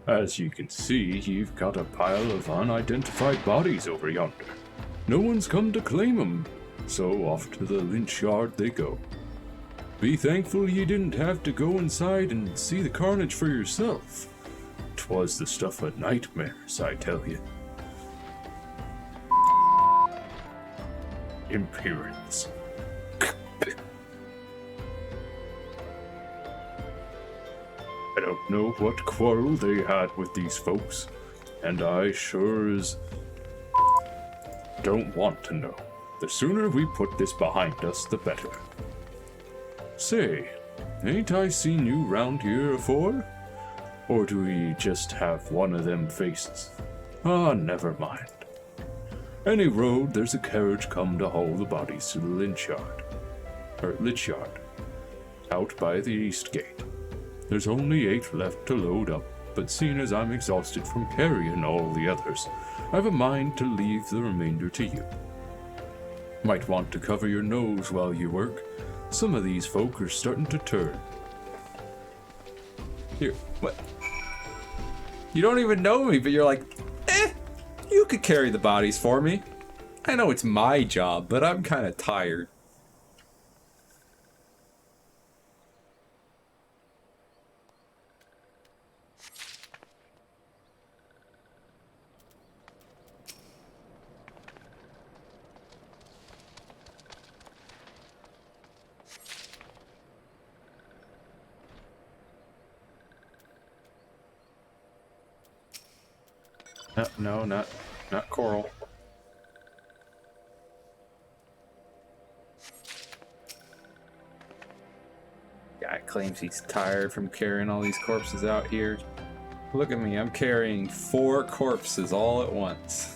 As you can see, you've got a pile of unidentified bodies over yonder. No one's come to claim 'em, so off to the lynch yard they go. Be thankful you didn't have to go inside and see the carnage for yourself. 'Twas the stuff of nightmares, I tell you. Imperials. I don't know what quarrel they had with these folks, and I sure as don't want to know. The sooner we put this behind us, the better. Say, ain't I seen you round here afore? Or do we just have one of them faces? Ah, never mind. Any road, there's a carriage come to haul the bodies to the lynch yard. Out by the east gate. There's only 8 left to load up, but seeing as I'm exhausted from carrying all the others, I've a mind to leave the remainder to you. Might want to cover your nose while you work. Some of these folk are starting to turn. Here, what? You don't even know me, but you're like, you could carry the bodies for me. I know it's my job, but I'm kind of tired. No, not Coral. Guy claims he's tired from carrying all these corpses out here. Look at me, I'm carrying 4 corpses all at once.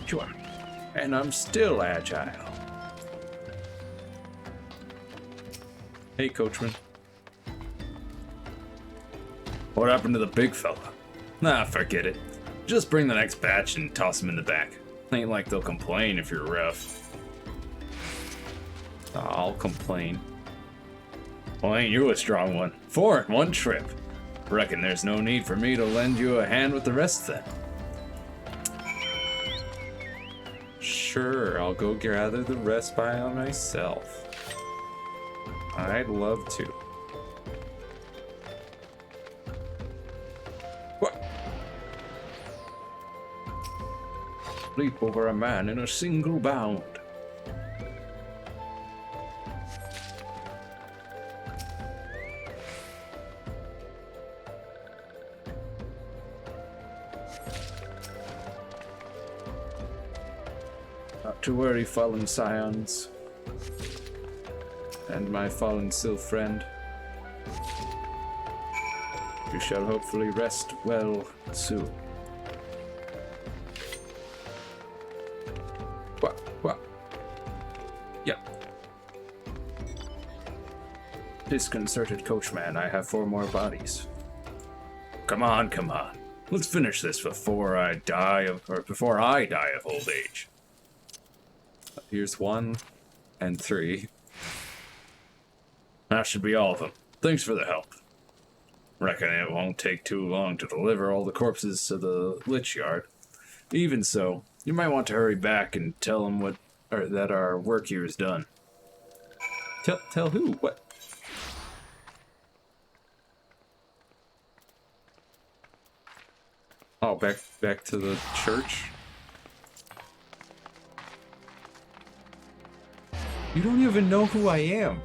Sure. And I'm still agile. Hey, Coachman. What happened to the big fella? Nah, forget it. Just bring the next batch and toss him in the back. Ain't like they'll complain if you're rough. I'll complain. Well, ain't you a strong one? 4 in one trip. Reckon there's no need for me to lend you a hand with the rest then. Sure, I'll go gather the rest by myself. I'd love to. What? Leap over a man in a single bound. Not to worry, fallen scions. And my fallen sylph friend. You shall hopefully rest well soon. What? Yep. Disconcerted coachman, I have 4 more bodies. Come on. Let's finish this before I die of old age. Here's 1 and 3. That should be all of them. Thanks for the help. Reckon it won't take too long to deliver all the corpses to the Lich Yard. Even so, you might want to hurry back and tell them that our work here is done. Tell who? What? Oh, back to the church? You don't even know who I am.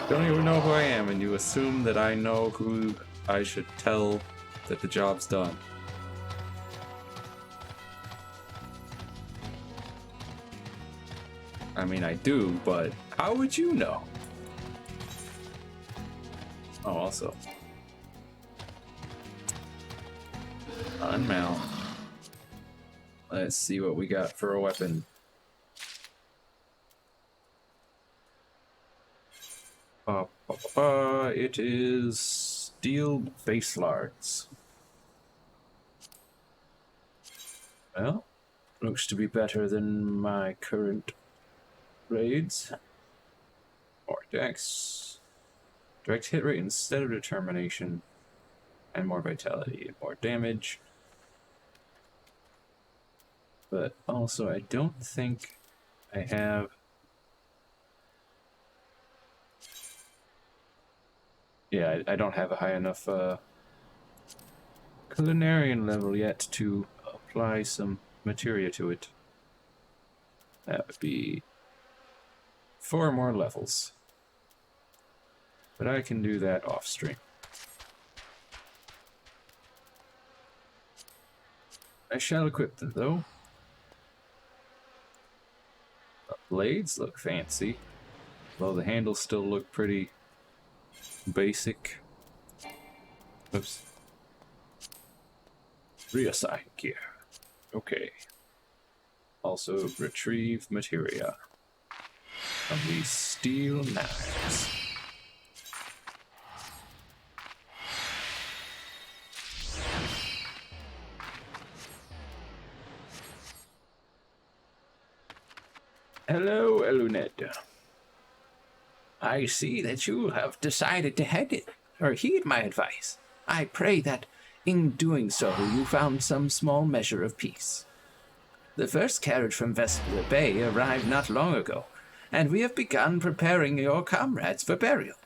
Don't even know who I am, and you assume that I know who I should tell that the job's done. I mean, I do, but how would you know? Oh, also. Unmount. Let's see what we got for a weapon. It is steel base lards. Well, looks to be better than my current raids. More dex. Direct hit rate instead of determination. And more vitality and more damage. But also, I don't think I have... Yeah, I don't have a high enough culinarian level yet to apply some materia to it. That would be 4 more levels. But I can do that off stream. I shall equip them though. The blades look fancy, though the handles still look pretty basic. Oops. Reassign gear. Okay. Also retrieve materia from these steel knives. Hello, Eluned. I see that you have decided to heed my advice. I pray that, in doing so, you found some small measure of peace. The first carriage from Vesper Bay arrived not long ago, and we have begun preparing your comrades for burial.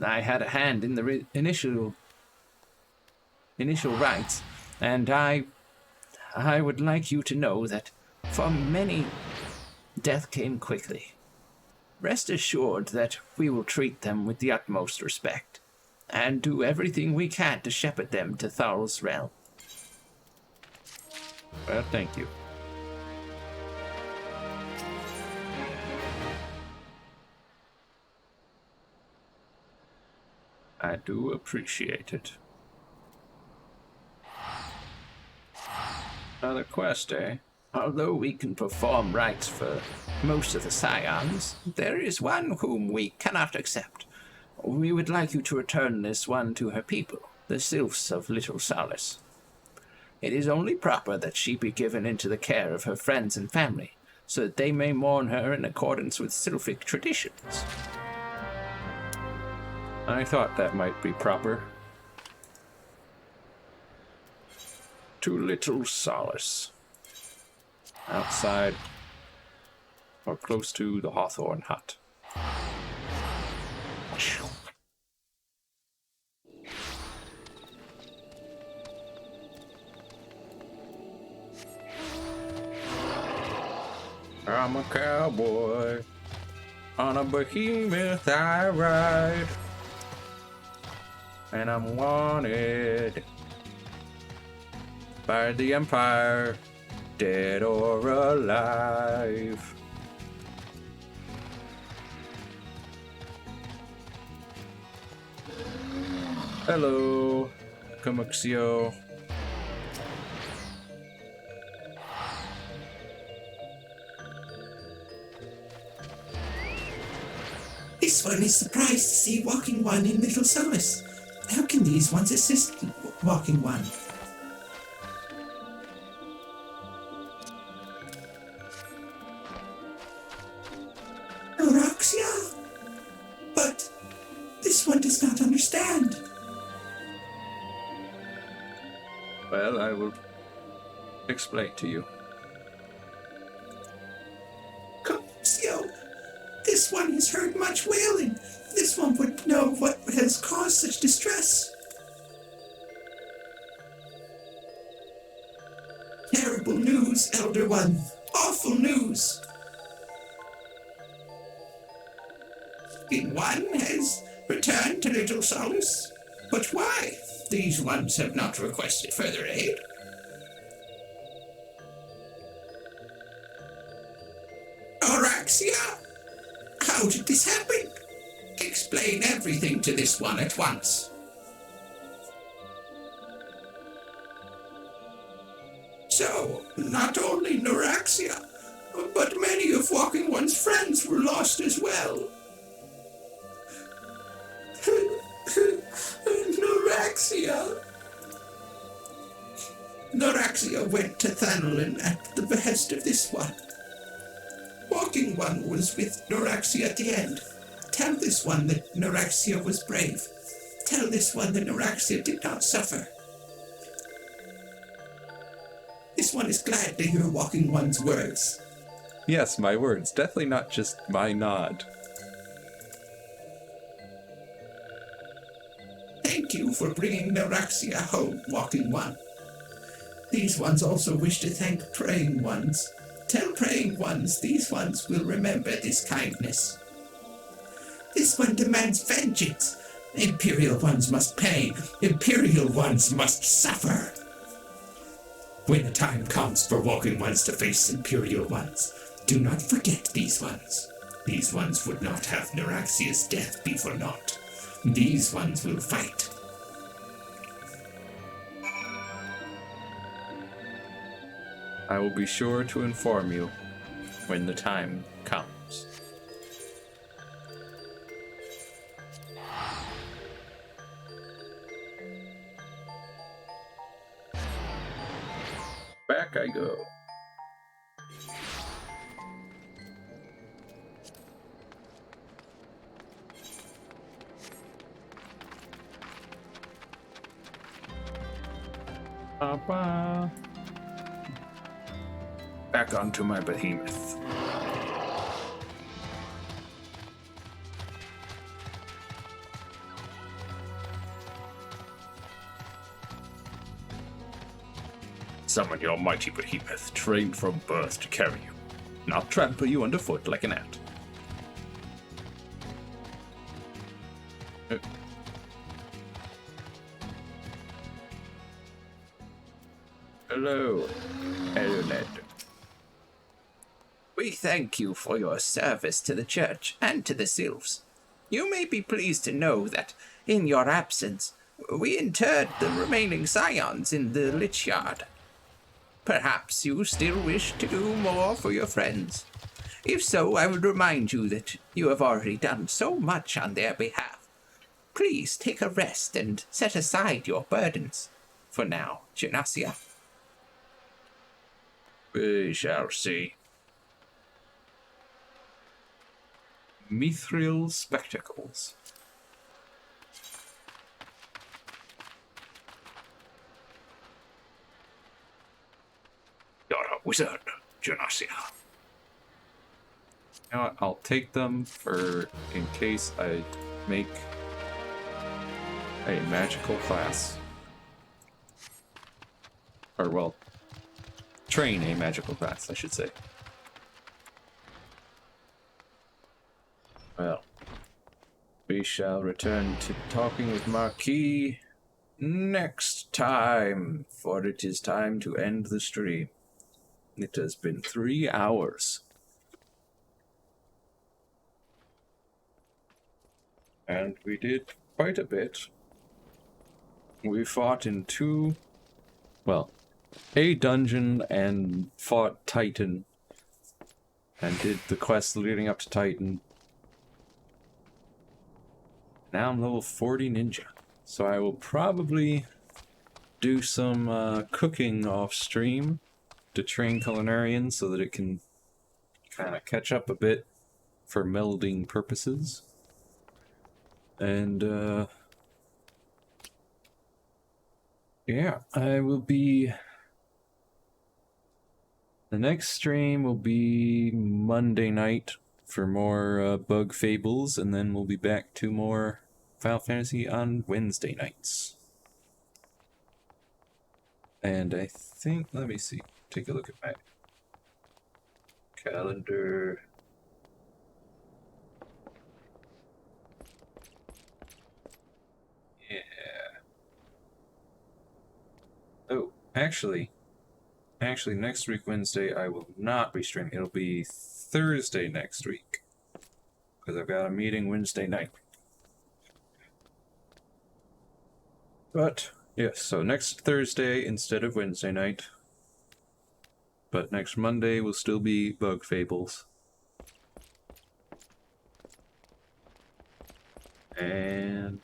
I had a hand in the initial rites, and I would like you to know that for many, death came quickly. Rest assured that we will treat them with the utmost respect, and do everything we can to shepherd them to Thal's realm. Well, thank you. I do appreciate it. Another quest, eh? Although we can perform rites for most of the scions, there is one whom we cannot accept. We would like you to return this one to her people, the Sylphs of Little Solace. It is only proper that she be given into the care of her friends and family, so that they may mourn her in accordance with Sylphic traditions. I thought that might be proper. To Little Solace. Outside, or close to the Hawthorne Hut. I'm a cowboy. On a behemoth I ride. And I'm wanted by the Empire, dead or alive. Hello, Camuxio. This one is surprised to see Walking One in Little Solace. How can these ones assist Walking One? Noraxia? But this one does not understand. Well, I will explain to you. Camuxio, this one has heard much wailing. This one would know what has caused such distress. Terrible news, Elder One. Awful news. One has returned to Little Solace. But why? These ones have not requested further aid. Noraxia? How did this happen? Explain everything to this one at once. So, not only Noraxia, but many of Walking One's friends were lost as well. Noraxia. Noraxia went to Thanolin at the behest of this one. Walking One was with Noraxia at the end. Tell this one that Noraxia was brave. Tell this one that Noraxia did not suffer. This one is glad to hear Walking One's words. Yes, my words. Definitely not just my nod. Thank you for bringing Noraxia home, Walking One. These ones also wish to thank Praying Ones. Tell Praying Ones these ones will remember this kindness. This one demands vengeance. Imperial Ones must pay. Imperial Ones must suffer. When the time comes for Walking Ones to face Imperial Ones, do not forget these ones. These ones would not have Noraxia's death be for naught. These ones will fight. I will be sure to inform you when the time comes. Back I go. Back onto my behemoth. Summon your mighty behemoth, trained from birth to carry you, not trample you underfoot like an ant. Hello, Eluned. We thank you for your service to the church and to the sylphs. You may be pleased to know that, in your absence, we interred the remaining scions in the Lich Yard. Perhaps you still wish to do more for your friends. If so, I would remind you that you have already done so much on their behalf. Please take a rest and set aside your burdens. For now, Genasia. We shall see. Mithril spectacles. You're a wizard, Genasia. You know what? I'll take them for in case I make a magical class. Or, well, train a magical class, I should say. Well, we shall return to talking with Marquis next time, for it is time to end the stream. It has been 3 hours. And we did quite a bit. We fought in a dungeon and fought Titan. And did the quest leading up to Titan. Now I'm level 40 ninja. So I will probably do some cooking off stream to train Culinarian so that it can kind of catch up a bit for melding purposes. And yeah, I will be... The next stream will be Monday night for more Bug Fables, and then we'll be back to more Final Fantasy on Wednesday nights. And I think, let me see, take a look at my calendar. Yeah. Oh, actually, next week, Wednesday, I will not be streaming. It'll be Thursday next week. Because I've got a meeting Wednesday night. But, yes, so next Thursday instead of Wednesday night. But next Monday will still be Bug Fables. And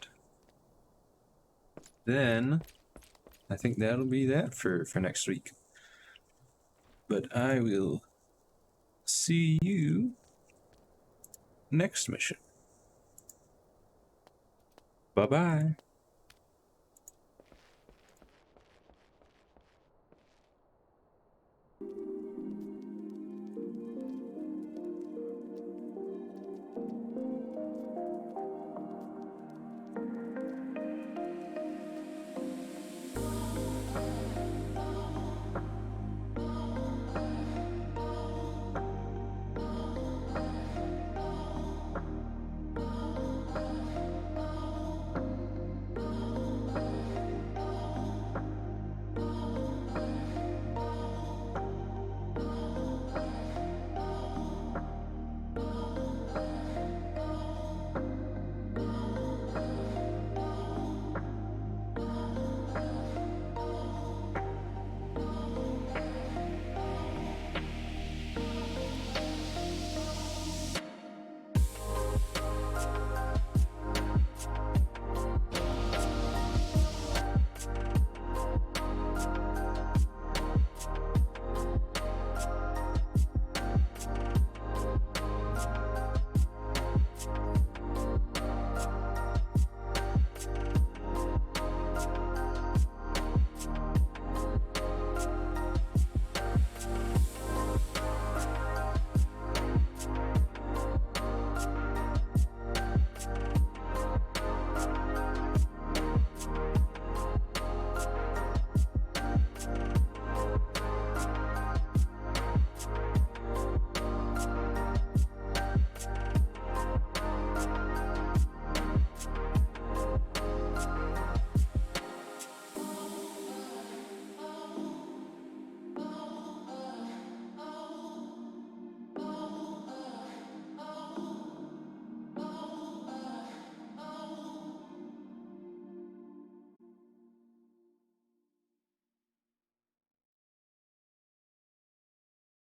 then I think that'll be that for next week. But I will see you next mission. Bye-bye.